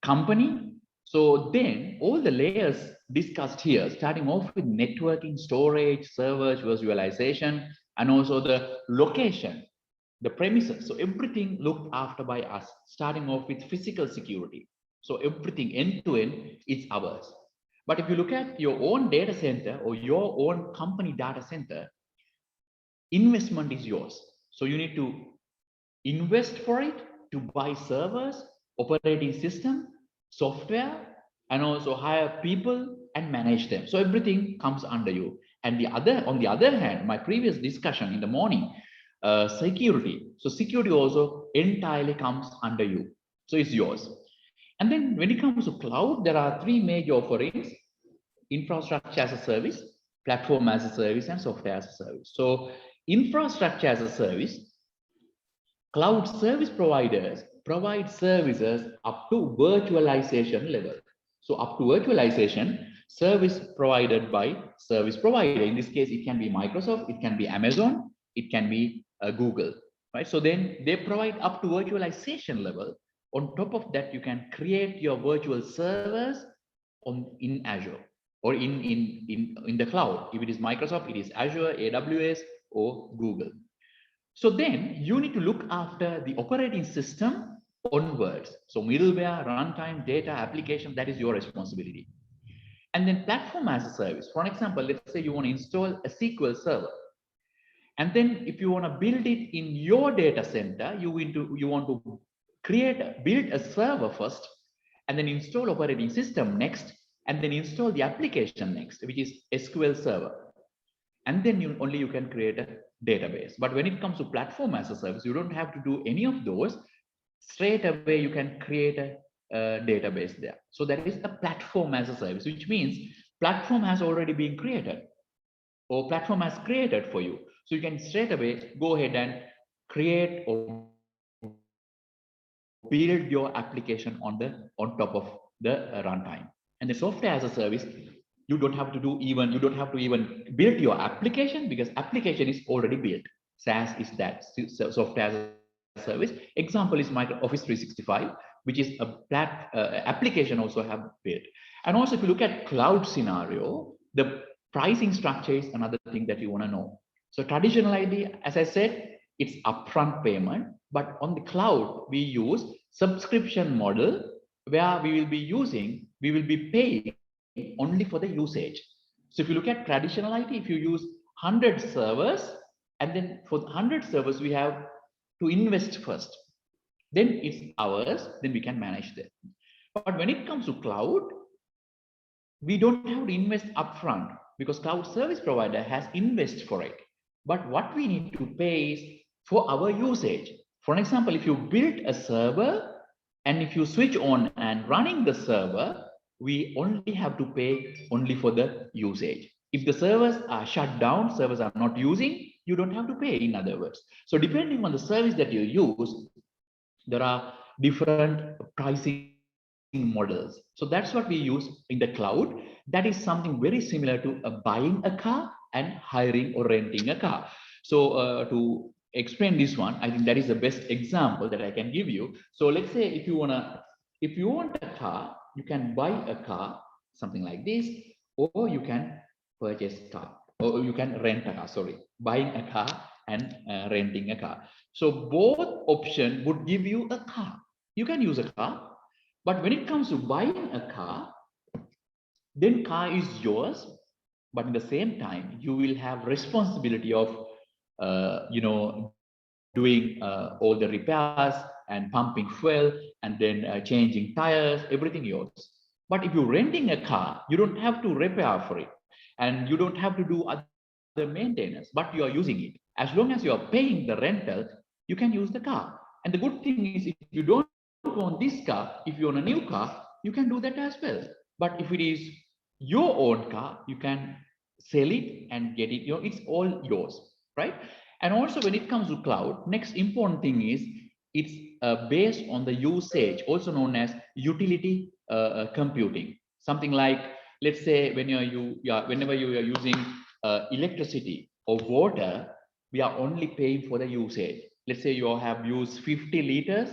Speaker 3: company. So then all the layers discussed here, starting off with networking, storage, servers, virtualization, and also the location, the premises. So everything looked after by us, starting off with physical security. So everything end to end is ours. But if you look at your own data center or your own company data center, investment is yours. So you need to invest for it, to buy servers, operating system, software, and also hire people and manage them. So everything comes under you. And on the other hand, my previous discussion in the morning, security. So security also entirely comes under you. So it's yours. And then when it comes to cloud, there are three major offerings: infrastructure as a service, platform as a service, and software as a service. So infrastructure as a service, cloud service providers provide services up to virtualization level. So up to virtualization, service provided by service provider. In this case, it can be Microsoft, it can be Amazon, it can be Google, right? So then they provide up to virtualization level. On top of that, you can create your virtual servers in Azure or in the cloud. If it is Microsoft, it is Azure, AWS, or Google. So then you need to look after the operating system onwards. So middleware, runtime, data, application, that is your responsibility. And then platform as a service. For example, let's say you want to install a SQL server. And then if you want to build it in your data center, you want to build a server first, and then install operating system next, and then install the application next, which is SQL server. And then you can create a database. But when it comes to platform as a service, you don't have to do any of those. Straight away, you can create a database there. So that is a platform as a service, which means platform has already been created, or platform has created for you. So you can straight away go ahead and create or build your application on top of the runtime. And the software as a service, you don't have to even build your application, because application is already built. SaaS is that, software as a service. Example is Microsoft Office 365, which is a application also have built. And also, if you look at cloud scenario, the pricing structure is another thing that you want to know. So traditional ID, as I said, it's upfront payment, but on the cloud, we use subscription model, where we will be paying only for the usage. So if you look at traditional IT, if you use 100 servers, and then for 100 servers, we have to invest first. Then it's ours, then we can manage them. But when it comes to cloud, we don't have to invest upfront, because cloud service provider has invest for it. But what we need to pay is for our usage. For example, if you build a server, and if you switch on and running the server, we only have to pay only for the usage. If the servers are shut down, servers are not using, you don't have to pay, in other words. So depending on the service that you use, there are different pricing models. So that's what we use in the cloud. That is something very similar to buying a car and hiring or renting a car. So to explain this one, I think that is the best example that I can give you. So let's say if you want a car, you can buy a car, something like this, or you can purchase a car, or you can rent a car, buying a car and renting a car. So both options would give you a car. You can use a car, but when it comes to buying a car, then car is yours, but at the same time, you will have responsibility of, doing all the repairs and pumping fuel, and then changing tires, everything yours. But if you're renting a car, you don't have to repair for it, and you don't have to do other maintenance, but you are using it. As long as you are paying the rental, you can use the car. And the good thing is, if you don't own this car, if you own a new car, you can do that as well. But if it is your own car, you can sell it and get it. It's all yours, right? And also, when it comes to cloud, next important thing is it's based on the usage, also known as utility computing. Something like, let's say, whenever you are using electricity or water, we are only paying for the usage. Let's say you have used 50 liters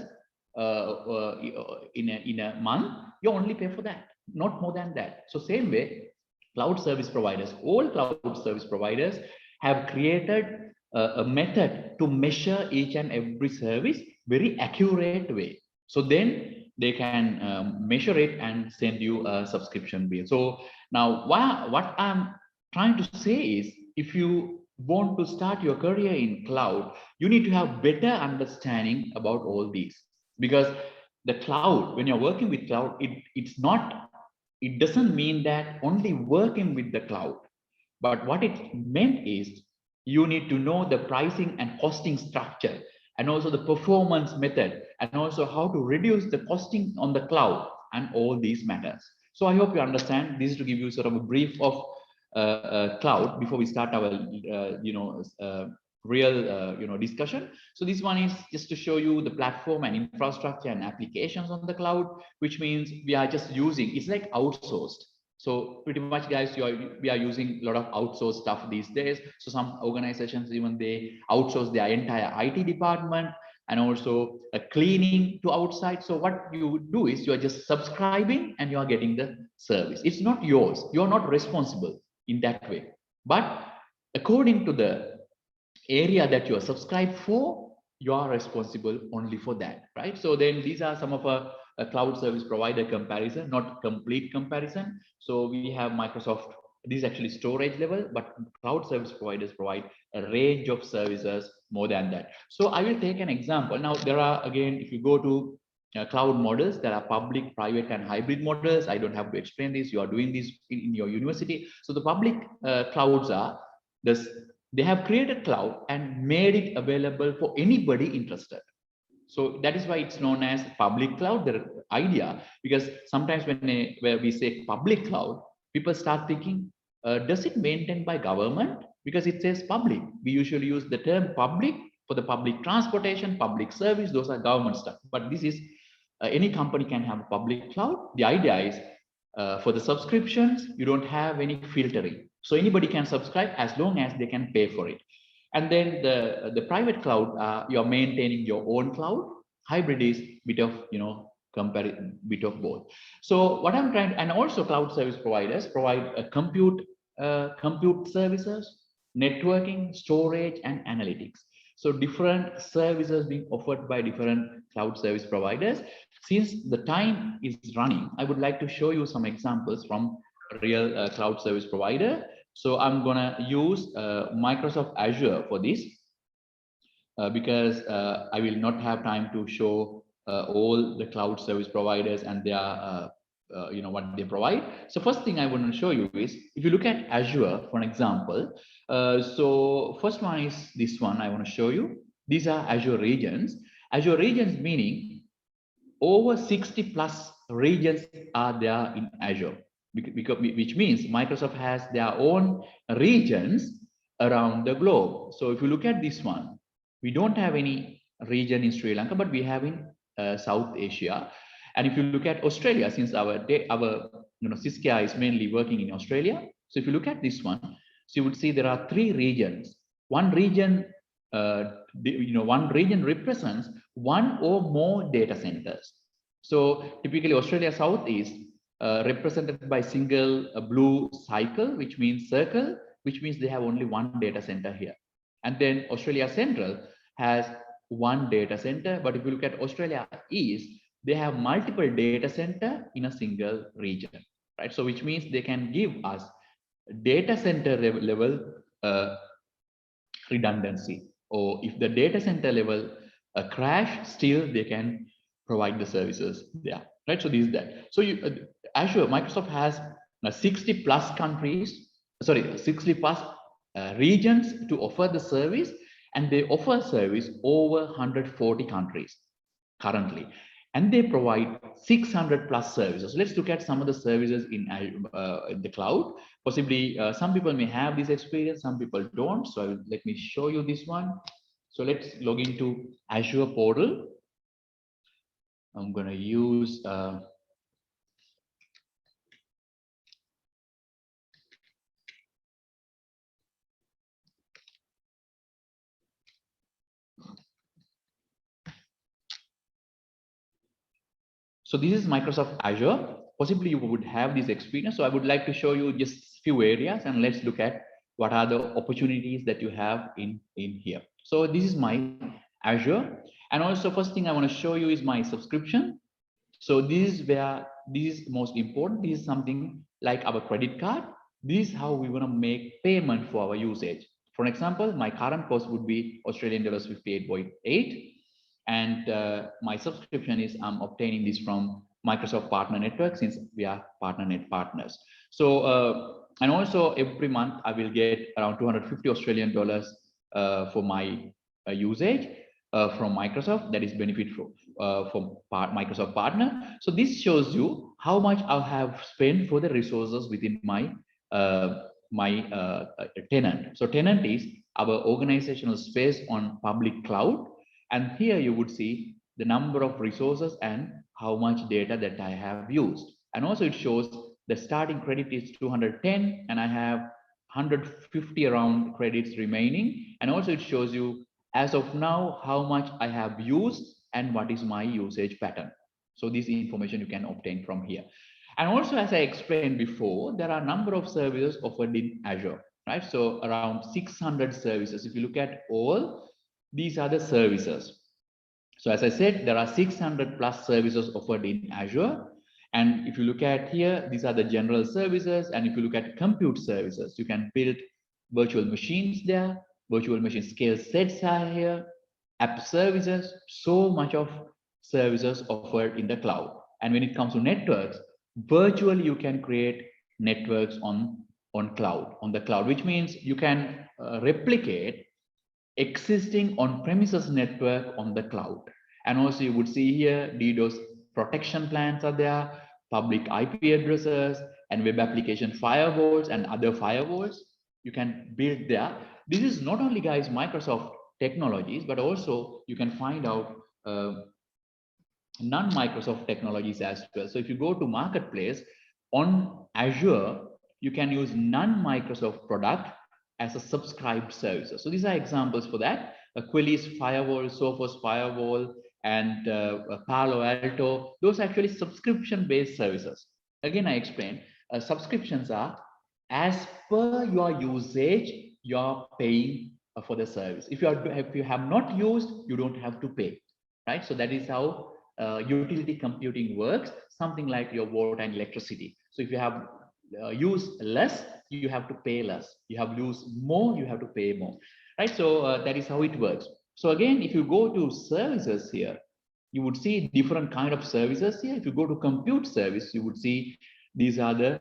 Speaker 3: in a month, you only pay for that, not more than that. So same way, cloud service providers, all cloud service providers have created a method to measure each and every service very accurate way. So then they can measure it and send you a subscription bill. So now what I'm trying to say is, if you want to start your career in cloud, you need to have better understanding about all these, because the cloud, when you're working with cloud, it doesn't mean that only working with the cloud, but what it meant is you need to know the pricing and costing structure, and also the performance method, and also how to reduce the costing on the cloud, and all these matters. So I hope you understand. This is to give you sort of a brief of cloud before we start our real discussion. So this one is just to show you the platform and infrastructure and applications on the cloud, which means we are just using, it's like outsourced. So pretty much, guys, we are using a lot of outsourced stuff these days. So some organizations, even they outsource their entire IT department, and also a cleaning to outside. So what you do is you are just subscribing and you are getting the service. It's not yours. You are not responsible in that way. But according to the area that you are subscribed for, you are responsible only for that, right? So then these are some of a cloud service provider comparison, not complete comparison. So we have Microsoft. This is actually storage level, but cloud service providers provide a range of services more than that. So I will take an example. Now there are, again, if you go to cloud models, there are public, private, and hybrid models. I don't have to explain this. You are doing this in your university. So the public clouds are this. They have created cloud and made it available for anybody interested. So that is why it's known as public cloud. The idea, because sometimes where we say public cloud, people start thinking, does it maintained by government? Because it says public. We usually use the term public for the public transportation, public service. Those are government stuff. But this is any company can have a public cloud. The idea is for the subscriptions, you don't have any filtering. So anybody can subscribe as long as they can pay for it. And then the private cloud, you're maintaining your own cloud. Hybrid is bit of, bit of both. So what I'm trying, and also cloud service providers provide a compute services, networking, storage, and analytics. So different services being offered by different cloud service providers. Since the time is running, I would like to show you some examples from real cloud service provider. So I'm gonna use Microsoft Azure for this because I will not have time to show all the cloud service providers and their what they provide. So first thing I want to show you is, if you look at Azure for an example, so first one is this one I want to show you. These are Azure regions. Azure regions meaning over 60 plus regions are there in Azure, which means Microsoft has their own regions around the globe. So if you look at this one, we don't have any region in Sri Lanka, but we have in South Asia. And if you look at Australia, since our Cisco is mainly working in Australia. So if you look at this one, so you would see there are 3 regions. One region represents 1 or more data centers. So typically Australia South is represented by single blue cycle, which means circle, which means they have only 1 data center here. And then Australia Central has 1 data center. But if you look at Australia East, they have multiple data center in a single region, right? So which means they can give us data center level redundancy, or if the data center level crash, still they can provide the services there, right? So this is that. So Azure, Microsoft has 60 plus countries, 60 plus regions to offer the service, and they offer service over 140 countries currently, and they provide 600 plus services. Let's look at some of the services in the cloud. Possibly some people may have this experience, some people don't. So let me show you this one. So let's log into Azure portal. I'm going to use so this is Microsoft Azure. Possibly you would have this experience. So I would like to show you just few areas, and let's look at what are the opportunities that you have in here. So this is my Azure. And also first thing I want to show you is my subscription. So this is where this is most important. This is something like our credit card. This is how we want to make payment for our usage. For example, my current cost would be Australian dollars 58.8, and my subscription is I'm obtaining this from Microsoft Partner Network, since we are PartnerNet partners. So and also every month I will get around 250 Australian dollars for my usage from Microsoft. That is benefit from Microsoft partner. So this shows you how much I have spent for the resources within my tenant. So tenant is our organizational space on public cloud, and here you would see the number of resources and how much data that I have used. And also it shows the starting credit is 210 and I have 150 around credits remaining. And also it shows you as of now how much I have used and what is my usage pattern. So this information you can obtain from here. And also, as I explained before, there are a number of services offered in Azure, right? So around 600 services. If you look at all, these are the services. So as I said, there are 600 plus services offered in Azure. And if you look at here, these are the general services. And if you look at compute services, you can build virtual machines there. Virtual machine scale sets are here. App services, so much of services offered in the cloud. And when it comes to networks, virtually you can create networks on the cloud, which means you can replicate existing on-premises network on the cloud. And also you would see here DDoS protection plans are there, public IP addresses, and web application firewalls and other firewalls you can build there. This is not only, guys, Microsoft technologies, but also you can find out non-Microsoft technologies as well. So if you go to marketplace on Azure, you can use non-Microsoft product as a subscribed service. So these are examples for that. Quilly's firewall, Sophos firewall, and Palo Alto. Those are actually subscription-based services. Again, I explained, subscriptions are as per your usage, you're paying for the service. If you have not used, you don't have to pay, right? So that is how utility computing works, something like your water and electricity. So if you have used less, you have to pay less. You have used more, you have to pay more, right? So that is how it works. So again, if you go to services here, you would see different kind of services here. If you go to compute service, you would see these are the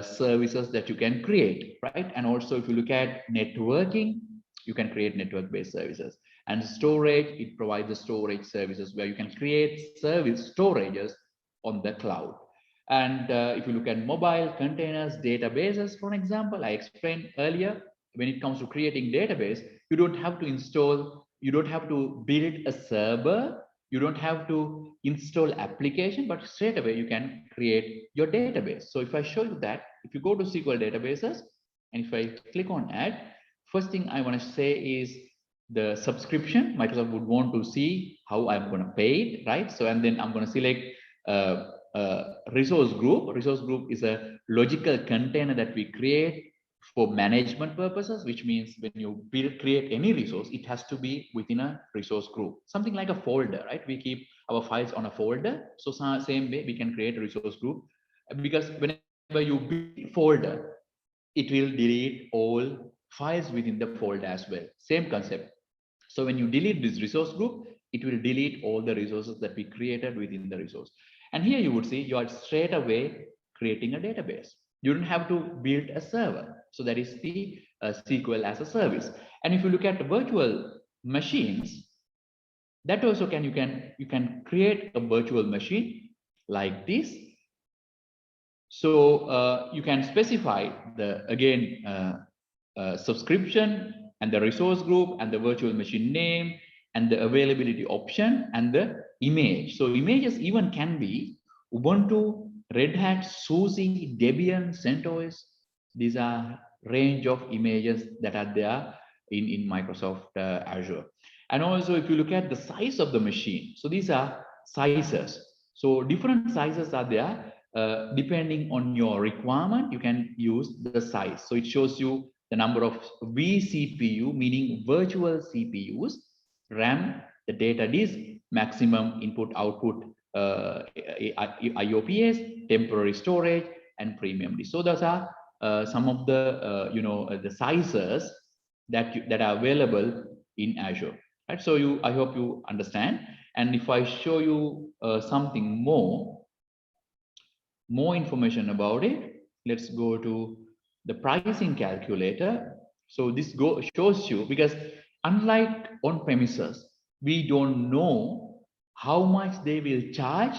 Speaker 3: services that you can create, right? And also if you look at networking, you can create network-based services. And storage, it provides the storage services where you can create service storages on the cloud. And if you look at mobile containers, databases, for example, I explained earlier, when it comes to creating database, you don't have to install, you don't have to build a server, you don't have to install application, but straight away you can create your database. So if I show you that, if you go to SQL databases, and if I click on add, first thing I want to say is the subscription. Microsoft would want to see how I'm going to pay it, right? So, and then I'm going to select resource group. Resource group is a logical container that we create for management purposes, which means when you create any resource, it has to be within a resource group, something like a folder, right? We keep our files on a folder. So same way we can create a resource group, because whenever you build folder, it will delete all files within the folder as well. Same concept. So when you delete this resource group, it will delete all the resources that we created within the resource. And here you would see you are straight away creating a database. You don't have to build a server. So that is the SQL as a service. And if you look at the virtual machines, that also you can create a virtual machine like this. So you can specify the subscription and the resource group and the virtual machine name and the availability option and the image. So images even can be Ubuntu, Red Hat, SUSE, Debian, CentOS. These are range of images that are there in Microsoft Azure. And also if you look at the size of the machine, so these are sizes. So different sizes are there. Depending on your requirement, you can use the size. So it shows you the number of vCPU, meaning virtual CPUs, RAM, the data disk, maximum input output IOPS, temporary storage, and premium disk. So those are some of the the sizes that are available in Azure, right? So I hope you understand. And if I show you something more information about it, let's go to the pricing calculator. So this shows you, because unlike on premises, we don't know how much they will charge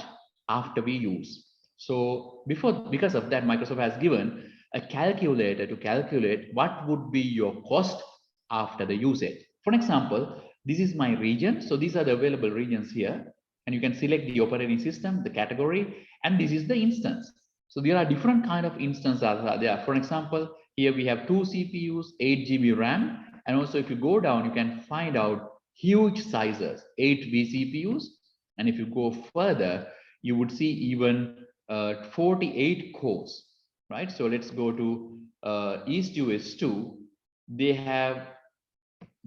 Speaker 3: after we use. So because of that, Microsoft has given a calculator to calculate what would be your cost after the usage. For example, this is my region. So these are the available regions here, and you can select the operating system, the category, and this is the instance. So there are different kind of instances there. For example, here we have 2 CPUs, 8 GB RAM, and also if you go down, you can find out huge sizes, 8 vCPUs, and if you go further, you would see even 48 cores, right? So let's go to East US 2. They have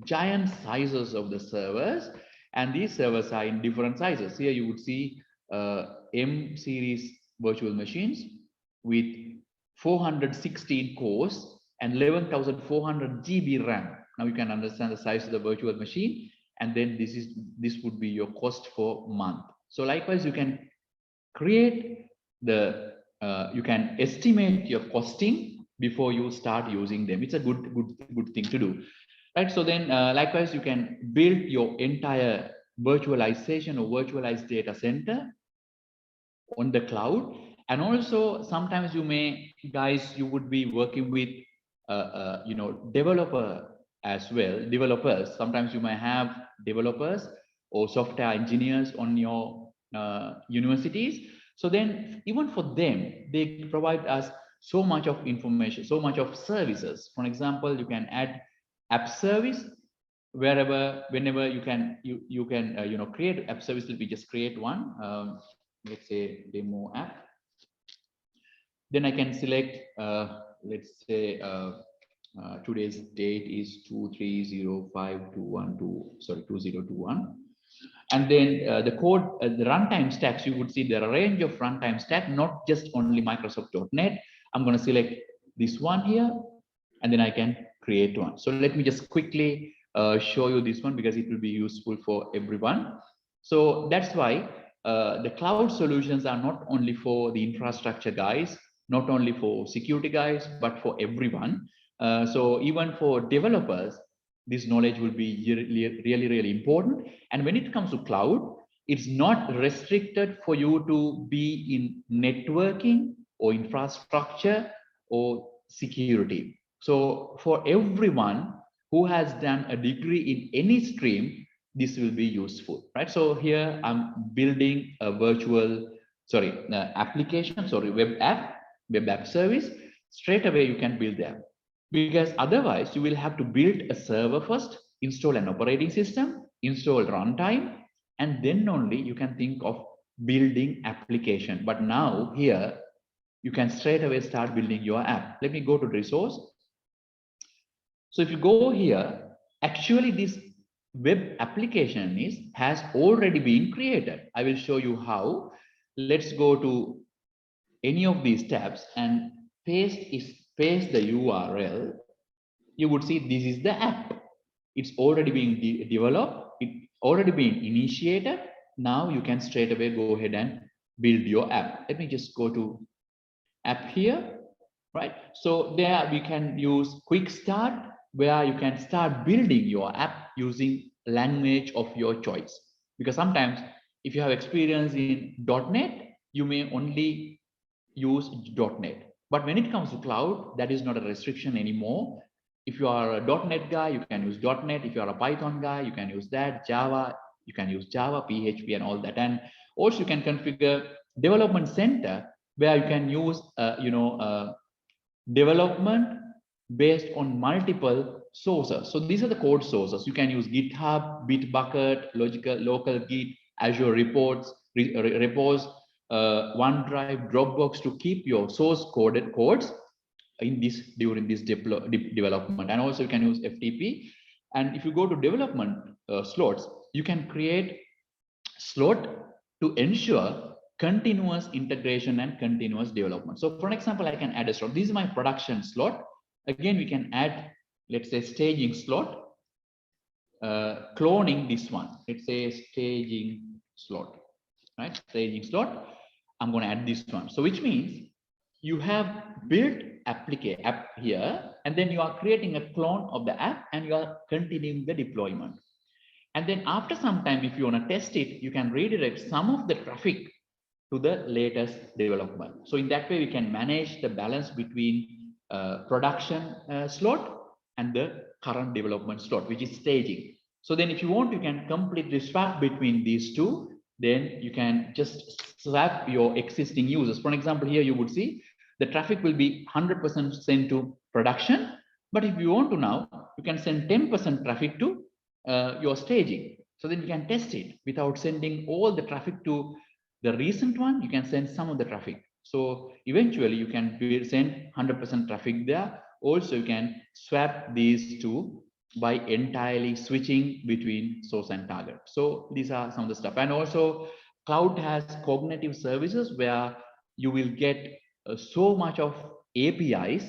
Speaker 3: giant sizes of the servers, and these servers are in different sizes. Here you would see M series virtual machines with 416 cores and 11,400 GB RAM. Now you can understand the size of the virtual machine, and then this would be your cost for month. So likewise, you can create the you can estimate your costing before you start using them. It's a good thing to do, right? So then likewise, you can build your entire virtualization or virtualized data center on the cloud. And also sometimes you would be working with developers. Sometimes you may have developers or software engineers on your universities. So then even for them, they provide us so much of information, so much of services. For example, you can add app service whenever you can create app service. Let me just create one. Let's say demo app. Then I can select let's say today's date is 2021, and then the code, the runtime stacks, you would see there are a range of runtime stack, not just only Microsoft.NET. I'm going to select this one here, and then I can create one. So let me just quickly show you this one, because it will be useful for everyone. So that's why the cloud solutions are not only for the infrastructure guys, not only for security guys, but for everyone. So even for developers, this knowledge will be really important. And when it comes to cloud, it's not restricted for you to be in networking or infrastructure or security. So for everyone who has done a degree in any stream, this will be useful, right? So here I'm building a application, web app service. Straight away you can build them, because otherwise you will have to build a server first, install an operating system, install runtime, and then only you can think of building application. But now here you can straight away start building your app. Let me go to resource. So if you go here, actually this web application has already been created. I will show you how. Let's go to any of these tabs and paste the URL. You would see this is the app. It's already being developed. It's already been initiated. Now you can straight away go ahead and build your app. Let me just go to app here, right? So there we can use quick start, where you can start building your app using language of your choice. Because sometimes if you have experience in .NET, you may only use .NET. But when it comes to cloud, that is not a restriction anymore. If you are a .NET guy, you can use .NET. If you are a Python guy, you can use that. Java, you can use Java, PHP, and all that. And also you can configure development center, where you can use development based on multiple sources. So these are the code sources. You can use GitHub, Bitbucket, local Git, Azure reports, repos, OneDrive, Dropbox, to keep your source coded codes during this development. And also you can use FTP. And if you go to development slots, you can create slot to ensure continuous integration and continuous development. So for example, I can add a slot. This is my production slot. Again, we can add let's say staging slot, cloning this one. Let's say staging slot, right? Staging slot. I'm going to add this one. So which means you have built app here, and then you are creating a clone of the app and you are continuing the deployment. And then after some time, if you want to test it, you can redirect some of the traffic to the latest development. So in that way, we can manage the balance between production slot and the current development slot, which is staging. So then if you want, you can completely swap between these two. Then you can just swap your existing users. For example, here you would see the traffic will be 100% sent to production. But if you want to now, you can send 10% traffic to your staging. So then you can test it without sending all the traffic to the recent one. You can send some of the traffic. So eventually you can send 100% traffic there. Also, you can swap these two by entirely switching between source and target. So these are some of the stuff. And also cloud has cognitive services where you will get so much of APIs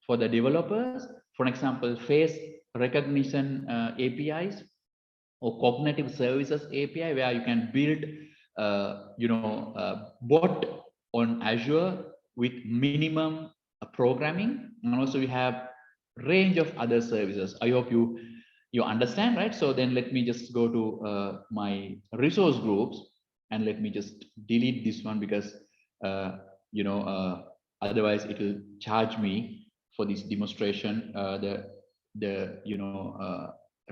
Speaker 3: for the developers. For example, face recognition APIs or cognitive services API, where you can build bot on Azure with minimum programming. And also we have range of other services. I hope you understand, right? So then let me just go to my resource groups, and let me just delete this one because otherwise it will charge me for this demonstration,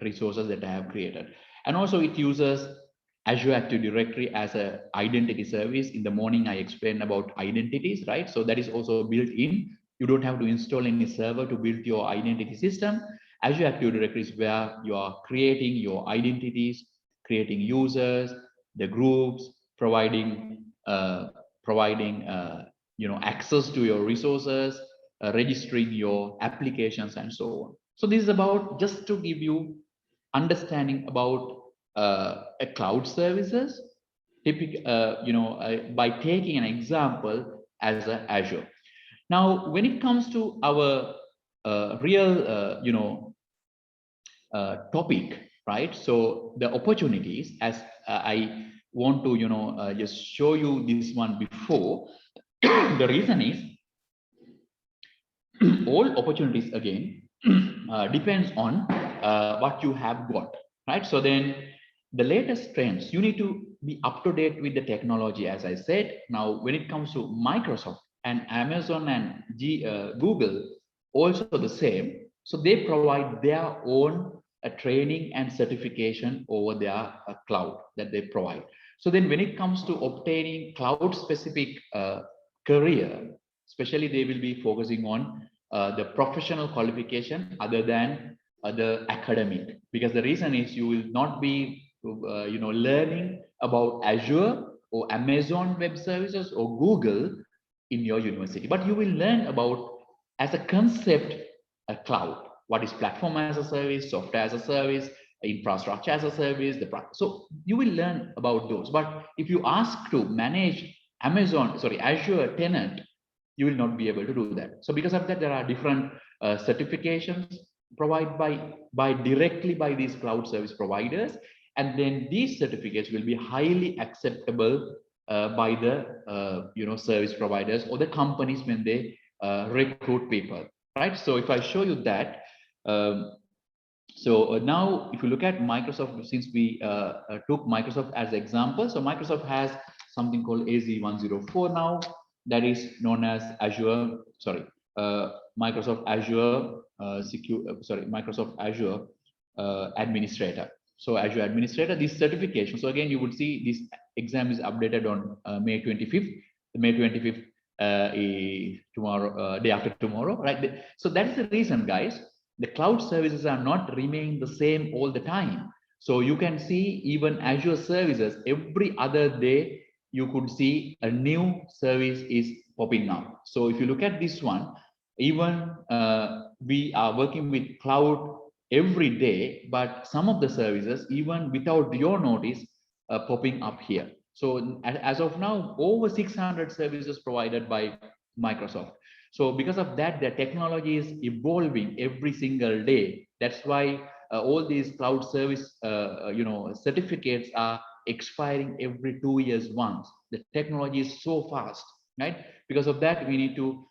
Speaker 3: resources that I have created. And also it uses Azure Active Directory as a identity service. In the morning, I explained about identities, right? So that is also built in. You don't have to install any server to build your identity system. Azure Active Directory is where you are creating your identities, creating users, the groups, providing access to your resources, registering your applications, and so on. So this is about just to give you understanding about a cloud services, by taking an example as a Azure. Now, when it comes to our real, topic, right? So the opportunities, as I want to, just show you this one before. The reason is all opportunities again depends on what you have got, right? So then the latest trends, you need to be up to date with the technology, as I said. Now, when it comes to Microsoft and Amazon and Google, also the same. So they provide their own training and certification over their cloud that they provide. So then when it comes to obtaining cloud specific career, especially they will be focusing on the professional qualification other than the academic, because the reason is you will not be learning about Azure or Amazon Web Services or Google in your university, but you will learn about as a concept a cloud. What is platform as a service, software as a service, infrastructure as a service, so you will learn about those. But if you ask to manage Azure tenant, you will not be able to do that. So because of that, there are different certifications provided by directly by these cloud service providers, and then these certificates will be highly acceptable by the service providers or the companies when they recruit people, right? So if I show you that, now if you look at Microsoft, since we took Microsoft as example, so Microsoft has something called AZ104 now, that is known as Microsoft Azure Microsoft Azure Administrator. So Azure Administrator, this certification. So again, you would see this exam is updated on May 25th. May 25th is tomorrow, day after tomorrow, right? So that's the reason, guys. The cloud services are not remaining the same all the time. So you can see even Azure services every other day. You could see a new service is popping up. So if you look at this one, even we are working with cloud every day, but some of the services, even without your notice, popping up here. So as of now, over 600 services provided by Microsoft. So because of that, the technology is evolving every single day. That's why all these cloud service certificates are expiring every 2 years once. The technology is so fast, right? Because of that, we need to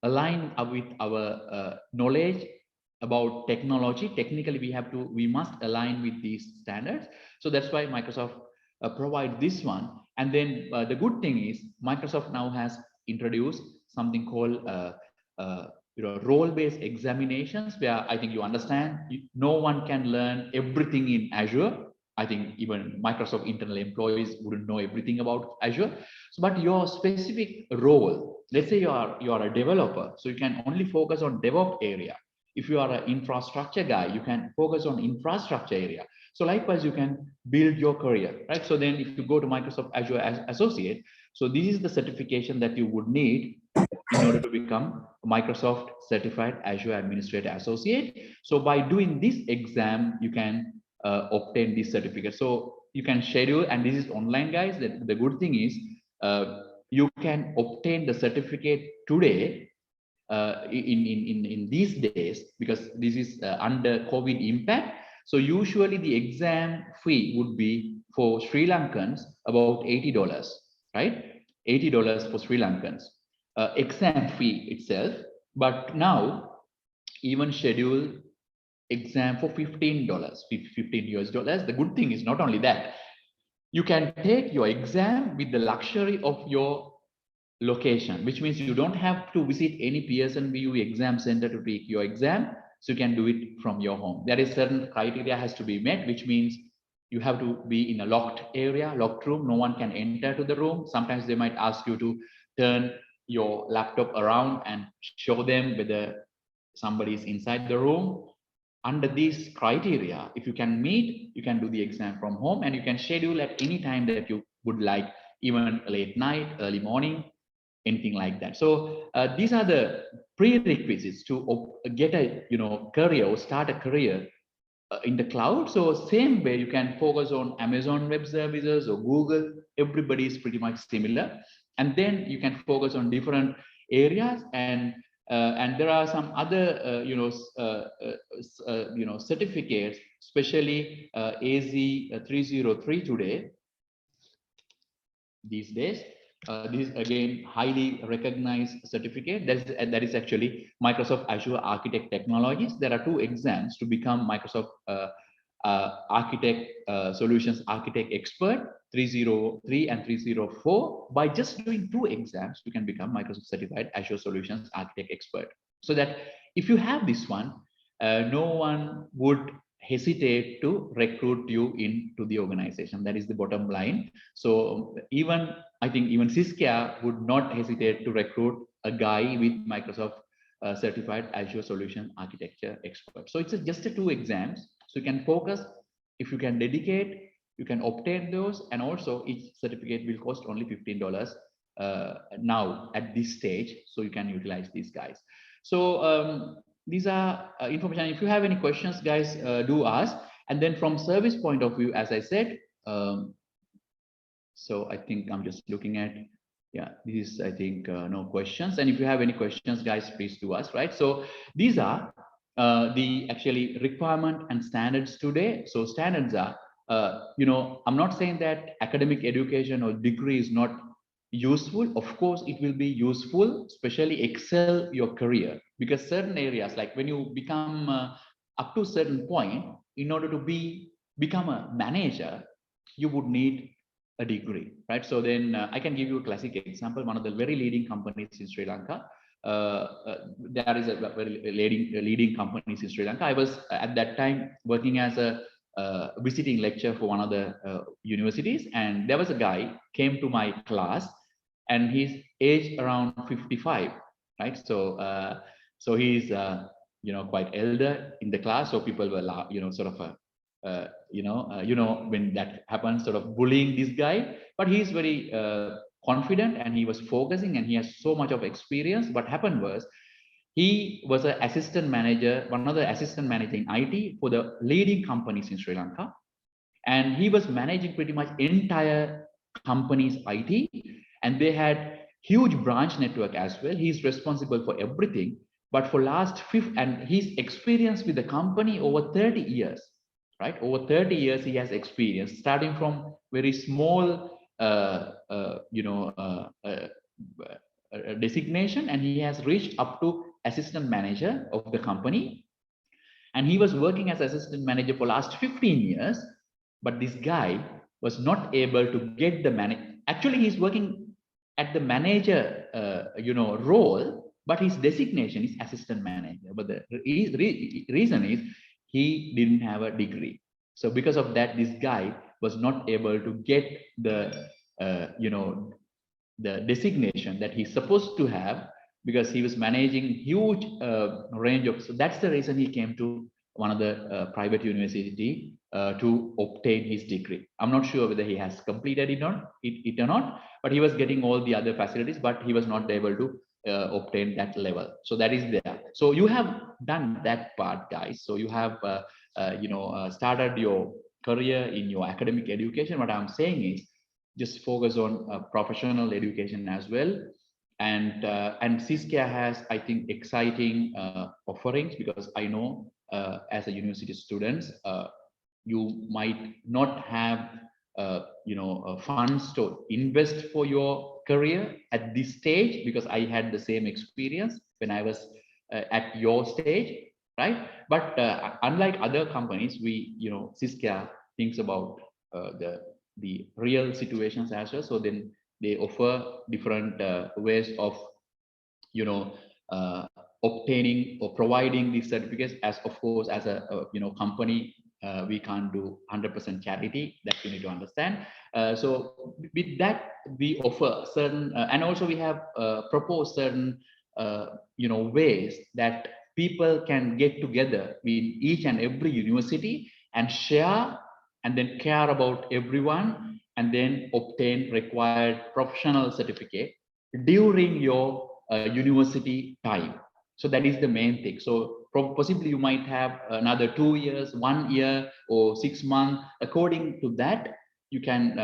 Speaker 3: align with our knowledge about technology. Technically, we must align with these standards. So that's why Microsoft provide this one. And then the good thing is Microsoft now has introduced something called role-based examinations, where I think you understand no one can learn everything in Azure. I think even Microsoft internal employees wouldn't know everything about Azure. So, but your specific role, let's say you are a developer, so you can only focus on DevOps area. If you are an infrastructure guy, you can focus on infrastructure area. So likewise, you can build your career, right? So then if you go to Microsoft Azure as Associate, so this is the certification that you would need in order to become a Microsoft Certified Azure Administrator Associate. So by doing this exam, you can obtain this certificate. So you can schedule, and this is online, guys. The good thing is you can obtain the certificate today in these days, because this is under COVID impact. So usually the exam fee would be for Sri Lankans about $80, right? $80 for Sri Lankans exam fee itself. But now even schedule exam for $15, $15 US. The good thing is not only that, you can take your exam with the luxury of your location, which means you don't have to visit any Pearson VU exam center to take your exam. So you can do it from your home. There is certain criteria has to be met, which means you have to be in a locked area, locked room. No one can enter to the room. Sometimes they might ask you to turn your laptop around and show them whether somebody is inside the room. Under these criteria, if you can meet, you can do the exam from home, and you can schedule at any time that you would like, even late night, early morning, anything like that. So these are the prerequisites to get a career or start a career in the cloud. So same way you can focus on Amazon Web Services or Google. Everybody is pretty much similar, and then you can focus on different areas. And there are some other certificates, especially AZ303 today, these days. This is again highly recognized certificate. That is actually Microsoft Azure Architect Technologies. There are 2 exams to become Microsoft Architect Solutions Architect Expert, 303 and 304. By just doing 2 exams, you can become Microsoft Certified Azure Solutions Architect Expert. So that if you have this one, no one would hesitate to recruit you into the organization. That is the bottom line. So I think even Cisco would not hesitate to recruit a guy with Microsoft Certified Azure Solution Architecture Expert. So it's just 2 exams. So you can focus. If you can dedicate, you can obtain those. And also each certificate will cost only $15 now at this stage. So you can utilize these guys. So these are information. If you have any questions, guys, do ask. And then from service point of view, as I said, so I think I'm just looking at, yeah, this is, I think, no questions. And if you have any questions, guys, please do ask, right? So these are the actually requirement and standards today. So standards are, I'm not saying that academic education or degree is not useful. Of course, it will be useful, especially excel your career, because certain areas, like when you become up to a certain point, in order to become a manager, you would need a degree, right? So then I can give you a classic example. One of the very leading companies in Sri Lanka. There is a very leading companies in Sri Lanka. I was at that time working as a visiting lecturer for one of the universities, and there was a guy came to my class, and he's aged around 55, right? So so he's quite elder in the class, so people were sort of when that happens, sort of bullying this guy. But he's very confident, and he was focusing, and he has so much of experience. What happened was, he was an assistant manager, one of the assistant manager in IT for the leading companies in Sri Lanka, and he was managing pretty much entire company's IT, and they had huge branch network as well. He's responsible for everything. But for last and he's experienced with the company over 30 years, right? Over 30 years he has experience, starting from very small, designation, and he has reached up to assistant manager of the company. And he was working as assistant manager for last 15 years. But this guy was not able to get the actually he's working at the manager role, but his designation is assistant manager. But the reason is he didn't have a degree. So because of that, this guy was not able to get the the designation that he's supposed to have, because he was managing huge range of. So that's the reason he came to one of the private university to obtain his degree. I'm not sure whether he has completed it or not, but he was getting all the other facilities, but he was not able to obtain that level. So that is there. So you have done that part, guys. So you have started your career in your academic education. What I'm saying is just focus on professional education as well. And CISCA has, I think, exciting offerings, because I know as a university students, you might not have funds to invest for your career at this stage, because I had the same experience when I was at your stage, right? But unlike other companies, we, CISCA thinks about the real situations as well. So then they offer different ways of obtaining or providing these certificates. As of course, as a company, we can't do 100% charity, that you need to understand. So with that, we offer certain and also we have proposed certain ways that people can get together with each and every university and share, and then care about everyone, and then obtain required professional certificate during your university time. So that is the main thing. So possibly you might have another 2 years, 1 year, or 6 months. According to that, you can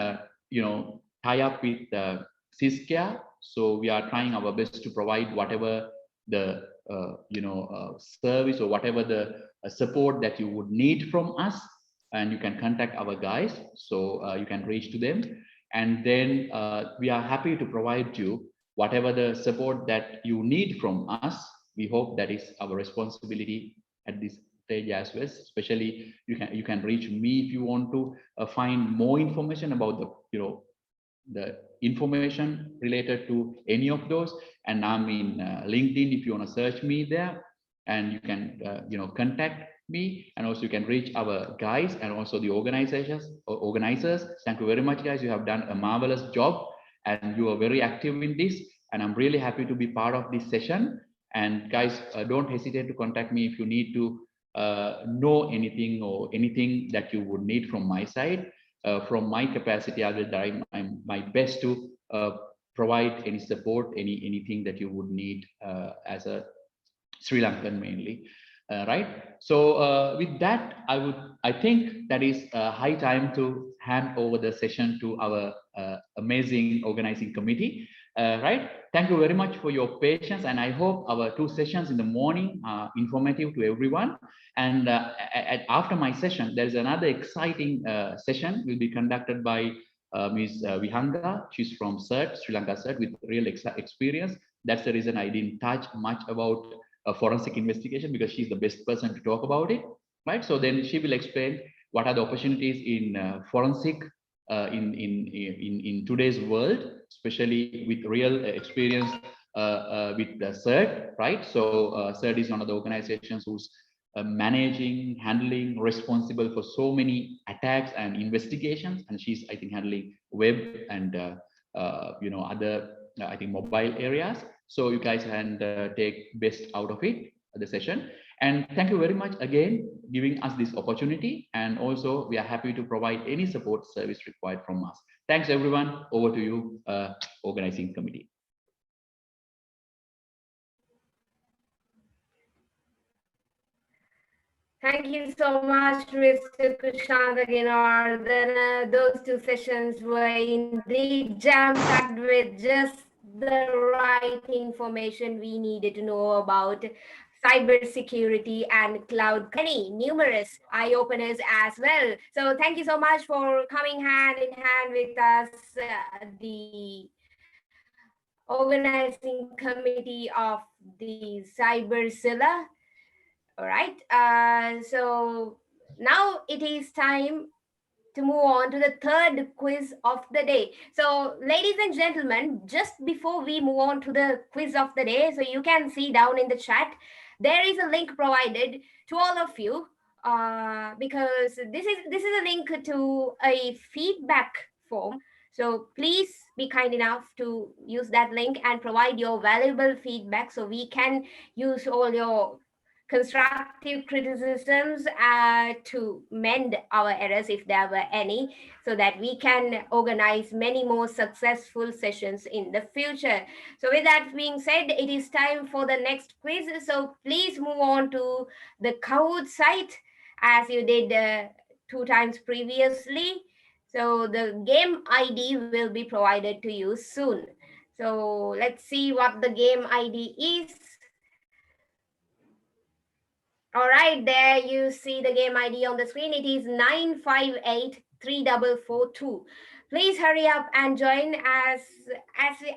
Speaker 3: tie up with CISCA. So we are trying our best to provide whatever the service or whatever the support that you would need from us, and you can contact our guys. So you can reach to them, and then we are happy to provide you whatever the support that you need from us. We hope that is our responsibility at this stage as well. Especially you can reach me if you want to find more information about the information related to any of those. And I'm in LinkedIn if you want to search me there, and you can contact me, and also you can reach our guys and also the organizers. Thank you very much, guys. You have done a marvelous job, and you are very active in this, and I'm really happy to be part of this session. And guys, don't hesitate to contact me if you need to know anything or anything that you would need from my side. From my capacity, I will try my best to provide any support, anything that you would need as a Sri Lankan mainly. Right. So with that, I think that is high time to hand over the session to our amazing organizing committee. Right. Thank you very much for your patience, and I hope our 2 sessions in the morning are informative to everyone. And after my session, there is another exciting session will be conducted by Ms. Vihanga. She's from CERT, Sri Lanka CERT, with real experience. That's the reason I didn't touch much about forensic investigation, because she's the best person to talk about it, right? So then she will explain what are the opportunities in forensic in today's world, especially with real experience with the CERT, right? So CERT is one of the organizations who's managing, handling, responsible for so many attacks and investigations, and she's, I think, handling web and other I think mobile areas. So you guys can take best out of it, the session. And thank you very much again giving us this opportunity, and also we are happy to provide any support service required from us. Thanks everyone. Over to you, organizing committee.
Speaker 1: Thank you so much, Mr. Kushanta Ginor. Then those 2 sessions were indeed jam-packed with just the right information we needed to know about cybersecurity and cloud, many numerous eye openers as well. So thank you so much for coming hand in hand with us, the organizing committee of the Cyberzilla. All right. So now it is time to move on to the third quiz of the day. So, ladies and gentlemen, just before we move on to the quiz of the day, so you can see down in the chat, there is a link provided to all of you, because this is a link to a feedback form. So please be kind enough to use that link and provide your valuable feedback so we can use all your constructive criticisms to mend our errors if there were any, so that we can organize many more successful sessions in the future. So with that being said, it is time for the next quiz. So please move on to the Kahoot site as you did 2 times previously. So the game ID will be provided to you soon. So let's see what the game ID is. All right, there you see the game ID on the screen. It is 9583442. Please hurry up and join. As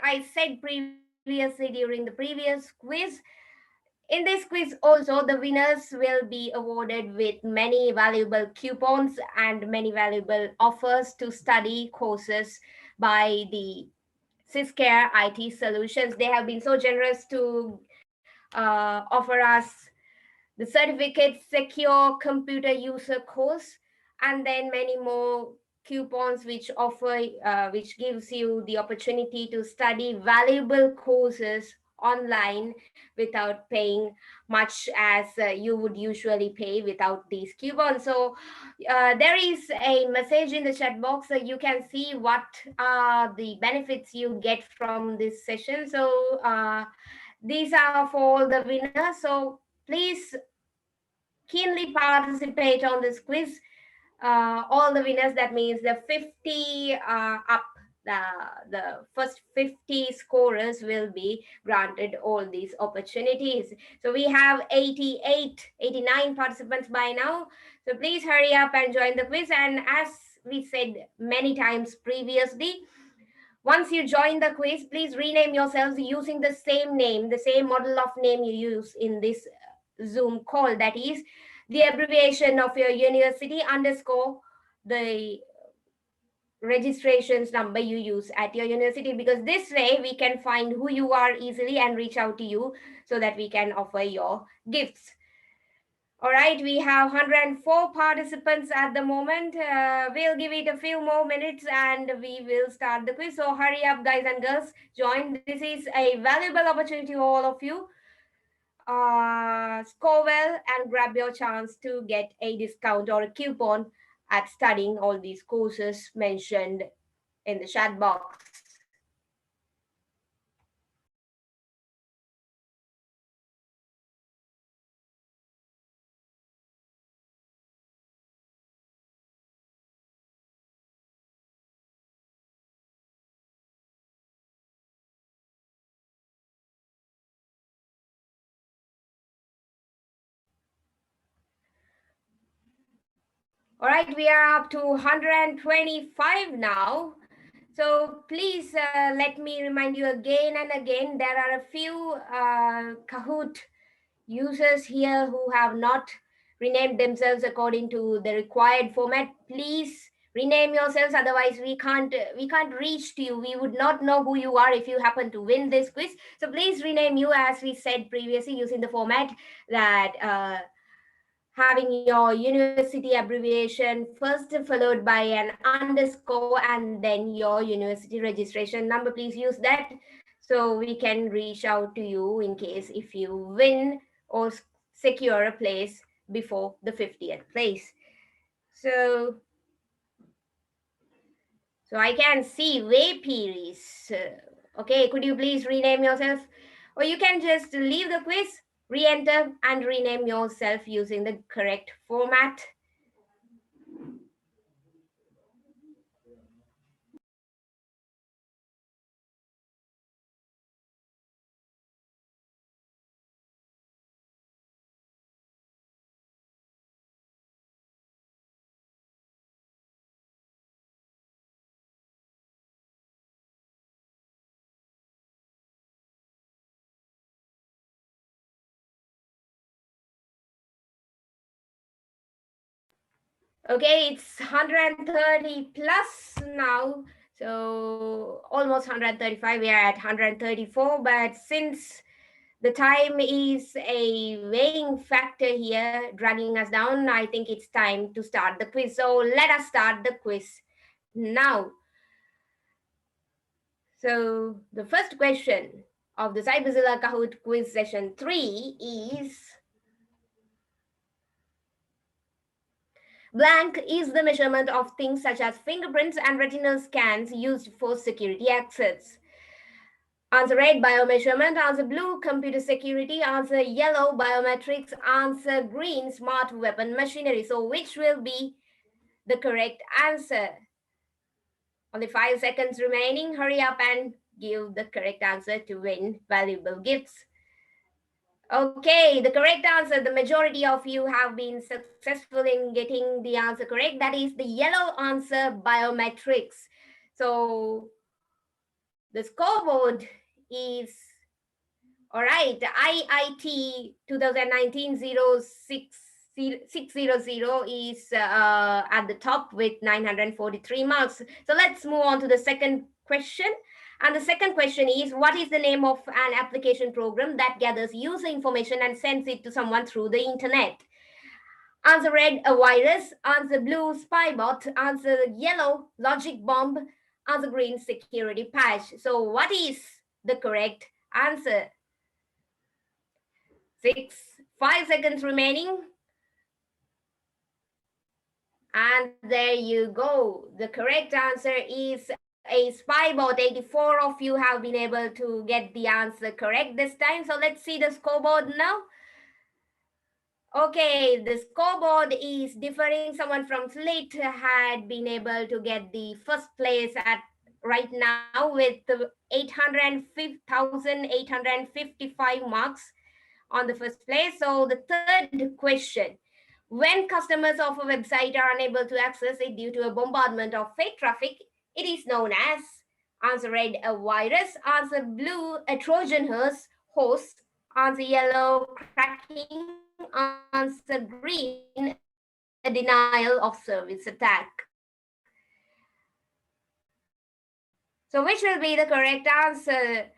Speaker 1: I said previously during the previous quiz, in this quiz also the winners will be awarded with many valuable coupons and many valuable offers to study courses by the Syscare IT Solutions. They have been so generous to offer us the certificate secure computer user course, and then many more coupons which gives you the opportunity to study valuable courses online without paying much as you would usually pay without these coupons. So there is a message in the chat box so you can see what are the benefits you get from this session. So these are for all the winners, so please keenly participate on this quiz. All the winners, that means the 50 up, the first 50 scorers will be granted all these opportunities. So we have 89 participants by now. So please hurry up and join the quiz. And as we said many times previously, once you join the quiz, please rename yourselves using the same name, the same model of name you use in this Zoom call. That is the abbreviation of your university underscore the registrations number you use at your university, because this way we can find who you are easily and reach out to you so that we can offer your gifts. All right, we have 104 participants at the moment. We'll give it a few more minutes and we will start the quiz. So hurry up, guys and girls, join. This is a valuable opportunity for all of you. Score well and grab your chance to get a discount or a coupon at studying all these courses mentioned in the chat box. All right, we are up to 125 now. So please let me remind you again and again, there are a few Kahoot users here who have not renamed themselves according to the required format. Please rename yourselves, otherwise we can't reach to you. We would not know who you are if you happen to win this quiz. So please rename you, as we said previously, using the format that having your university abbreviation first followed by an underscore and then your university registration number. Please use that so we can reach out to you in case if you win or secure a place before the 50th place. So I can see Vapiris. Okay, could you please rename yourself? Or you can just leave the quiz, re-enter and rename yourself using the correct format. Okay, it's 130 plus now. So almost 135. We are at 134. But since the time is a weighing factor here, dragging us down, I think it's time to start the quiz. So let us start the quiz now. So the first question of the Cyberzilla Kahoot quiz session 3 is: blank is the measurement of things such as fingerprints and retinal scans used for security access. Answer red, biomeasurement. Answer blue, computer security. Answer yellow, biometrics. Answer green, smart weapon machinery. So which will be the correct answer? Only 5 seconds remaining. Hurry up and give the correct answer to win valuable gifts. Okay, the correct answer, the majority of you have been successful in getting the answer correct. That is the yellow answer, biometrics. So the scoreboard is, all right, IIT 2019-06-600 is at the top with 943 marks. So let's move on to the second question. And the second question is, what is the name of an application program that gathers user information and sends it to someone through the internet? Answer red, a virus. Answer blue, spybot. Answer yellow, logic bomb. Answer green, security patch. So what is the correct answer? 5 seconds remaining. And there you go. The correct answer is a spybot. 84 of you have been able to get the answer correct this time. So let's see the scoreboard now. Okay, the scoreboard is differing. Someone from Slate had been able to get the first place at right now with 805,855 marks on the first place. So the third question: when customers of a website are unable to access it due to a bombardment of fake traffic, it is known as: answer red, a virus. Answer blue, a Trojan horse. Answer yellow, cracking. Answer green, a denial of service attack. So which will be the correct answer?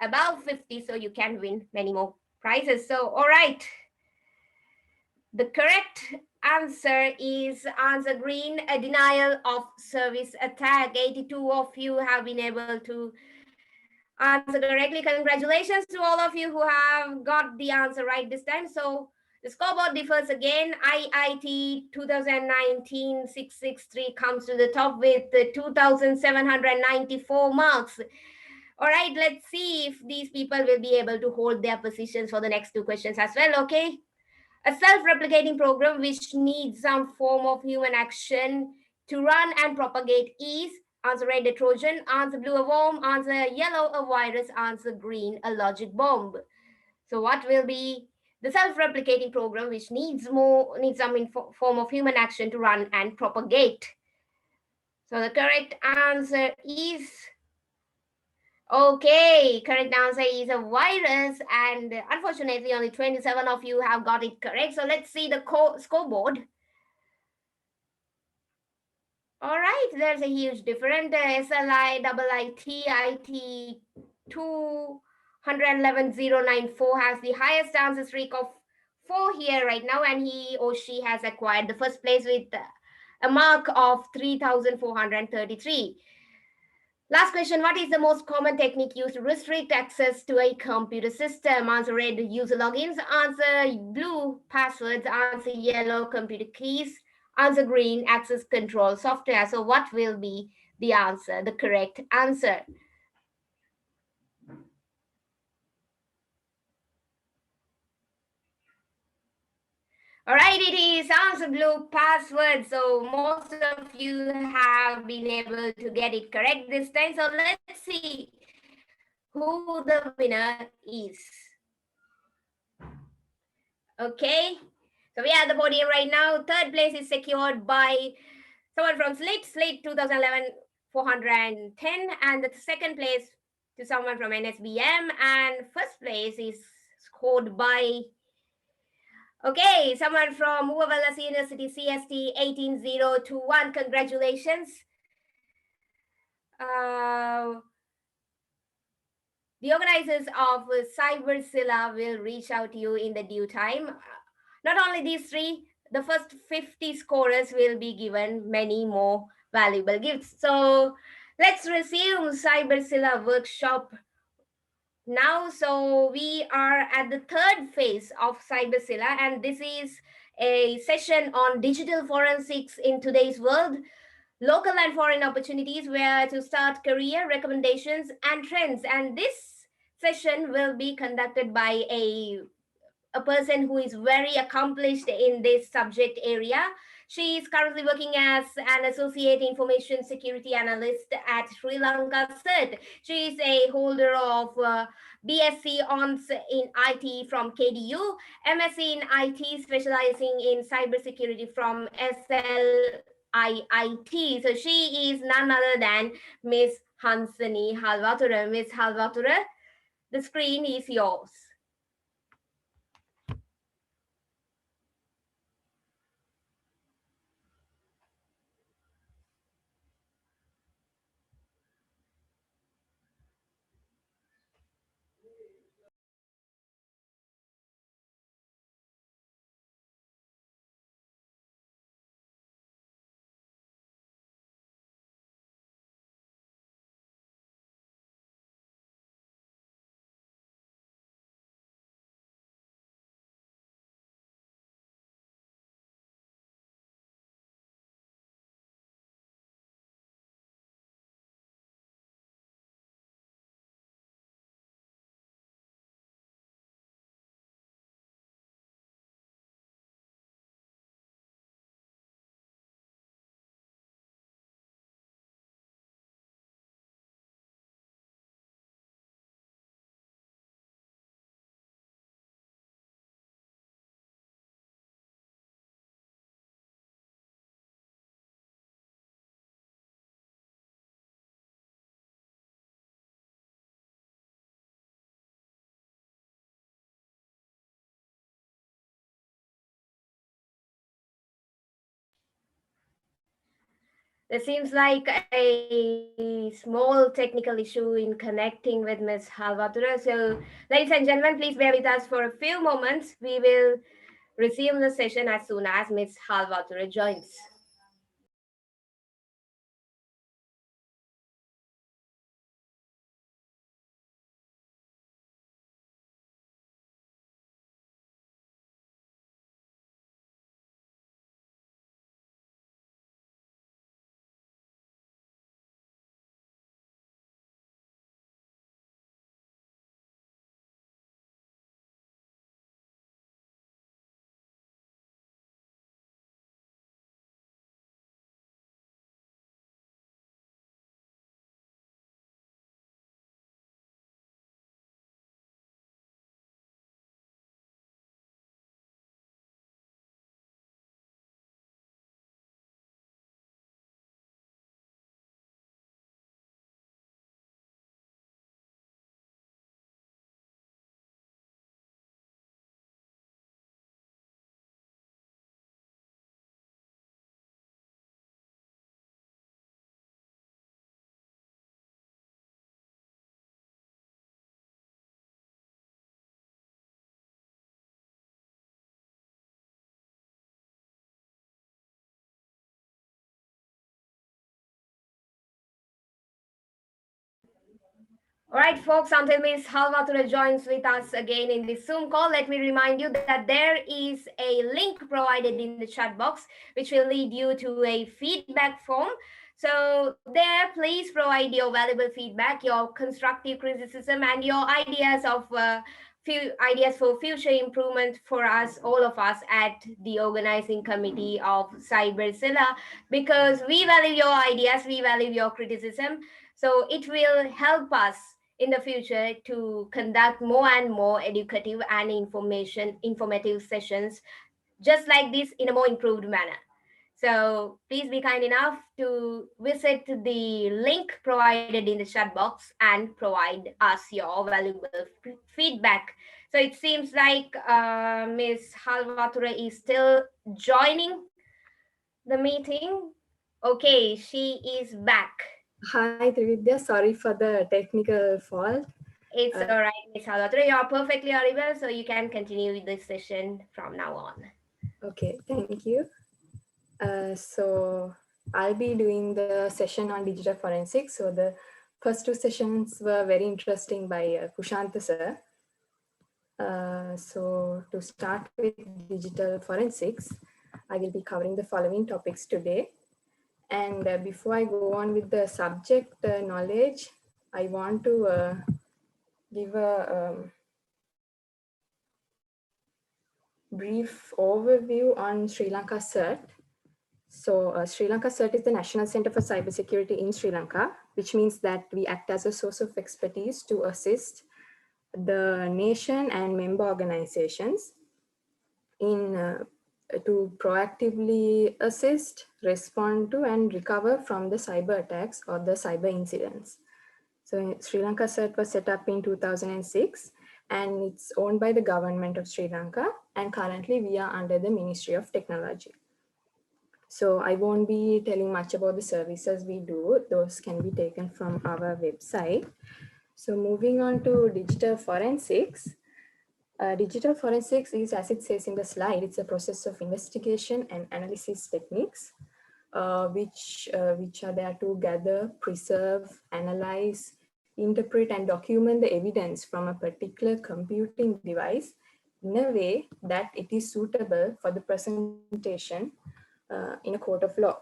Speaker 1: Above 50, so you can win many more prizes. So all right, the correct answer is answer green, a denial of service attack. 82 of you have been able to answer correctly. Congratulations to all of you who have got the answer right this time. So the scoreboard differs again. IIT 2019-663 comes to the top with 2,794 marks. All right, let's see if these people will be able to hold their positions for the next two questions as well, okay? A self-replicating program which needs some form of human action to run and propagate is: answer red, a Trojan. Answer blue, a worm. Answer yellow, a virus. Answer green, a logic bomb. So what will be the self-replicating program which needs some form of human action to run and propagate? So the correct answer is, okay, correct answer is a virus, and unfortunately only 27 of you have got it correct. So let's see the scoreboard. All right, there's a huge difference. SLI, IIT, IT 211,094 has the highest answer streak of 4 here right now, and he or she has acquired the first place with a mark of 3,433. Last question: what is the most common technique used to restrict access to a computer system? Answer red, user logins. Answer blue, passwords. Answer yellow, computer keys. Answer green, access control software. So what will be the answer, the correct answer? All right, it is answer blue, password. So most of you have been able to get it correct this time. So let's see who the winner is. Okay, so we are at the podium right now. Third place is secured by someone from Slate 2011 410, and the second place to someone from NSBM, and first place is scored by Okay, someone from Uvaldas University CST 18021, congratulations. The organizers of Cyberzilla will reach out to you in the due time. Not only these three, the first 50 scorers will be given many more valuable gifts. So let's resume Cyberzilla workshop now. So we are at the third phase of Cyberzilla, and this is a session on digital forensics in today's world, local and foreign opportunities, where to start career, recommendations, and trends. And this session will be conducted by a person who is very accomplished in this subject area. She is currently working as an associate information security analyst at Sri Lanka CERT. She is a holder of BSc Hons in IT from KDU, MSc in IT specializing in cybersecurity from SLIIT. So she is none other than Miss Hansini Halvatura. Miss Halvatura, the screen is yours. There seems like a small technical issue in connecting with Ms. Halvatura. So, ladies and gentlemen, please bear with us for a few moments. We will resume the session as soon as Ms. Halvatura joins. All right, folks, until Ms. Halvatura joins with us again in this Zoom call, let me remind you that there is a link provided in the chat box, which will lead you to a feedback form. So there, please provide your valuable feedback, your constructive criticism, and your ideas of few ideas for future improvement for us, all of us at the organizing committee of Cyberzilla, because we value your ideas, we value your criticism. So it will help us in the future to conduct more and more educative and informative sessions just like this in a more improved manner. So please be kind enough to visit the link provided in the chat box and provide us your valuable feedback. So it seems like Ms. Halvature is still joining the meeting. Okay, she is back.
Speaker 5: Hi, Trividya. Sorry for the technical fault.
Speaker 1: It's all right, Ms. Halvature. You are perfectly audible, so you can continue with this session from now on.
Speaker 5: Okay, thank you. So I'll be doing the session on digital forensics. So the first two sessions were very interesting by Kushanta sir. So to start with digital forensics, I will be covering the following topics today. And before I go on with the subject knowledge, I want to give a brief overview on Sri Lanka CERT. So Sri Lanka CERT is the National Center for Cybersecurity in Sri Lanka, which means that we act as a source of expertise to assist the nation and member organizations in to proactively assist, respond to, and recover from the cyber attacks or the cyber incidents. So Sri Lanka CERT was set up in 2006 and it's owned by the government of Sri Lanka, and currently we are under the Ministry of Technology. So I won't be telling much about the services we do. Those can be taken from our website. So moving on to digital forensics. Digital forensics is, as it says in the slide, it's a process of investigation and analysis techniques, which are there to gather, preserve, analyze, interpret, and document the evidence from a particular computing device in a way that it is suitable for the presentation in a court of law.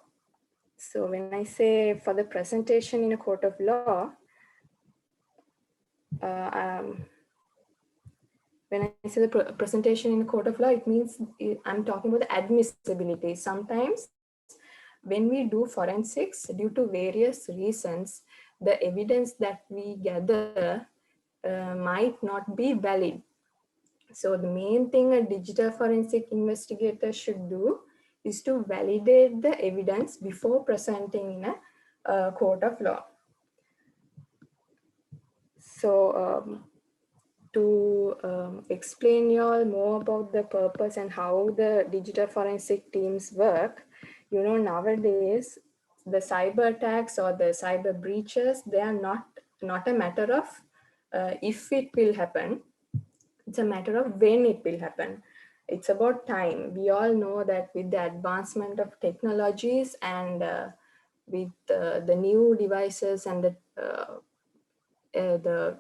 Speaker 5: So when I say for the presentation in a court of law, when I say the presentation in a court of law, it means I'm talking about the admissibility. Sometimes when we do forensics, due to various reasons, the evidence that we gather might not be valid. So the main thing a digital forensic investigator should do is to validate the evidence before presenting in a court of law. So to explain you all more about the purpose and how the digital forensic teams work, you know, nowadays the cyber attacks or the cyber breaches, they are not a matter of if it will happen. It's a matter of when it will happen. It's about time. We all know that with the advancement of technologies and with the new devices and the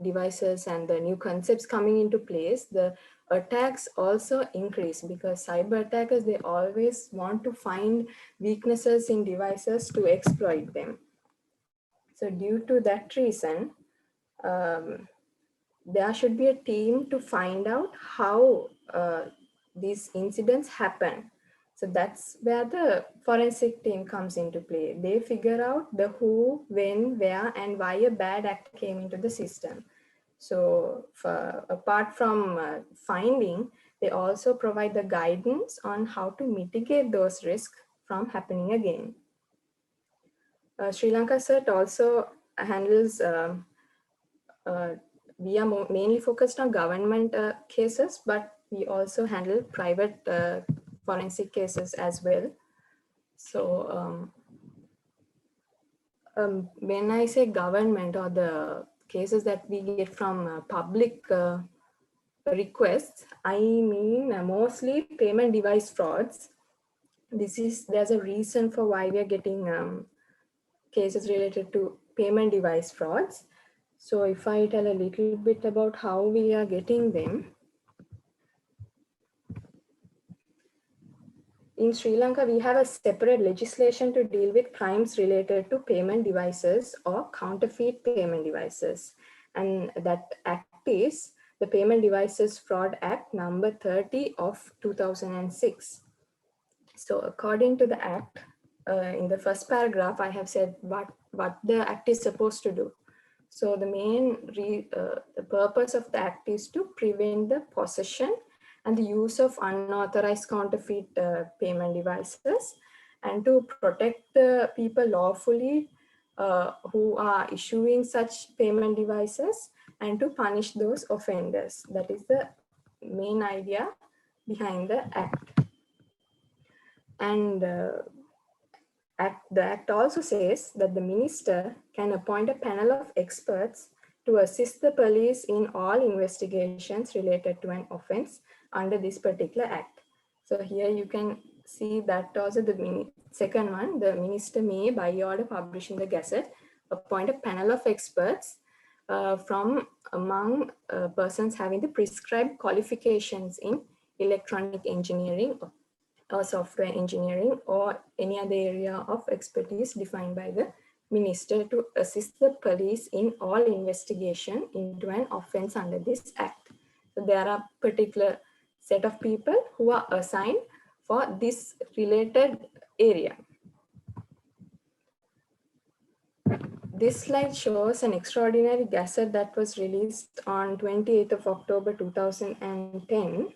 Speaker 5: devices and the new concepts coming into place, the attacks also increase because cyber attackers, they always want to find weaknesses in devices to exploit them. So due to that reason, there should be a team to find out how these incidents happen. So that's where the forensic team comes into play. They figure out the who, when, where, and why a bad actor came into the system. So apart from finding, they also provide the guidance on how to mitigate those risks from happening again. Sri Lanka CERT also handles we are mainly focused on government cases, but we also handle private forensic cases as well. So when I say government or the cases that we get from public requests, I mean mostly payment device frauds. There's a reason for why we are getting cases related to payment device frauds. So if I tell a little bit about how we are getting them. In Sri Lanka, we have a separate legislation to deal with crimes related to payment devices or counterfeit payment devices. And that act is the Payment Devices Fraud Act number 30 of 2006. So according to the act, in the first paragraph, I have said what the act is supposed to do. So the the purpose of the act is to prevent the possession and the use of unauthorized counterfeit payment devices, and to protect the people lawfully who are issuing such payment devices, and to punish those offenders. That is the main idea behind the act. And the act also says that the minister can appoint a panel of experts to assist the police in all investigations related to an offense under this particular act. So here you can see that also the second one, the minister may by order published in the Gazette appoint a panel of experts from among persons having the prescribed qualifications in electronic engineering or software engineering or any other area of expertise defined by the minister to assist the police in all investigation into an offense under this act. So there are particular set of people who are assigned for this related area. This slide shows an extraordinary gazette that was released on 28th of October 2010.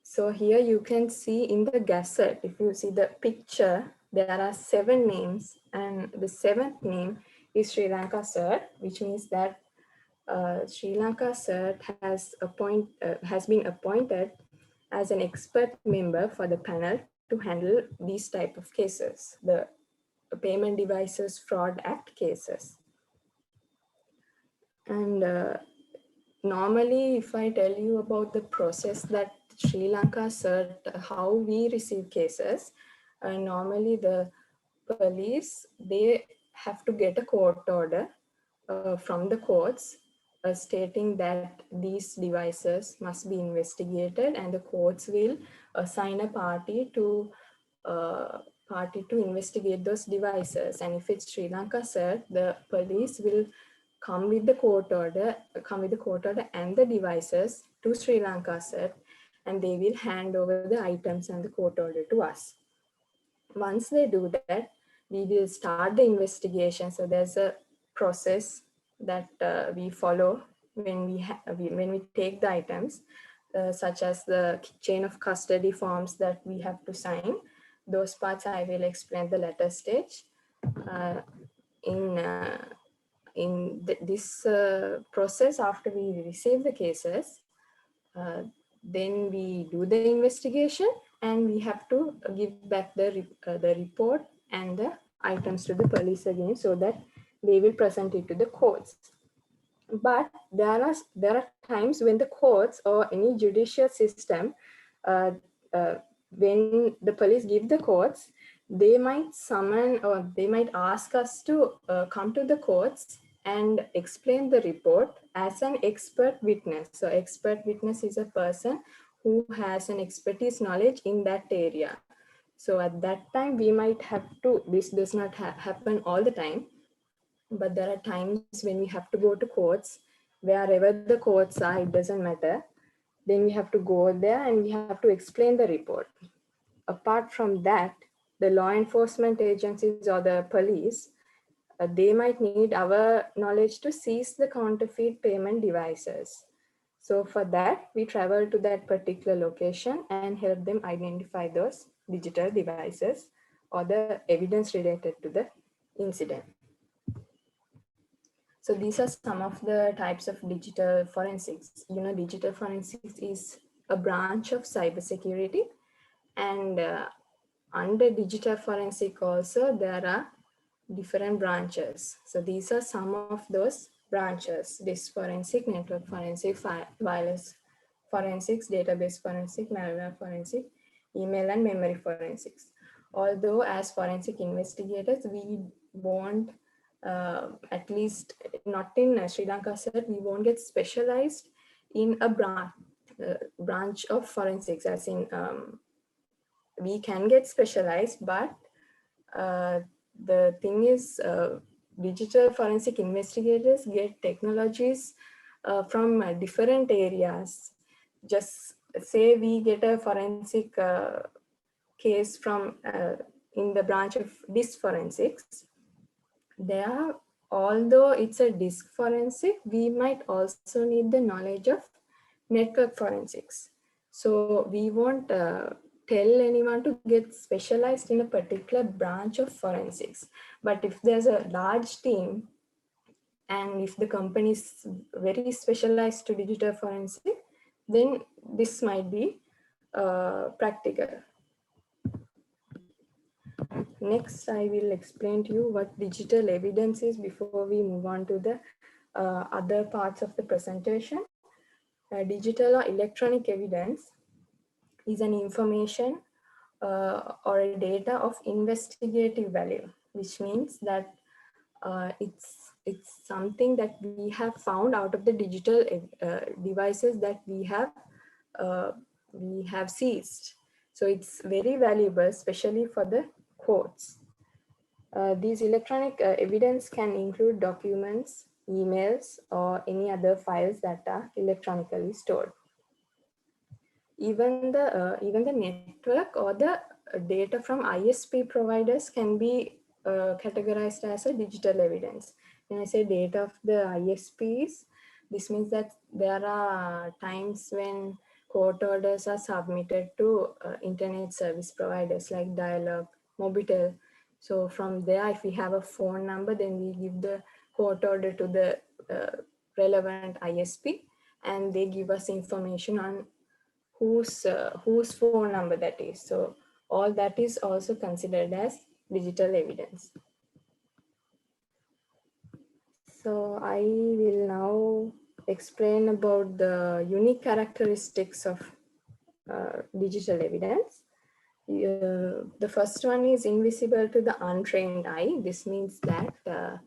Speaker 5: So here you can see in the Gazette, if you see the picture, there are 7 names, and the 7th name is Sri Lanka CERT, which means that Sri Lanka CERT has been appointed as an expert member for the panel to handle these type of cases, the Payment Devices Fraud Act cases. And normally, if I tell you about the process that Sri Lanka CERT, how we receive cases, normally the police, they have to get a court order from the courts stating that these devices must be investigated, and the courts will assign a party to investigate those devices. And if it's Sri Lanka CERT, the police will come with the court order and the devices to Sri Lanka CERT, and they will hand over the items and the court order to us. Once they do that, we will start the investigation. So there's a process that we follow when we take the items, such as the chain of custody forms that we have to sign. Those parts I will explain the later stage. This process, after we receive the cases, then we do the investigation, and we have to give back the report and the items to the police again, so that they will present it to the courts. But there are times when the courts or any judicial system, when the police give the courts, they might summon or they might ask us to come to the courts and explain the report as an expert witness. So expert witness is a person who has an expertise knowledge in that area. So at that time we might have to, this does not happen all the time, but there are times when we have to go to courts. Wherever the courts are, it doesn't matter. Then we have to go there and we have to explain the report. Apart from that, the law enforcement agencies or the police, they might need our knowledge to seize the counterfeit payment devices. So for that, we travel to that particular location and help them identify those digital devices or the evidence related to the incident. So these are some of the types of digital forensics. You know, digital forensics is a branch of cybersecurity, and under digital forensic also there are different branches. So these are some of those branches: disk forensic, network forensic, wireless forensics, database forensic, malware forensic, email and memory forensics. Although as forensic investigators, we won't, at least not in Sri Lanka CERT, we won't get specialized in a branch of forensics, as in we can get specialized, but the thing is, digital forensic investigators get technologies from different areas. Just say we get a forensic case from in the branch of disk forensics. There, although it's a disk forensic, we might also need the knowledge of network forensics. So we won't tell anyone to get specialized in a particular branch of forensics. But if there's a large team And if the company is very specialized to digital forensic, then this might be practical. Next, I will explain to you what digital evidence is before we move on to the other parts of the presentation. Digital or electronic evidence is an information or a data of investigative value, which means that it's something that we have found out of the digital devices that uh, we have seized. So it's very valuable, especially for the courts. These electronic evidence can include documents, emails, or any other files that are electronically stored. Even the network or the data from ISP providers can be categorized as a digital evidence. When I say data of the ISPs, this means that there are times when court orders are submitted to internet service providers like Dialog, Mobitel. So from there, if we have a phone number, then we give the court order to the relevant ISP, and they give us information on whose phone number that is. So all that is also considered as digital evidence. So I will now explain about the unique characteristics of digital evidence. The first one is invisible to the untrained eye. This means that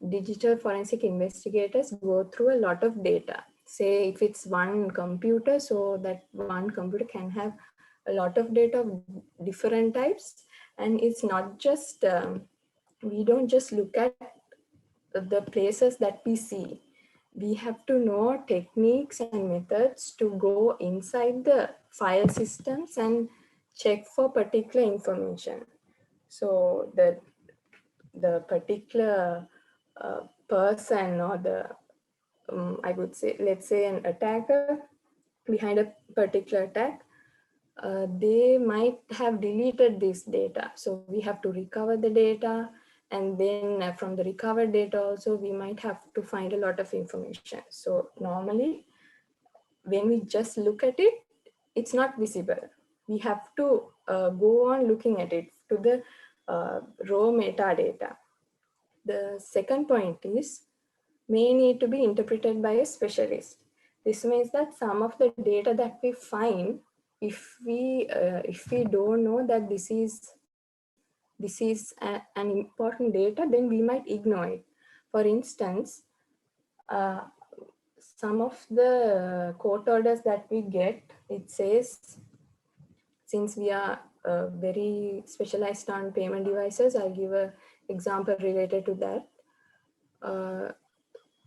Speaker 5: digital forensic investigators go through a lot of data. Say if it's one computer, so that one computer can have a lot of data of different types. And it's not just, we don't just look at the places that we see. We have to know techniques and methods to go inside the file systems and check for particular information. So the particular person or the, I would say, let's say an attacker behind a particular attack, they might have deleted this data. So we have to recover the data. And then from the recovered data also, we might have to find a lot of information. So normally, when we just look at it, it's not visible. We have to go on looking at it to the raw metadata. The second point is may need to be interpreted by a specialist. This means that some of the data that we find, if we don't know that this is an important data, then we might ignore it. For instance, some of the court orders that we get, it says, since we are very specialized on payment devices, I'll give an example related to that.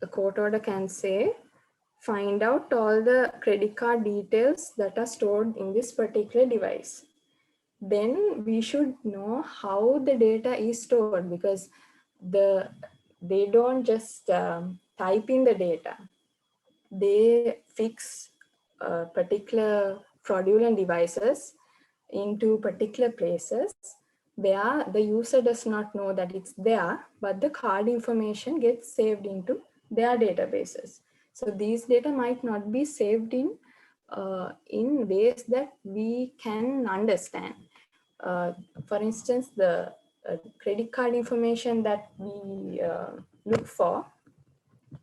Speaker 5: The court order can say, find out all the credit card details that are stored in this particular device. Then we should know how the data is stored, because they don't just type in the data. They fix particular fraudulent devices into particular places where the user does not know that it's there, but the card information gets saved into their databases. So these data might not be saved in ways that we can understand. For instance, the credit card information that we look for,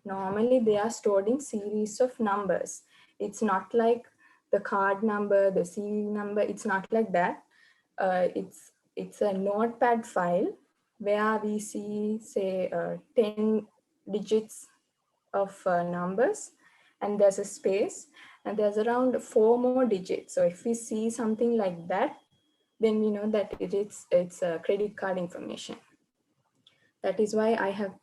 Speaker 5: normally they are stored in series of numbers. It's not like the card number, the serial number, it's not like that. It's a notepad file where we see, say, 10 digits of numbers, and there's a space, and there's around 4 more digits. So if we see something like that, then we know that it's credit card information. That is why I have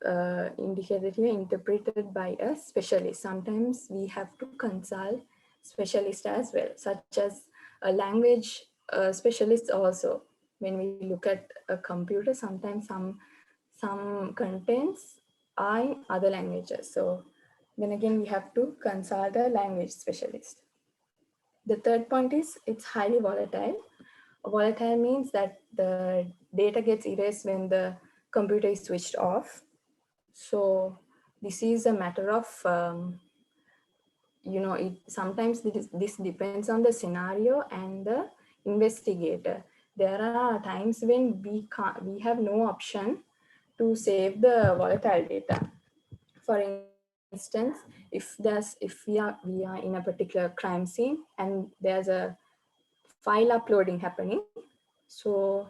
Speaker 5: indicated here interpreted by a specialist. Sometimes we have to consult specialists as well, such as a language specialist also. When we look at a computer, sometimes some contents are in other languages. So then again, we have to consult a language specialist. The third point is it's highly volatile. Volatile means that the data gets erased when the computer is switched off. So this is a matter of, sometimes this depends on the scenario and the investigator. There are times when we have no option to save the volatile data. For instance, if we are in a particular crime scene and there's a file uploading happening, so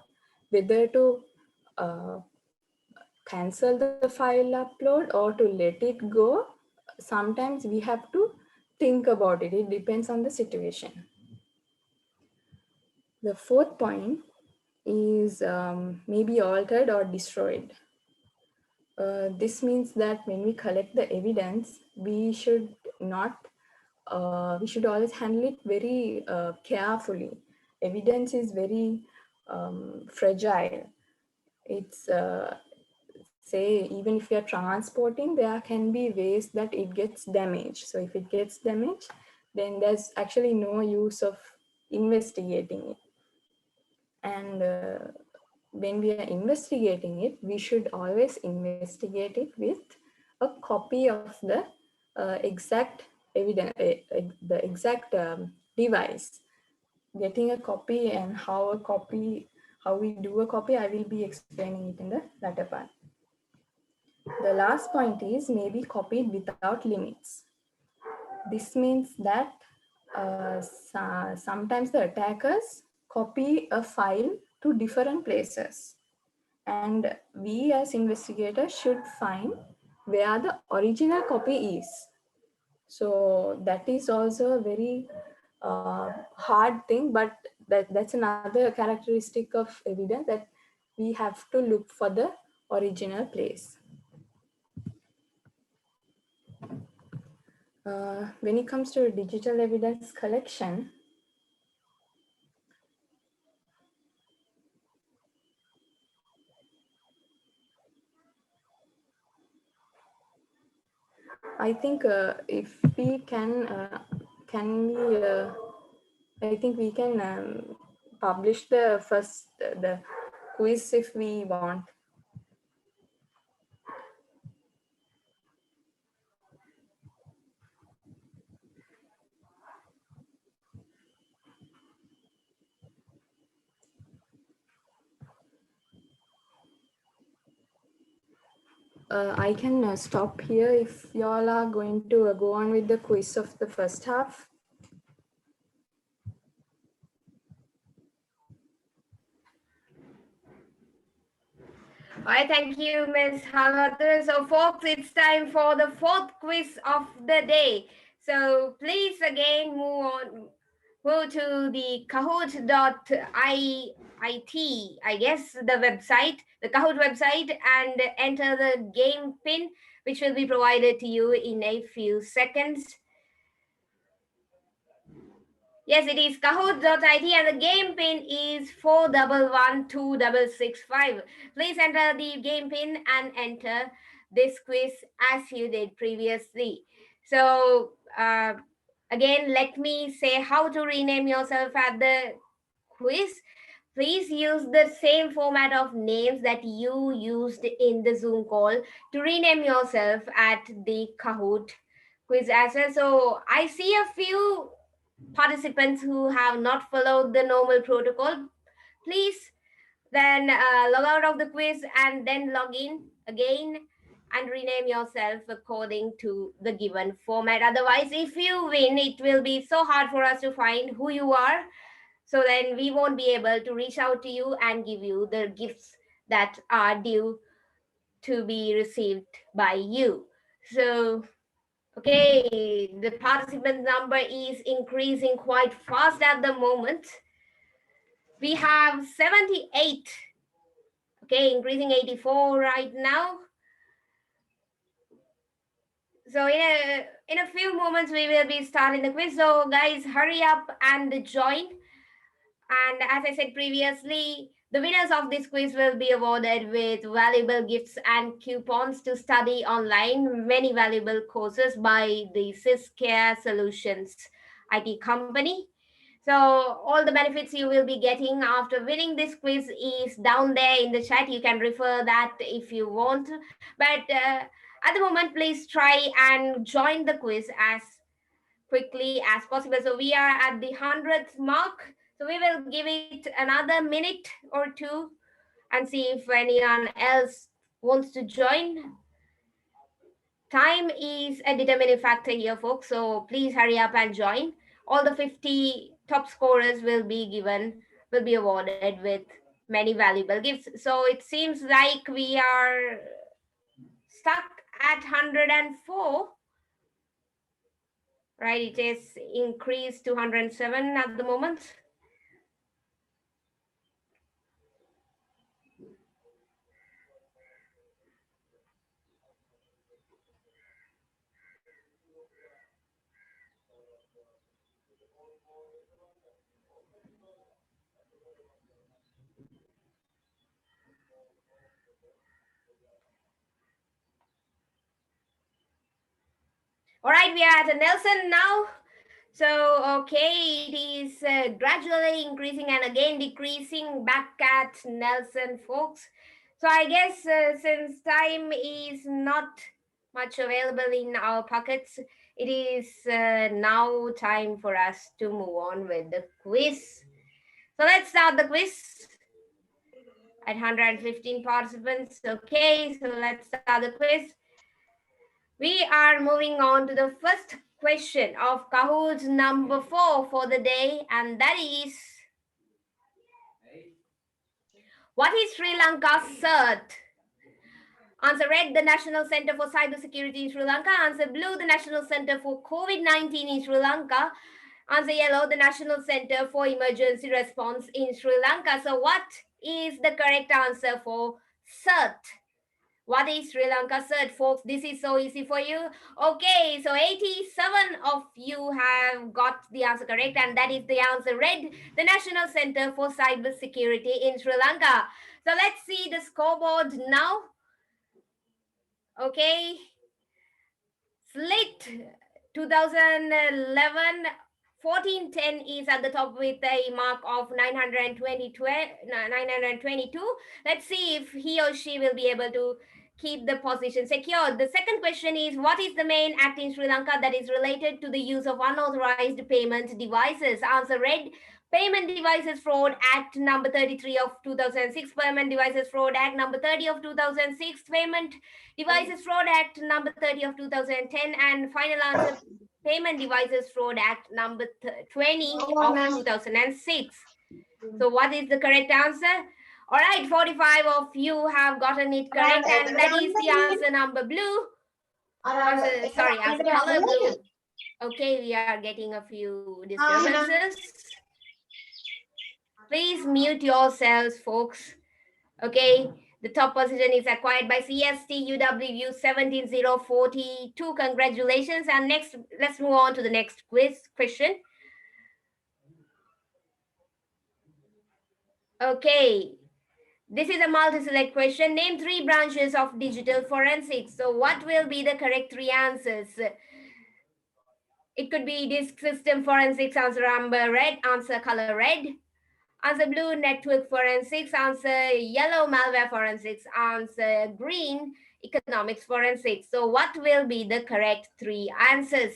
Speaker 5: whether to uh, cancel the file upload or to let it go, sometimes we have to think about it. It depends on the situation. The fourth point is maybe altered or destroyed. This means that when we collect the evidence, we should always handle it very carefully. Evidence is very fragile. It's say, even if you're transporting, there can be ways that it gets damaged. So if it gets damaged, then there's actually no use of investigating it. And when we are investigating it, we should always investigate it with a copy of the exact evidence, the exact device. Getting a copy and how we do a copy, I will be explaining it in the latter part. The last point is maybe copied without limits. This means that sometimes the attackers copy a file to different places, and we as investigators should find where the original copy is. So that is also a very hard thing, but that's another characteristic of evidence, that we have to look for the original place. When it comes to digital evidence collection, I think if we I think we can publish the quiz if we want. I can stop here if y'all are going to go on with the quiz of the first half.
Speaker 1: All right, thank you, Ms. Halwatr. So, folks, it's time for the fourth quiz of the day. So, please again move to the kahoot.it, I guess the website, the Kahoot website, and enter the game pin, which will be provided to you in a few seconds. Yes, it is kahoot.it and the game pin is 411265. Please enter the game pin and enter this quiz as you did previously. So, again, let me say how to rename yourself at the quiz. Please use the same format of names that you used in the Zoom call to rename yourself at the Kahoot quiz as well. So, I see a few participants who have not followed the normal protocol, please then log out of the quiz and then log in again and rename yourself according to the given format. Otherwise, if you win, it will be so hard for us to find who you are. So then we won't be able to reach out to you and give you the gifts that are due to be received by you. So okay, the participant number is increasing quite fast at the moment. We have 78. Okay, increasing 84 right now. So in a few moments we will be starting the quiz. So guys, hurry up and join. And as I said previously, the winners of this quiz will be awarded with valuable gifts and coupons to study online many valuable courses by the Syscare Solutions IT company. So all the benefits you will be getting after winning this quiz is down there in the chat. You can refer that if you want. But at the moment, please try and join the quiz as quickly as possible. So we are at the 100th mark. So we will give it another minute or two and see if anyone else wants to join. Time is a determining factor here, folks. So please hurry up and join. All the 50 top scorers will be awarded with many valuable gifts. So it seems like we are stuck at 104. Right, it is increased to 107 at the moment. All right, we are at a Nelson now. So, okay, it is gradually increasing and again decreasing back at Nelson, folks. So I guess since time is not much available in our pockets, it is now time for us to move on with the quiz. So let's start the quiz at 115 participants. Okay, so let's start the quiz. We are moving on to the first question of Kahoot number 4 for the day, and that is, what is Sri Lanka's CERT? Answer red, the National Center for Cybersecurity in Sri Lanka. Answer blue, the National Center for COVID-19 in Sri Lanka. Answer yellow, the National Center for Emergency Response in Sri Lanka. So what is the correct answer for CERT? What is Sri Lanka CERT, folks? This is so easy for you. Okay, so 87 of you have got the answer correct, and that is the answer red, the National Center for Cybersecurity in Sri Lanka. So let's see the scoreboard now. Okay, Slit 2011 1410 is at the top with a mark of 922. Let's see if he or she will be able to keep the position secure. The second question is, what is the main act in Sri Lanka that is related to the use of unauthorized payment devices? Answer red, Payment Devices Fraud Act number 33 of 2006, Payment Devices Fraud Act number 30 of 2006, Payment Devices Fraud Act number 30 of 2010, and final answer, Payment Devices Fraud Act number 20 of 2006. So what is the correct answer? All right, 45 of you have gotten it correct, and that is the answer number blue. Answer color blue. Okay, we are getting a few disturbances. Please mute yourselves, folks. Okay, the top position is acquired by CST UW 17042. Congratulations. And next, let's move on to the next question. Okay, this is a multi-select question. Name 3 branches of digital forensics. So what will be the correct 3 answers? It could be disk system forensics, answer amber red, answer color red. Answer blue, network forensics. Answer yellow, malware forensics. Answer green, economics forensics. So what will be the correct 3 answers?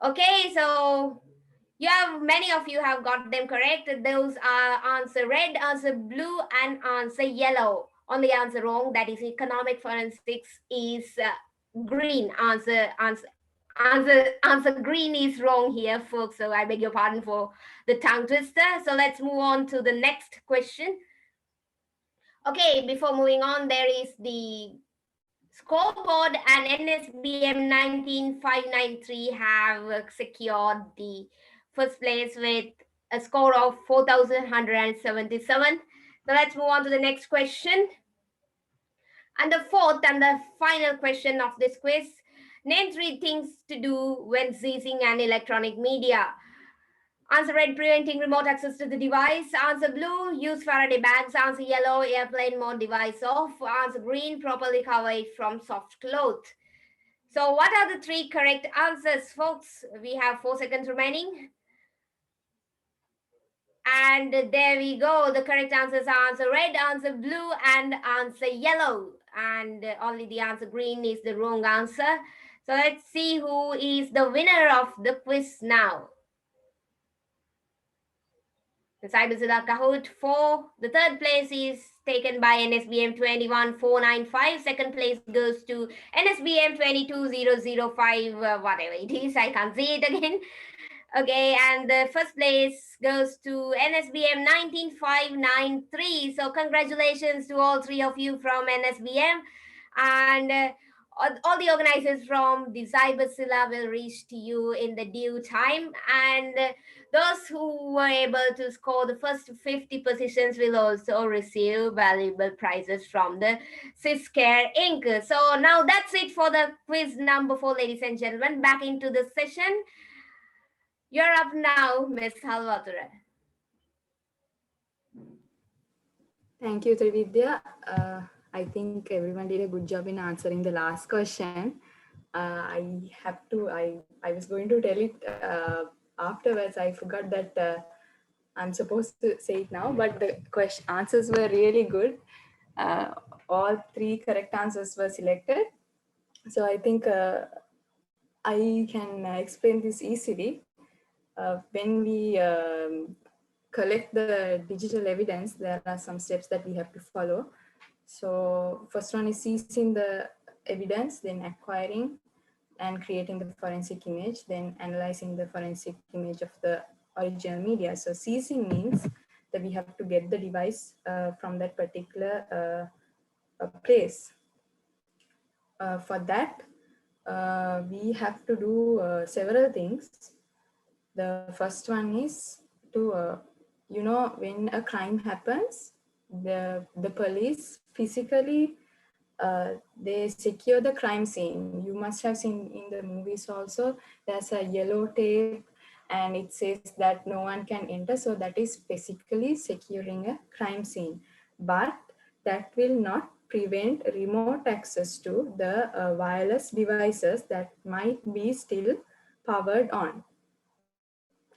Speaker 1: Okay, so many of you have got them correct. Those are answer red, answer blue, and answer yellow. Only answer wrong, that is economic forensics, is green. Answer green is wrong here, folks. So I beg your pardon for the tongue twister. So let's move on to the next question. Okay, before moving on, there is the scoreboard, and NSBM 19593 have secured the first place with a score of 4,177. So let's move on to the next question. And the fourth and the final question of this quiz. Name 3 things to do when seizing an electronic media. Answer red, preventing remote access to the device. Answer blue, use Faraday bags. Answer yellow, airplane mode device off. Answer green, properly cover it from soft cloth. So what are the 3 correct answers, folks? We have 4 seconds remaining. And there we go. The correct answers are answer red, answer blue, and answer yellow. And only the answer green is the wrong answer. So let's see who is the winner of the quiz now. The Cyberzilla Kahoot for the third place is taken by NSBM 21495. Second place goes to NSBM 22005, whatever it is. I can't see it again. Okay, and the first place goes to NSBM 19593. So congratulations to all three of you from NSBM. And all the organizers from the Cyberzilla will reach to you in the due time. And those who were able to score the first 50 positions will also receive valuable prizes from the Syscare Inc. So now that's it for the quiz number 4, ladies and gentlemen. Back into the session. You're up now, Miss Halvatura.
Speaker 5: Thank you, Trividya. I think everyone did a good job in answering the last question. I was going to tell it afterwards. I forgot that I'm supposed to say it now, but the answers were really good. All three correct answers were selected. So I think I can explain this easily. When we collect the digital evidence, there are some steps that we have to follow. So first one is seizing the evidence, then acquiring and creating the forensic image, then analyzing the forensic image of the original media. So seizing means that we have to get the device from that particular place. For that, we have to do several things. The first one is to, when a crime happens, the police physically, they secure the crime scene. You must have seen in the movies also, there's a yellow tape and it says that no one can enter. So that is basically securing a crime scene. But that will not prevent remote access to the wireless devices that might be still powered on.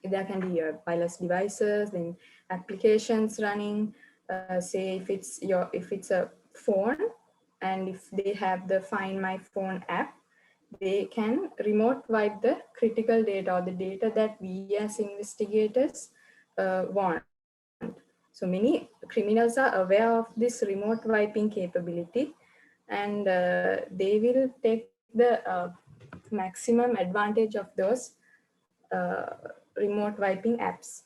Speaker 5: There can be wireless devices, then applications running. Say if it's a phone, and if they have the Find My Phone app, they can remote wipe the critical data or the data that we as investigators want. So many criminals are aware of this remote wiping capability, and they will take the maximum advantage of those remote wiping apps.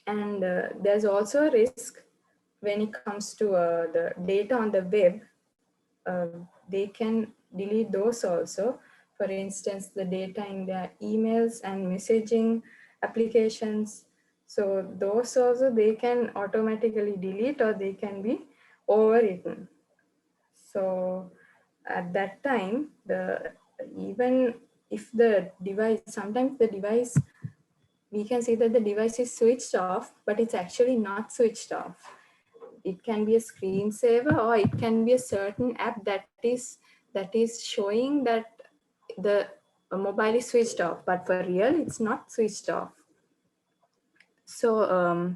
Speaker 5: And there's also a risk when it comes to the data on the web. They can delete those also. For instance, the data in their emails and messaging applications. So those also they can automatically delete or they can be overwritten. So at that time, even if the device, sometimes the device, we can see that the device is switched off, but it's actually not switched off. It can be a screensaver, or it can be a certain app that is showing that the mobile is switched off, but for real, it's not switched off. So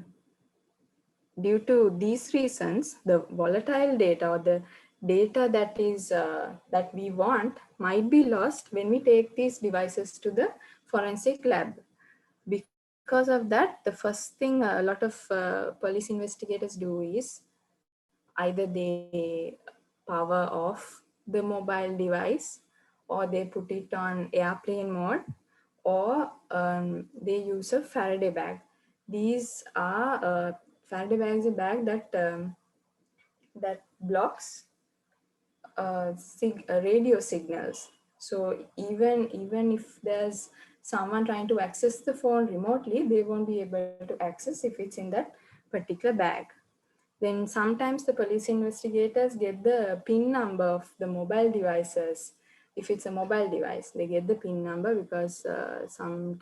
Speaker 5: due to these reasons, the volatile data or the data that is that we want might be lost when we take these devices to the forensic lab. Because of that, the first thing a lot of police investigators do is either they power off the mobile device, or they put it on airplane mode, or they use a Faraday bag. These are Faraday bag is a bag that that blocks radio signals. So even if there's someone trying to access the phone remotely, they won't be able to access if it's in that particular bag. Then sometimes the police investigators get the PIN number of the mobile devices. If it's a mobile device, they get the PIN number because some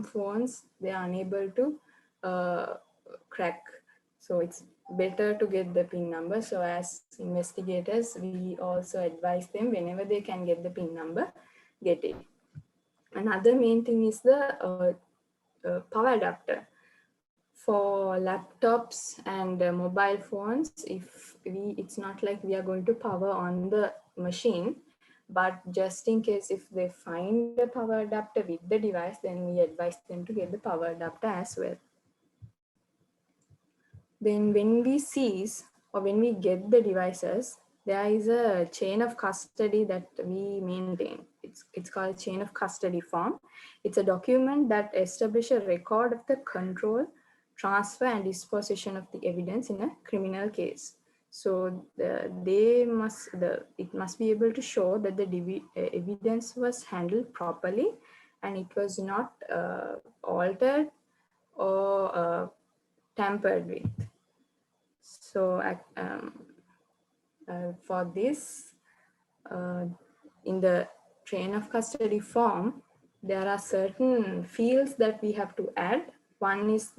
Speaker 5: phones, they are unable to crack. So it's better to get the PIN number. So as investigators, we also advise them whenever they can get the PIN number, get it. Another main thing is the power adapter. For laptops and mobile phones, it's not like we are going to power on the machine, but just in case if they find a power adapter with the device, then we advise them to get the power adapter as well. Then when we seize or when we get the devices, there is a chain of custody that we maintain. It's called a chain of custody form. It's a document that establishes a record of the control, transfer and disposition of the evidence in a criminal case. So it must be able to show that the evidence was handled properly and it was not altered or tampered with. So for this, in the chain of custody form, there are certain fields that we have to add. One is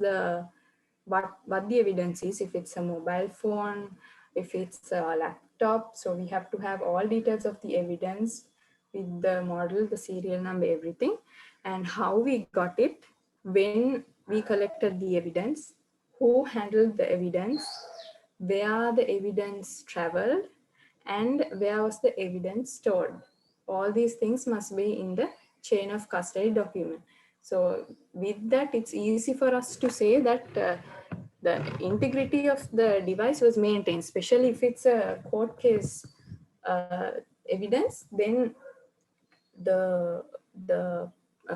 Speaker 5: what the evidence is, if it's a mobile phone, if it's a laptop. So we have to have all details of the evidence with the model, the serial number, everything, and how we got it, when we collected the evidence, who handled the evidence, where the evidence traveled, and where was the evidence stored. All these things must be in the chain of custody document. So with that, it's easy for us to say that the integrity of the device was maintained, especially if it's a court case evidence, then the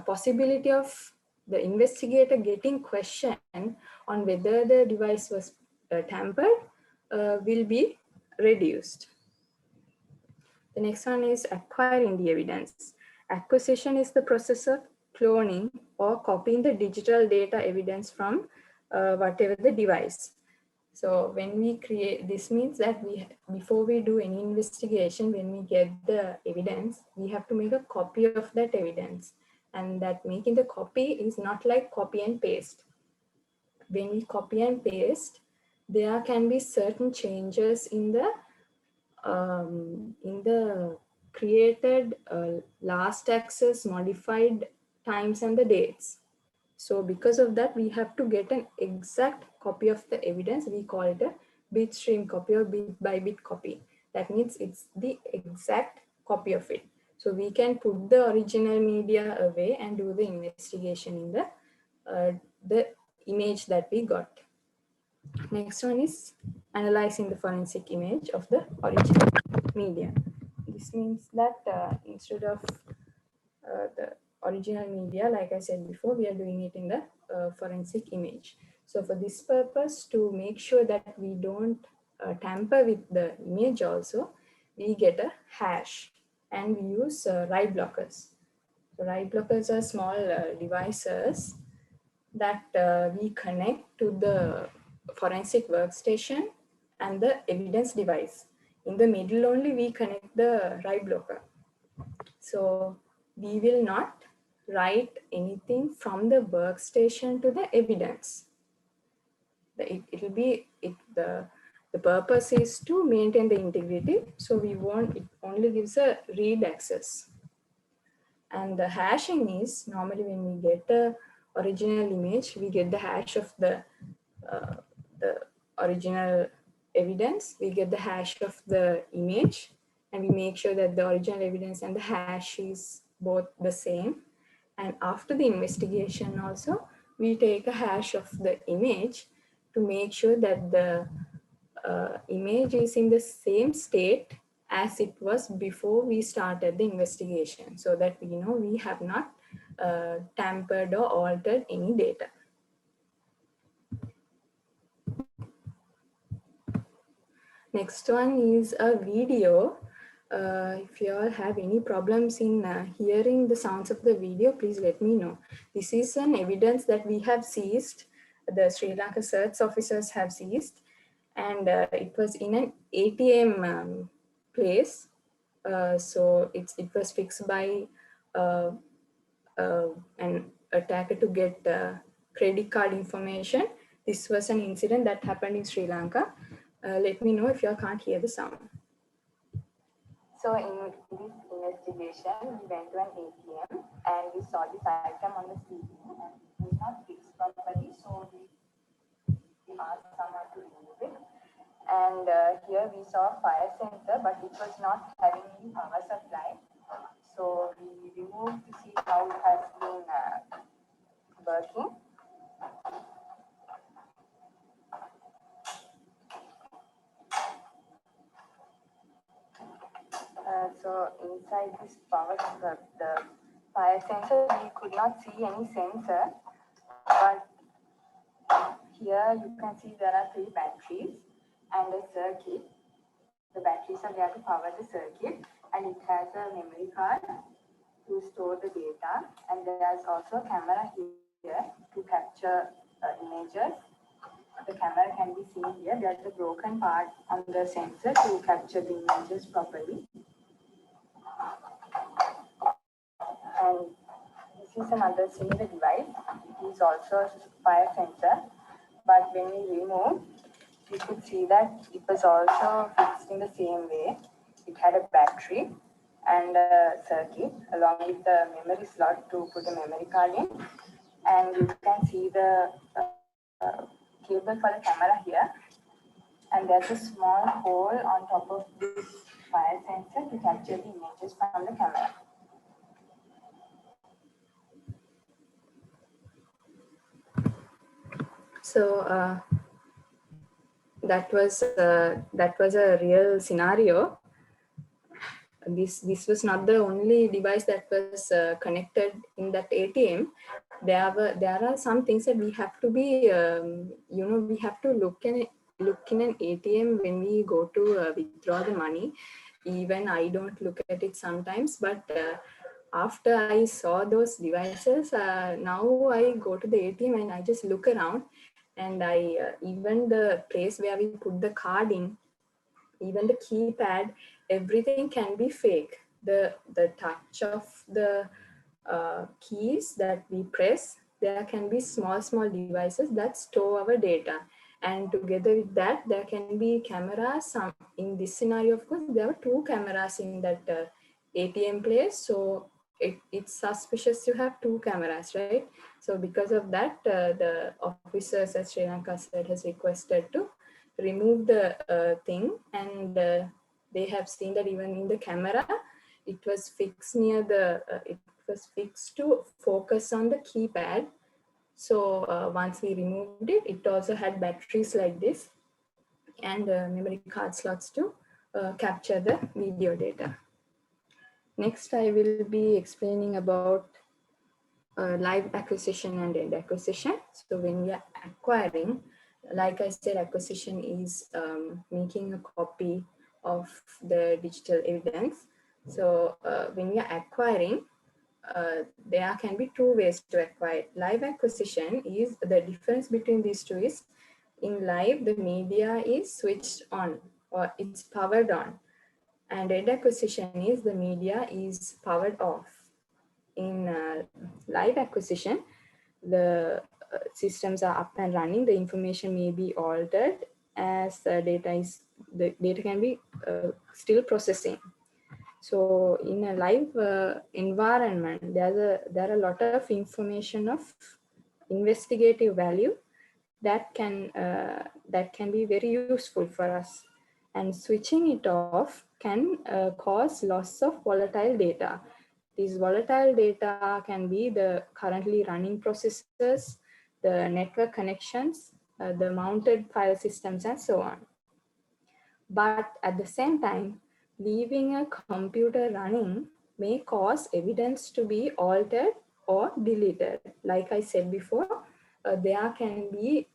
Speaker 5: possibility of the investigator getting questioned on whether the device was tampered will be reduced. The next one is acquiring the evidence. Acquisition is the process of cloning or copying the digital data evidence from whatever the device. So when we create, this means that before we do any investigation, when we get the evidence, we have to make a copy of that evidence. And that making the copy is not like copy and paste. When we copy and paste, there can be certain changes in the created last access, modified times and the dates. So because of that, we have to get an exact copy of the evidence. We call it a bit stream copy or bit by bit copy. That means it's the exact copy of it. So we can put the original media away and do the investigation in the image that we got. Next one is analyzing the forensic image of the original media. This means that instead of the original media, like I said before, we are doing it in the forensic image. So for this purpose, to make sure that we don't tamper with the image also, we get a hash and we use write blockers. So write blockers are small devices that we connect to the forensic workstation and the evidence device. In the middle only we connect the write blocker. So we will not write anything from the workstation to the evidence. The purpose is to maintain the integrity. So it only gives a read access. And the hashing is normally when we get the original image, we get the hash of the original evidence, we get the hash of the image, and we make sure that the original evidence and the hash is both the same. And after the investigation also, we take a hash of the image to make sure that the image is in the same state as it was before we started the investigation, so that we know we have not tampered or altered any data. Next one is a video. If you all have any problems in hearing the sounds of the video, please let me know. This is an evidence that we have seized, the Sri Lanka search officers have seized, and it was in an ATM place. So it was fixed by an attacker to get credit card information. This was an incident that happened in Sri Lanka. Let me know if you can't hear the sound. So in this investigation, we went to an ATM and we saw this item on the ceiling and it was not fixed properly. So we And here we saw fire sensor, but it was not having any power supply. So we removed to see how it has been working. So inside this the fire sensor, we could not see any sensor, but here you can see there are 3 batteries and a circuit. The batteries are there to power the circuit, and it has a memory card to store the data, and there's also a camera here to capture images. The camera can be seen here. There's a broken part on the sensor to capture the images properly. And this is another similar device. It is also a fire sensor, but when we remove, you could see that it was also fixed in the same way. It had a battery and a circuit along with the memory slot to put the memory card in. And you can see the cable for the camera here. And there's a small hole on top of this fire sensor to capture the images from the camera. So that was a real scenario. This was not the only device that was connected in that ATM. There are some things that we have to be we have to look in an ATM when we go to withdraw the money. Even I don't look at it sometimes, but after I saw those devices, now I go to the ATM and I just look around, and I even the place where we put the card in, even the keypad, everything can be fake. The touch of the keys that we press, there can be small devices that store our data, and together with that there can be cameras. In this scenario, of course, there were 2 cameras in that ATM place, so it's suspicious to have 2 cameras, right? So because of that, the officers at Sri Lanka Cert has requested to remove the thing, and they have seen that even in the camera it was fixed near the it was fixed to focus on the keypad. So once we removed it, it also had batteries like this and memory card slots to capture the video data. Next, I will be explaining about live acquisition and end acquisition. So when we are acquiring, like I said, acquisition is making a copy of the digital evidence. So when we are acquiring, there can be 2 ways to acquire. Live acquisition is the difference between these 2 is, in live, the media is switched on or it's powered on, and end acquisition is the media is powered off. In live acquisition, the systems are up and running. The information may be altered as the data can be still processing. So in a live environment, there are a lot of information of investigative value that can be very useful for us. And switching it off can cause loss of volatile data. These volatile data can be the currently running processes, the network connections, the mounted file systems, and so on. But at the same time, leaving a computer running may cause evidence to be altered or deleted. Like I said before, there can be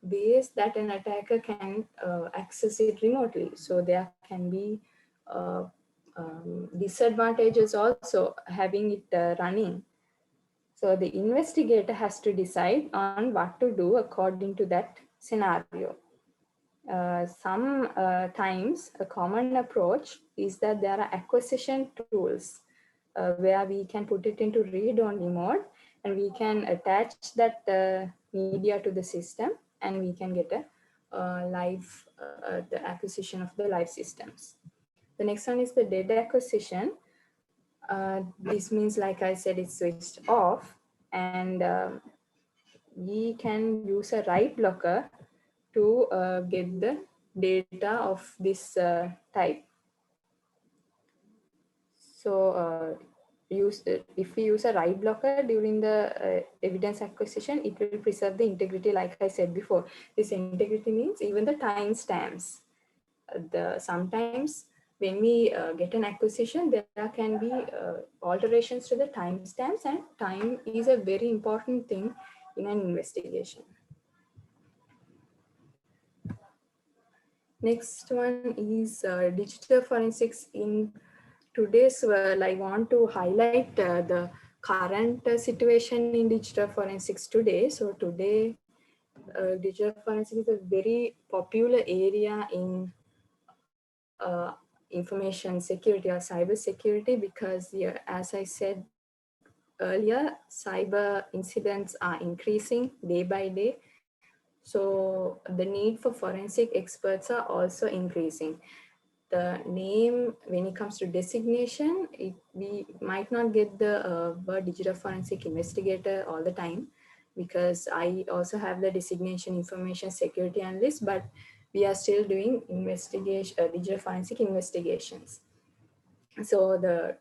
Speaker 5: ways that an attacker can access it remotely. So there can be disadvantages also having it running. So the investigator has to decide on what to do according to that scenario. Sometimes a common approach is that there are acquisition tools where we can put it into read-only mode, and we can attach that media to the system, and we can get a the acquisition of the live systems. The next one is the dead acquisition. This means, like I said, it's switched off, and we can use a write blocker to get the data of this type. So if we use a write blocker during the evidence acquisition, it will preserve the integrity. Like I said before, this integrity means even the timestamps. Sometimes when we get an acquisition, there can be alterations to the timestamps, and time is a very important thing in an investigation. Next one is digital forensics in today's world. I want to highlight the current situation in digital forensics today. So today, digital forensics is a very popular area in information security or cyber security, because yeah, as I said earlier, cyber incidents are increasing day by day. So the need for forensic experts are also increasing. The name, when it comes to designation, we might not get the word digital forensic investigator all the time, because I also have the designation information security analyst, but we are still doing digital forensic investigations. So the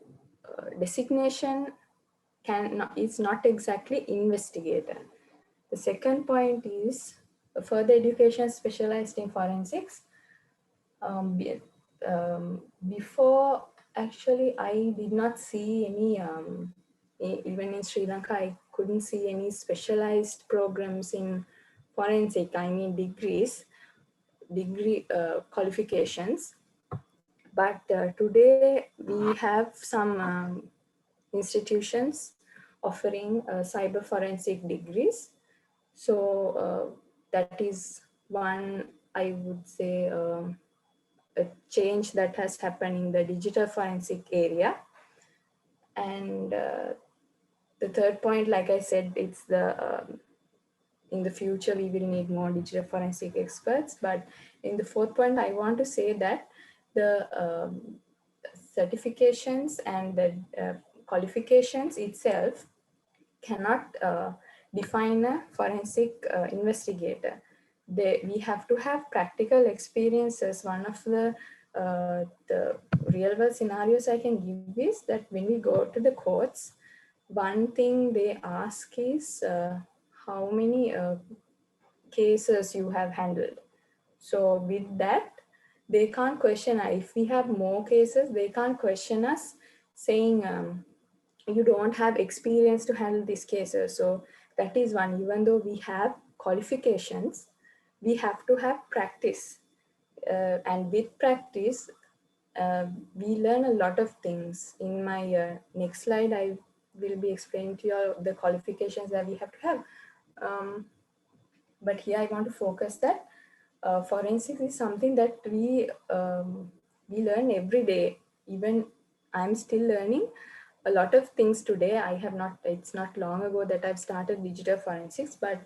Speaker 5: designation is not exactly investigator. The second point is further education specialized in forensics. Before, actually, I did not see any, even in Sri Lanka, I couldn't see any specialized programs in forensic, I mean degree qualifications. But today we have some institutions offering cyber forensic degrees. So that is one, I would say, a change that has happened in the digital forensic area. And the third point, like I said, it's in the future we will need more digital forensic experts. But in the fourth point, I want to say that the certifications and the qualifications itself cannot define a forensic investigator. We have to have practical experiences. One of the real world scenarios I can give is that when we go to the courts, one thing they ask is how many cases you have handled. So with that, they can't question us. If we have more cases, they can't question us saying you don't have experience to handle these cases. So that is one. Even though we have qualifications, we have to have practice. And with practice, we learn a lot of things. In my next slide, I will be explaining to you all the qualifications that we have to have. But here I want to focus that forensics is something that we learn every day. Even I'm still learning a lot of things today. It's not long ago that I've started digital forensics, but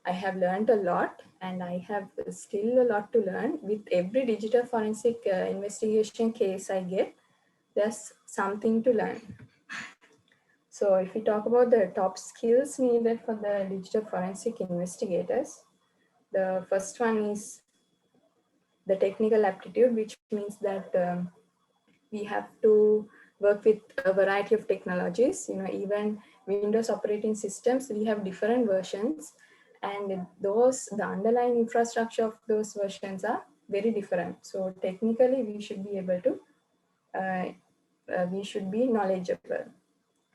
Speaker 5: I have learned a lot, and I have still a lot to learn. With every digital forensic investigation case I get, there's something to learn. So if we talk about the top skills needed for the digital forensic investigators, the first one is the technical aptitude, which means that we have to work with a variety of technologies. Even Windows operating systems, we have different versions, and the underlying infrastructure of those versions are very different. So technically, we should be able to, we should be knowledgeable.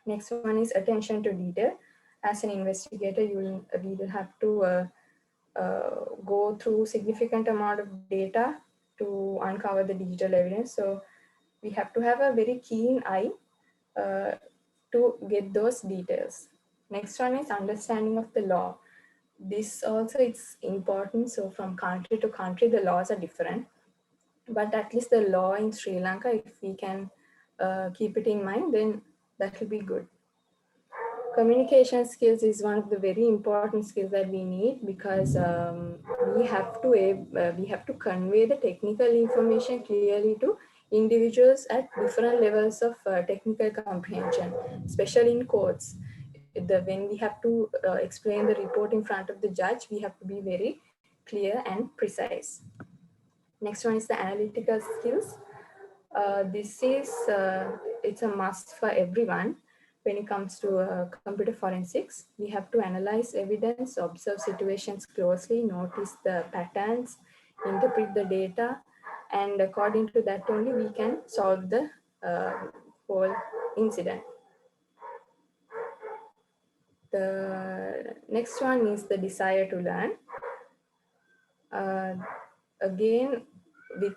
Speaker 5: Next one is attention to detail. As an investigator, we will have to go through significant amount of data to uncover the digital evidence. So we have to have a very keen eye to get those details. Next one is understanding of the law. This also is important. So from country to country, the laws are different. But at least the law in Sri Lanka, if we can keep it in mind, then that will be good. Communication skills is one of the very important skills that we need, because we have to convey the technical information clearly to individuals at different levels of technical comprehension, especially in courts. When we have to explain the report in front of the judge, we have to be very clear and precise. Next one is the analytical skills. This is, it's a must for everyone. When it comes to computer forensics, we have to analyze evidence, observe situations closely, notice the patterns, interpret the data, and according to that only we can solve the whole incident. The next one is the desire to learn. Again, with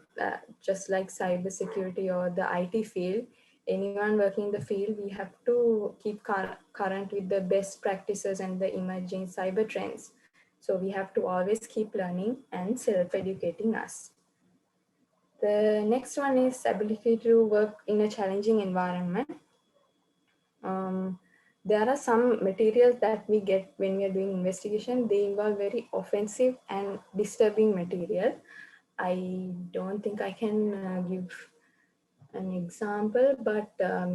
Speaker 5: just like cybersecurity or the IT field, anyone working in the field, we have to keep current with the best practices and the emerging cyber trends. So we have to always keep learning and self-educating us. The next one is ability to work in a challenging environment. There are some materials that we get when we are doing investigation. They involve very offensive and disturbing material. I don't think I can give an example, but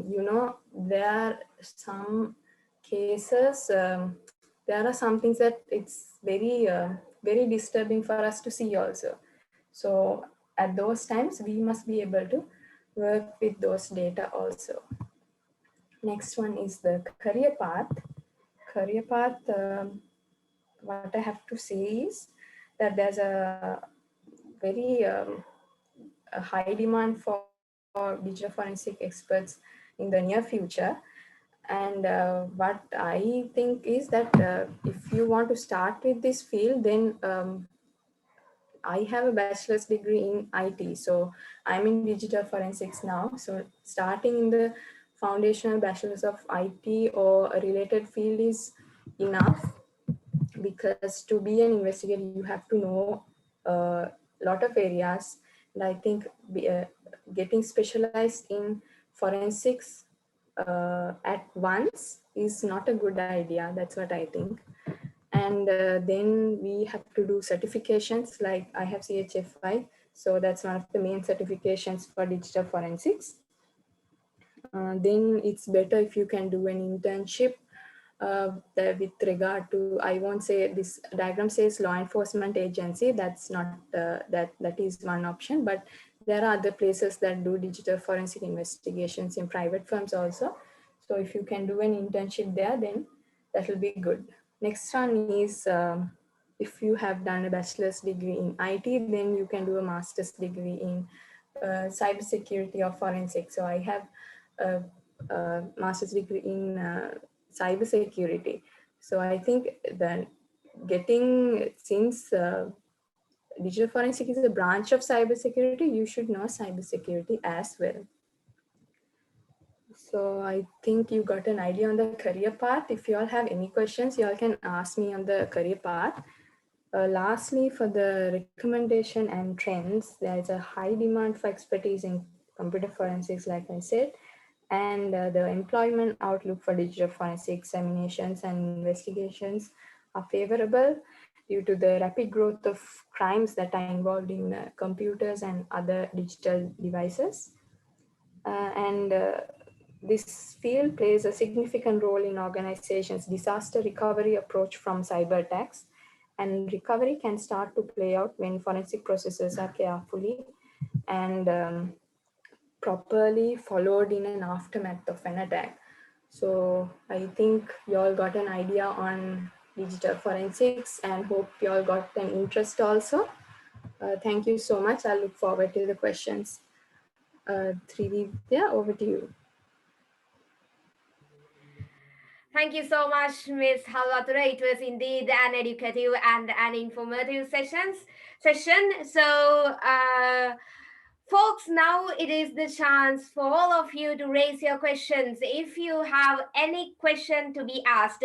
Speaker 5: you know, there are some cases, there are some things that it's very disturbing for us to see also. So at those times, we must be able to work with those data also. Next one is the career path. Career path, what I have to say is that there's a very a high demand for digital forensic experts in the near future. And what I think is that if you want to start with this field, then I have a bachelor's degree in IT. So I'm in digital forensics now. So starting in the foundational bachelor's of IT or a related field is enough, because to be an investigator, you have to know a lot of areas. And I think getting specialized in forensics at once is not a good idea. That's what I think. And then we have to do certifications, like I have CHFI. So that's one of the main certifications for digital forensics. Then it's better if you can do an internship with regard to, I won't say, this diagram says law enforcement agency. That's not, that is one option, but there are other places that do digital forensic investigations in private firms also. So if you can do an internship there, then that will be good. Next one is, if you have done a bachelor's degree in IT, then you can do a master's degree in cybersecurity or forensics. So I have a master's degree in cybersecurity. So I think that since digital forensic is a branch of cybersecurity, you should know cybersecurity as well. So I think you got an idea on the career path. If you all have any questions, you all can ask me on the career path. Lastly, for the recommendation and trends, there is a high demand for expertise in computer forensics, like I said, and the employment outlook for digital forensic examinations and investigations are favorable due to the rapid growth of crimes that are involved in computers and other digital devices. This field plays a significant role in organizations' disaster recovery approach from cyber attacks. And recovery can start to play out when forensic processes are carefully and properly followed in an aftermath of an attack. So I think you all got an idea on digital forensics and hope you all got an interest also. Thank you so much. I look forward to the questions. Trivia, over to you.
Speaker 1: Thank you so much, Ms. Halwatura. It was indeed an educative and an informative session. So, folks, now it is the chance for all of you to raise your questions. If you have any question to be asked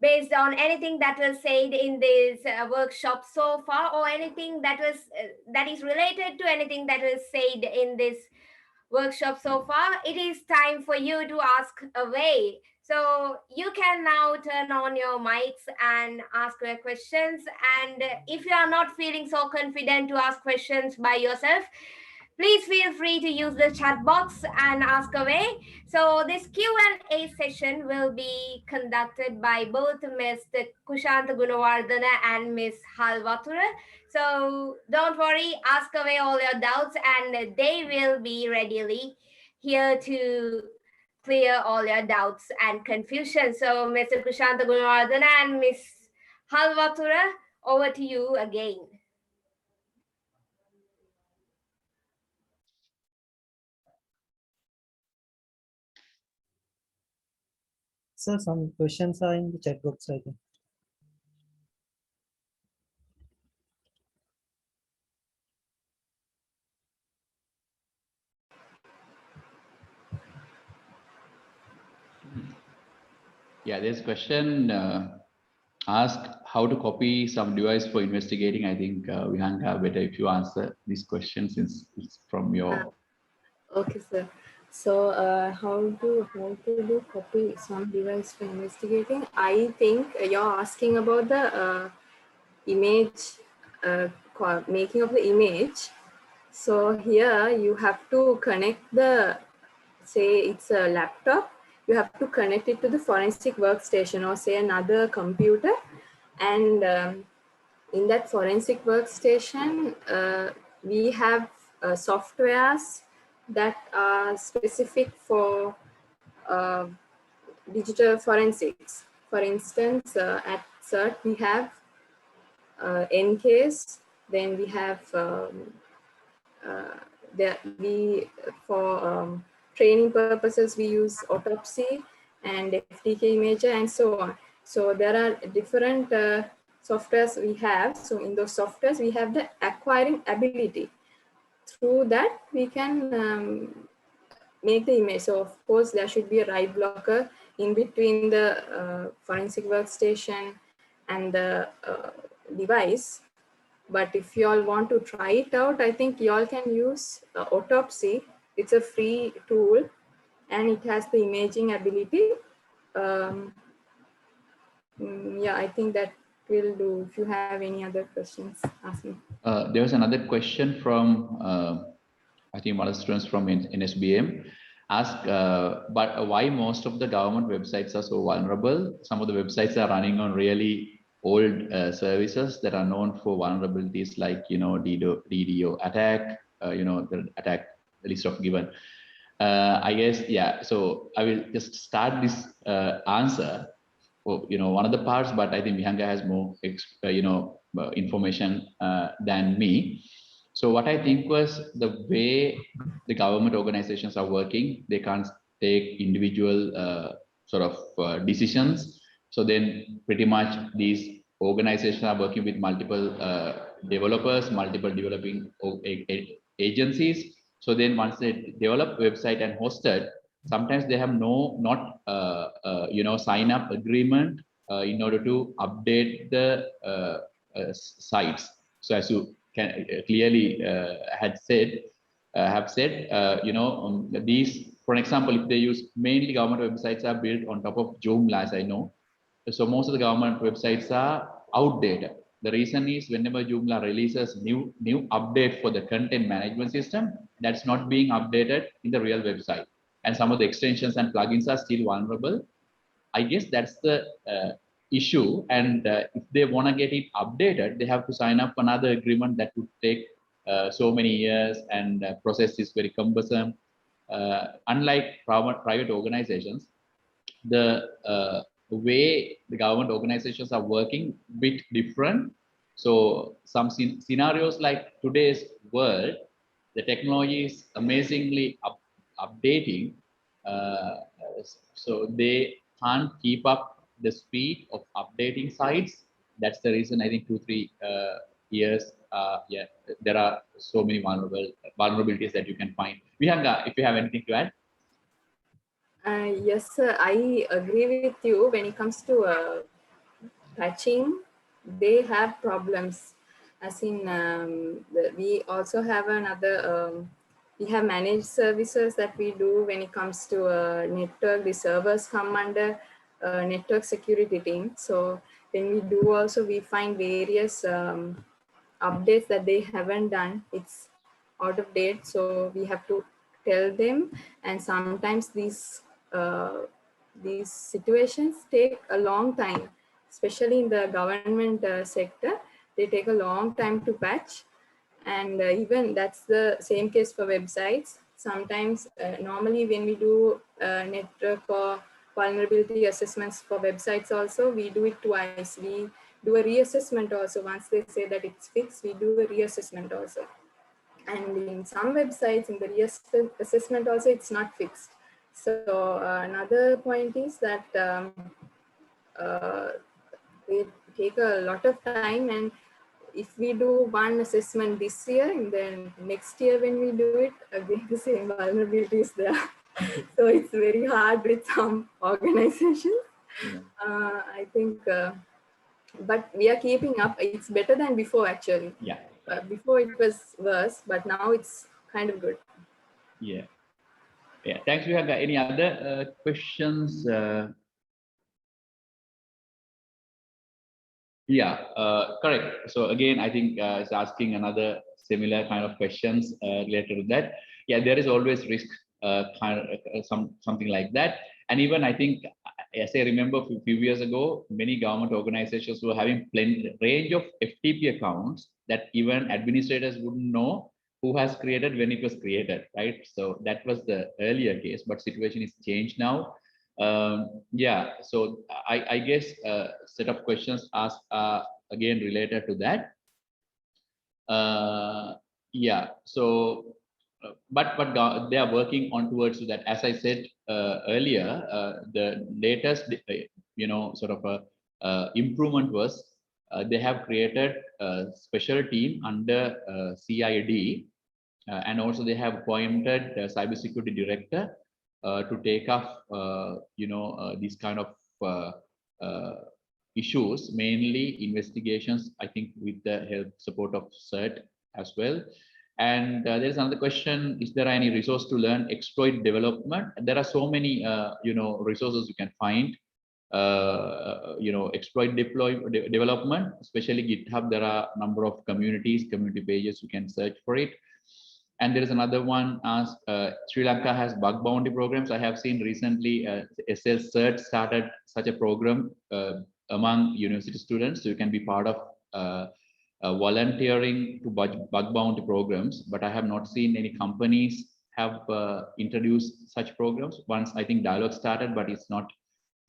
Speaker 1: based on anything that was said in this workshop so far, or anything that is related to anything that was said in this workshop so far, it is time for you to ask away. So you can now turn on your mics and ask your questions. And if you are not feeling so confident to ask questions by yourself, Please feel free to use the chat box and ask away. So this Q&A session will be conducted by both Mr. Kushanta Gunawardana and Ms. Halvatura. So don't worry, ask away all your doubts and they will be readily here to clear all your doubts and confusion. So Mr. Kushanta Gunawardana and Ms. Halvatura, over to you again.
Speaker 2: So some questions are in the chat box, I think.
Speaker 3: Yeah, there's a question ask how to copy some device for investigating. I think Vihanga, better if you answer this question since it's from your.
Speaker 5: Okay, sir. So how to do copy some device for investigating? I think you're asking about the image, making of the image. So here you have to connect the, say it's a laptop, you have to connect it to the forensic workstation or say another computer. And in that forensic workstation, we have softwares that are specific for digital forensics. For instance, at CERT, we have NCase, then we have for training purposes, we use autopsy and FTK imager and so on. So there are different softwares we have. So in those softwares, we have the acquiring ability. Through that, we can make the image. So of course, there should be a write blocker in between the forensic workstation and the device. But if you all want to try it out, I think you all can use autopsy. It's a free tool and it has the imaging ability. Yeah, I think that will do. If you have any other questions, ask me.
Speaker 3: There was another question from, I think one of the students from NSBM asked, but why most of the government websites are so vulnerable? Some of the websites are running on really old services that are known for vulnerabilities like, DDO attack, the attack list of given. I guess, yeah, so I will just start this answer for, one of the parts, but I think Vihanga has more, information than me. So what I think was the way the government organizations are working, they can't take individual sort of decisions. So then pretty much these organizations are working with multiple developers, multiple developing agencies. So then once they develop website and host it, sometimes they have not sign up agreement in order to update the sites. So as you can clearly have said, these, for example, if they use mainly government websites are built on top of Joomla, as I know. So most of the government websites are outdated. The reason is whenever Joomla releases new update for the content management system, that's not being updated in the real website. And some of the extensions and plugins are still vulnerable. I guess that's the issue. And if they want to get it updated, they have to sign up another agreement that would take so many years, and process is very cumbersome. Unlike private organizations, the way the government organizations are working a bit different. So some scenarios like today's world, the technology is amazingly updating. So they can't keep up the speed of updating sites. That's the reason I think 2-3 years. Yeah, there are so many vulnerabilities that you can find. Vihanga, if you have anything to add.
Speaker 5: Yes, sir, I agree with you. When it comes to patching, they have problems. As in, we also have another, we have managed services that we do when it comes to network. The servers come under network security team. So when we do also, we find various updates that they haven't done. It's out of date, so we have to tell them. And sometimes these situations take a long time, especially in the government sector. They take a long time to patch, and even that's the same case for websites. Sometimes normally when we do network or vulnerability assessments for websites also, we do it twice. We do a reassessment also. Once they say that it's fixed, we do a reassessment also. And in some websites, in the reassessment also, it's not fixed. So another point is that uh, they take a lot of time, and if we do one assessment this year, and then next year when we do it, again the same vulnerability is there. So it's very hard with some organizations. I think, but we are keeping up. It's better than before actually.
Speaker 3: Yeah.
Speaker 5: Before it was worse, but now it's kind of good.
Speaker 3: Yeah. Yeah. Thanks, Vihanga. Any other questions? Yeah, correct. So again, I think it's asking another similar kind of questions related to that. Yeah, there is always risk, something like that. And even I think, as I remember a few years ago, many government organizations were having plenty range of FTP accounts that even administrators wouldn't know who has created when it was created, right? So that was the earlier case, but situation is changed now. Yeah, so I guess set of questions asked again related to that. Yeah, so but they are working on towards that. As I said earlier, the latest sort of a improvement was they have created a special team under CID, and also they have appointed a cybersecurity director to take off, these kind of issues, mainly investigations, I think, with the help support of CERT as well. And there's another question: is there any resource to learn exploit development? There are so many, resources you can find. Exploit development, especially GitHub. There are a number of community pages you can search for it. And there is another one asked, Sri Lanka has bug bounty programs. I have seen recently SL CERT started such a program among university students. So you can be part of volunteering to bug bounty programs, but I have not seen any companies have introduced such programs. Once I think Dialogue started, but it's not,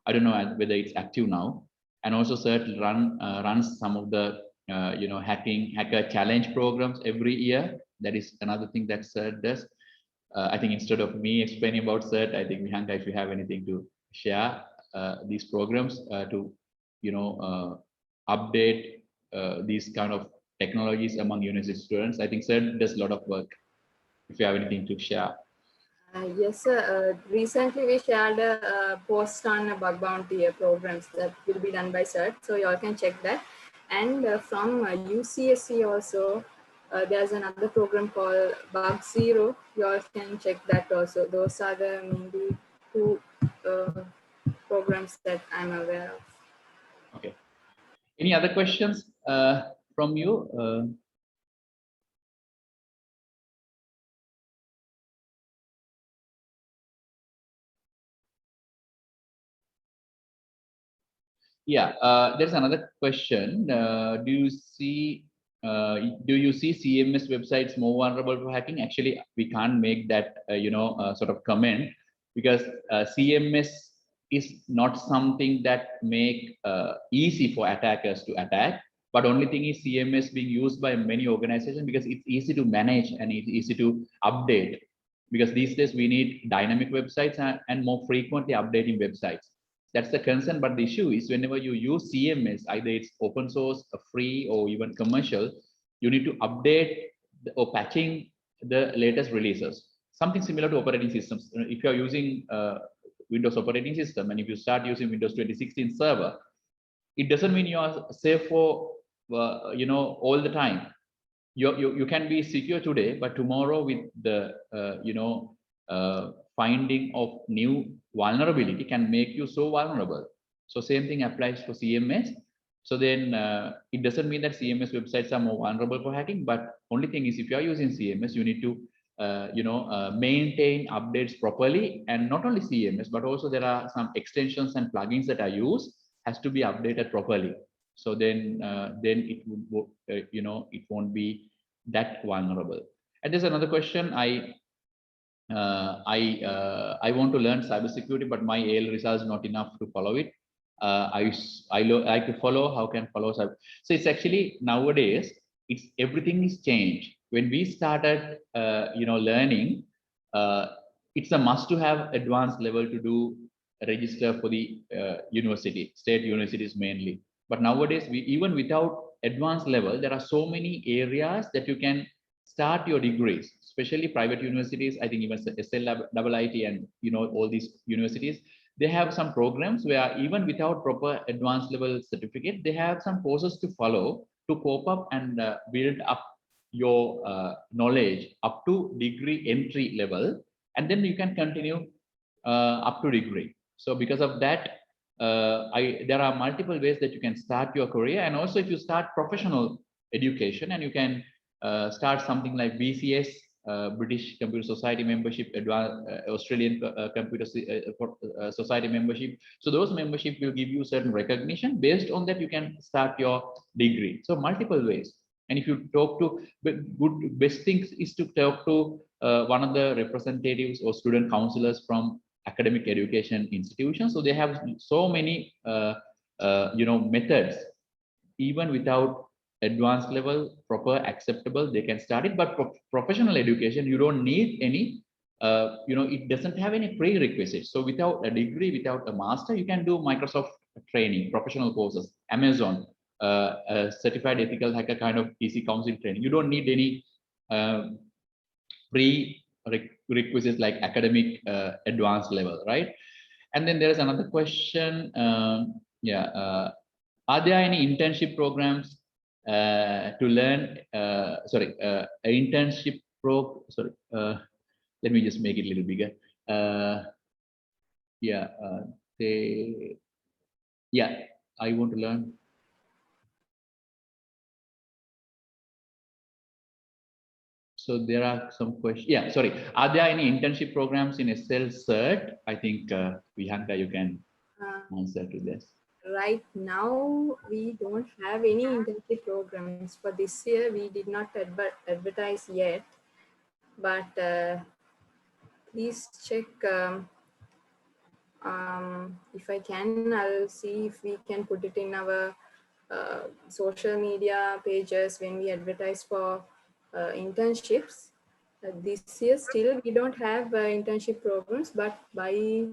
Speaker 3: I don't know whether it's active now. And also CERT runs some of the hacker challenge programs every year. That is another thing that CERT does. I think instead of me explaining about CERT, I think Vihanga, if you have anything to share these programs to update these kind of technologies among university students. I think CERT does a lot of work. If you have anything to share.
Speaker 5: Yes, sir. Recently we shared a post on bug bounty programs that will be done by CERT, so you all can check that. And from UCSC also, there's another program called Bug Zero. You all can check that also. Those are the maybe two programs that I'm aware of.
Speaker 3: Okay. Any other questions from you? Yeah, there's another question. Do you see CMS websites more vulnerable for hacking? Actually, we can't make that sort of comment, because CMS is not something that make easy for attackers to attack. But only thing is CMS being used by many organizations because it's easy to manage and it's easy to update. Because these days we need dynamic websites and more frequently updating websites. That's the concern, but the issue is whenever you use CMS, either it's open source, free, or even commercial, you need to update or patching the latest releases. Something similar to operating systems. If you're using Windows operating system, and if you start using Windows 2016 server, it doesn't mean you are safe for all the time. You can be secure today, but tomorrow with the finding of new vulnerability can make you so vulnerable. So same thing applies for CMS. So then it doesn't mean that CMS websites are more vulnerable for hacking, but only thing is if you are using CMS, you need to maintain updates properly, and not only CMS, but also there are some extensions and plugins that are used has to be updated properly. So then it would it won't be that vulnerable. And there's another question. I want to learn cybersecurity, but my AL results not enough to follow it. I like to follow. How can follow cyber? So it's actually nowadays everything is changed. When we started learning, it's a must to have advanced level to do register for the university, state universities mainly. But nowadays, even without advanced level, there are so many areas that you can start your degrees, especially private universities. I think even SLIIT and all these universities, they have some programs where even without proper advanced level certificate, they have some courses to follow to cope up and build up your knowledge up to degree entry level, and then you can continue up to degree. So because of that, there are multiple ways that you can start your career. And also if you start professional education, and you can start something like BCS, British Computer Society membership, Australian Computer Society membership. So those membership will give you certain recognition. Based on that, you can start your degree. So multiple ways. And if you talk to best things is to talk to one of the representatives or student counselors from academic education institutions. So they have so many methods, even without advanced level, proper, acceptable, they can start it. But professional education, you don't need any, it doesn't have any prerequisites. So without a degree, without a master, you can do Microsoft training, professional courses, Amazon, certified ethical hacker kind of PC council training. You don't need any prerequisites like academic advanced level, right? And then there is another question. Are there any internship programs to learn? Internship let me just make it a little bigger. I want to learn. So there are some questions. Yeah, sorry. Are there any internship programs in SL Cert? I think Vihanka, you can answer to this.
Speaker 5: Right now, we don't have any internship programs. For this year, we did not advertise yet. But please check. If I can, I'll see if we can put it in our social media pages when we advertise for internships. This year, still we don't have internship programs, but by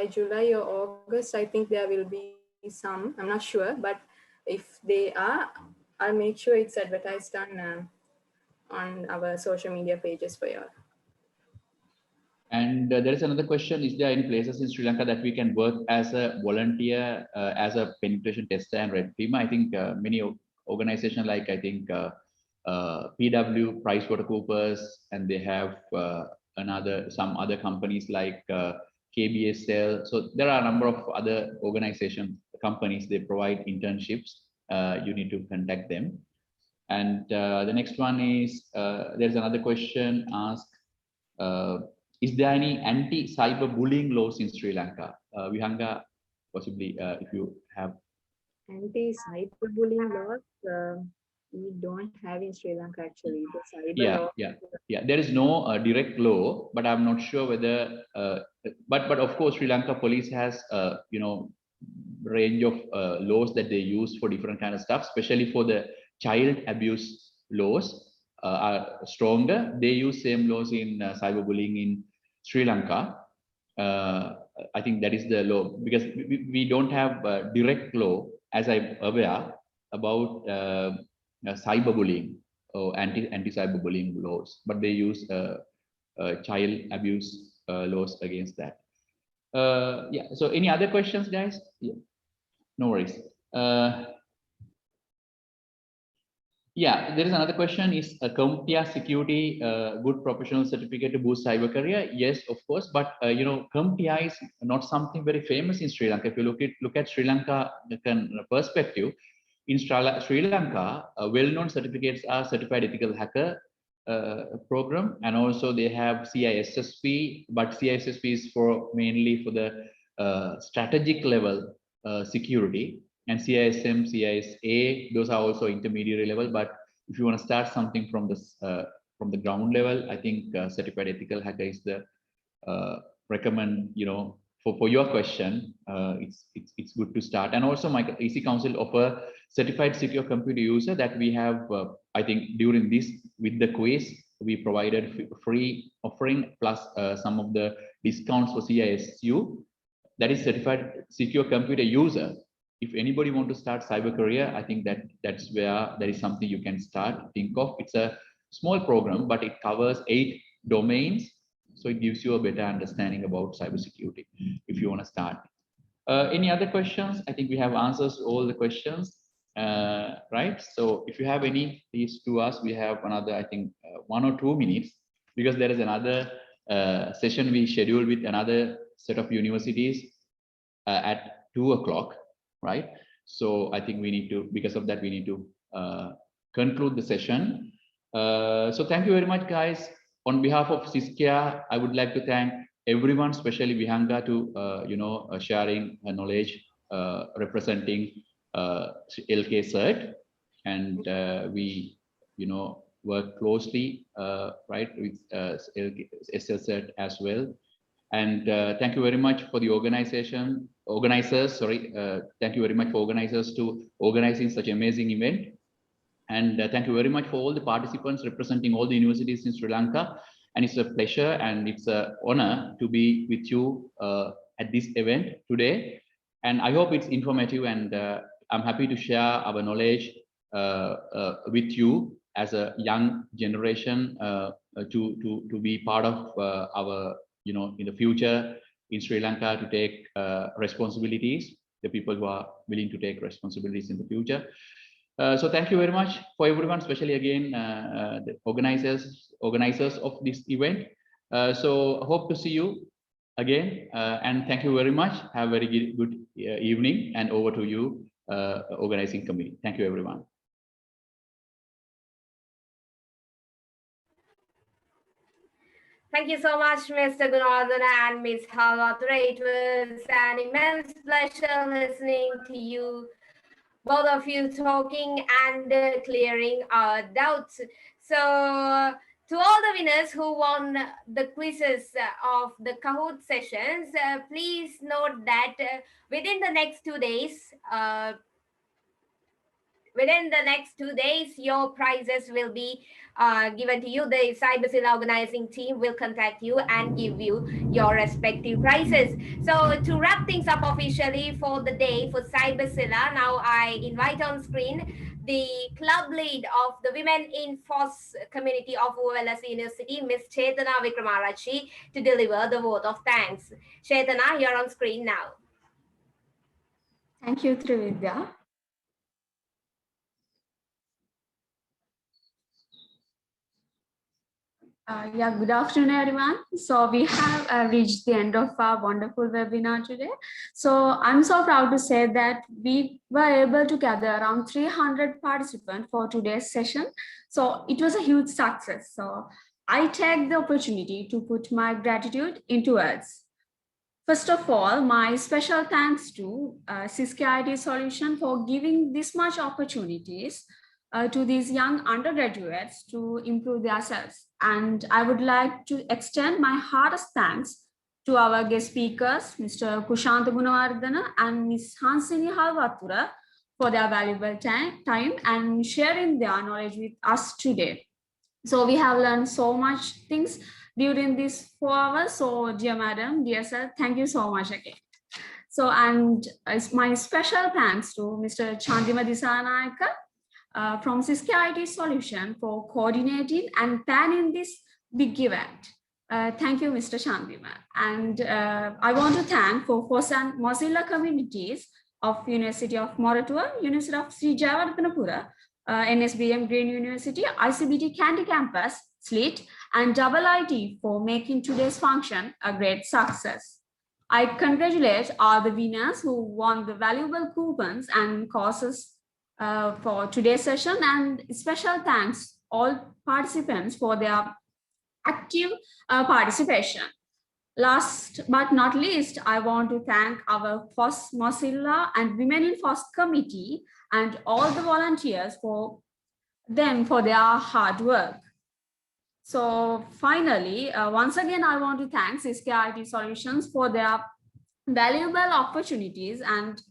Speaker 5: July or August, I think there will be some. I'm not sure, but if they are, I'll make sure it's advertised on our social media pages for you.
Speaker 3: And there is another question. Is there any places in Sri Lanka that we can work as a volunteer, as a penetration tester and red teamer? I think many organizations like, I think PW, PricewaterhouseCoopers, and they have some other companies like KBSL. So there are a number of other organizations, companies, they provide internships. You need to contact them. And the next one is, there's another question asked, is there any anti-cyberbullying laws in Sri Lanka? Vihanga, possibly if you have.
Speaker 5: Anti-cyberbullying laws, we don't have in Sri Lanka actually. The cyber law.
Speaker 3: There is no direct law, but I'm not sure whether. But of course, Sri Lanka police has range of laws that they use for different kind of stuff, especially for the child abuse laws are stronger. They use same laws in cyberbullying in Sri Lanka. I think that is the law, because we don't have a direct law, as I'm aware, about cyberbullying or anti-cyberbullying laws, but they use child abuse laws against that. So any other questions, guys? Yeah. No worries. Yeah, there is another question. Is a CompTIA security good professional certificate to boost cyber career? Yes, of course. But you know, CompTIA is not something very famous in Sri Lanka. If you look at Sri Lanka perspective, in Sri Lanka, well-known certificates are Certified Ethical Hacker program, and also they have CISSP. But CISSP is for mainly for the strategic level security. And CISM, CISA, those are also intermediary level. But if you want to start something from the ground level, I think certified ethical hacker is the recommend. You know, for your question, it's good to start. And also, my EC Council offer certified secure computer user that we have. I think during this with the quiz, we provided free offering plus some of the discounts for CISU. That is certified secure computer user. If anybody want to start cyber career, I think that's where there is something you can start. Think of it's a small program, but it covers 8 domains, so it gives you a better understanding about cybersecurity. If you want to start, any other questions? I think we have answers to all the questions, right? So if you have any, please to us. We have another, I think, 1 or 2 minutes because there is another session we scheduled with another set of universities at 2 o'clock. Right. So I think we need to, because of that, we need to conclude the session. So thank you very much, guys. On behalf of Siskia, I would like to thank everyone, especially Vihanga, to sharing her knowledge, representing LK Cert, and we work closely right with SL Cert as well. And thank you very much for the organizers. Thank you very much for organizers to organizing such amazing event. And thank you very much for all the participants representing all the universities in Sri Lanka. And it's a pleasure and it's an honor to be with you at this event today. And I hope it's informative, and I'm happy to share our knowledge with you as a young generation to be part of our, in the future in Sri Lanka, to take responsibilities, the people who are willing to take responsibilities in the future. So thank you very much for everyone, especially again, the organizers of this event. So I hope to see you again, and thank you very much. Have a very good evening, and over to you, organizing committee. Thank you, everyone.
Speaker 1: Thank you so much, Mr. Gunardana and Ms. Halvatura. It was an immense pleasure listening to you, both of you talking and clearing our doubts. So to all the winners who won the quizzes of the Kahoot sessions, please note that within the next 2 days, your prizes will be given to you. The Cyberzilla organizing team will contact you and give you your respective prizes. So to wrap things up officially for the day for Cyberzilla, now I invite on screen the club lead of the Women in FOSS community of ULS University, Ms. Chetana Vikramarachi, to deliver the vote of thanks. Chetana, you're on screen now.
Speaker 4: Thank you, Trividya. Yeah, good afternoon, everyone. So we have reached the end of our wonderful webinar today. So I'm so proud to say that we were able to gather around 300 participants for today's session. So it was a huge success. So I take the opportunity to put my gratitude into words. First of all, my special thanks to Siskia IT Solution for giving this much opportunities to these young undergraduates to improve themselves. And I would like to extend my heartiest thanks to our guest speakers, Mr. Kushanta Gunawardana and Ms. Hansini Halvatura, for their valuable time and sharing their knowledge with us today. So we have learned so much things during these 4 hours. So dear madam, dear sir, thank you so much again. So, and my special thanks to Mr. Chandima Disanayaka from Siskia IT Solution for coordinating and planning this big event. Thank you, Mr. Chandima. And I want to thank for FOSS and Mozilla communities of University of Moratuwa, University of Sri Jayawardhanapura NSBM Green University, ICBT Candy Campus, SLIT, and IIT for making today's function a great success. I congratulate all the winners who won the valuable coupons and courses for today's session, and special thanks all participants for their active participation. Last but not least, I want to thank our FOSS Mozilla and Women in FOSS committee and all the volunteers for their hard work. So finally, once again, I want to thank SKIT Solutions for their valuable opportunities, and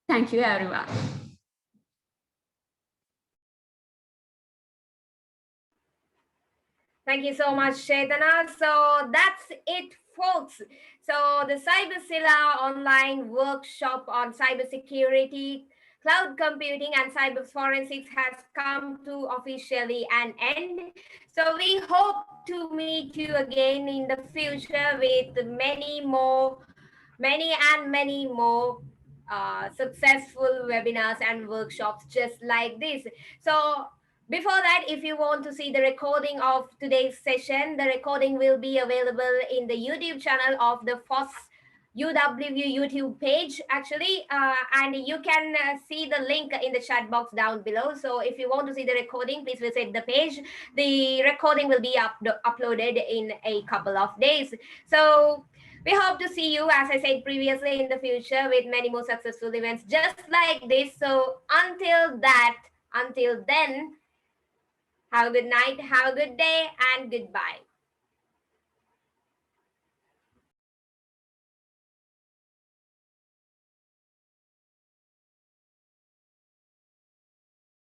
Speaker 4: thank you everyone.
Speaker 1: Thank you so much, Chaitana. So that's it, folks. So the Cyberzilla online workshop on cybersecurity, cloud computing, and cyber forensics has come to officially an end. So we hope to meet you again in the future with many more successful webinars and workshops just like this. So before that, if you want to see the recording of today's session, the recording will be available in the YouTube channel of the FOSS UW YouTube page, actually, and you can see the link in the chat box down below. So if you want to see the recording, please visit the page. The recording will be uploaded in a couple of days. So we hope to see you, as I said previously, in the future with many more successful events just like this. So until then, have a good night, have a good day, and goodbye.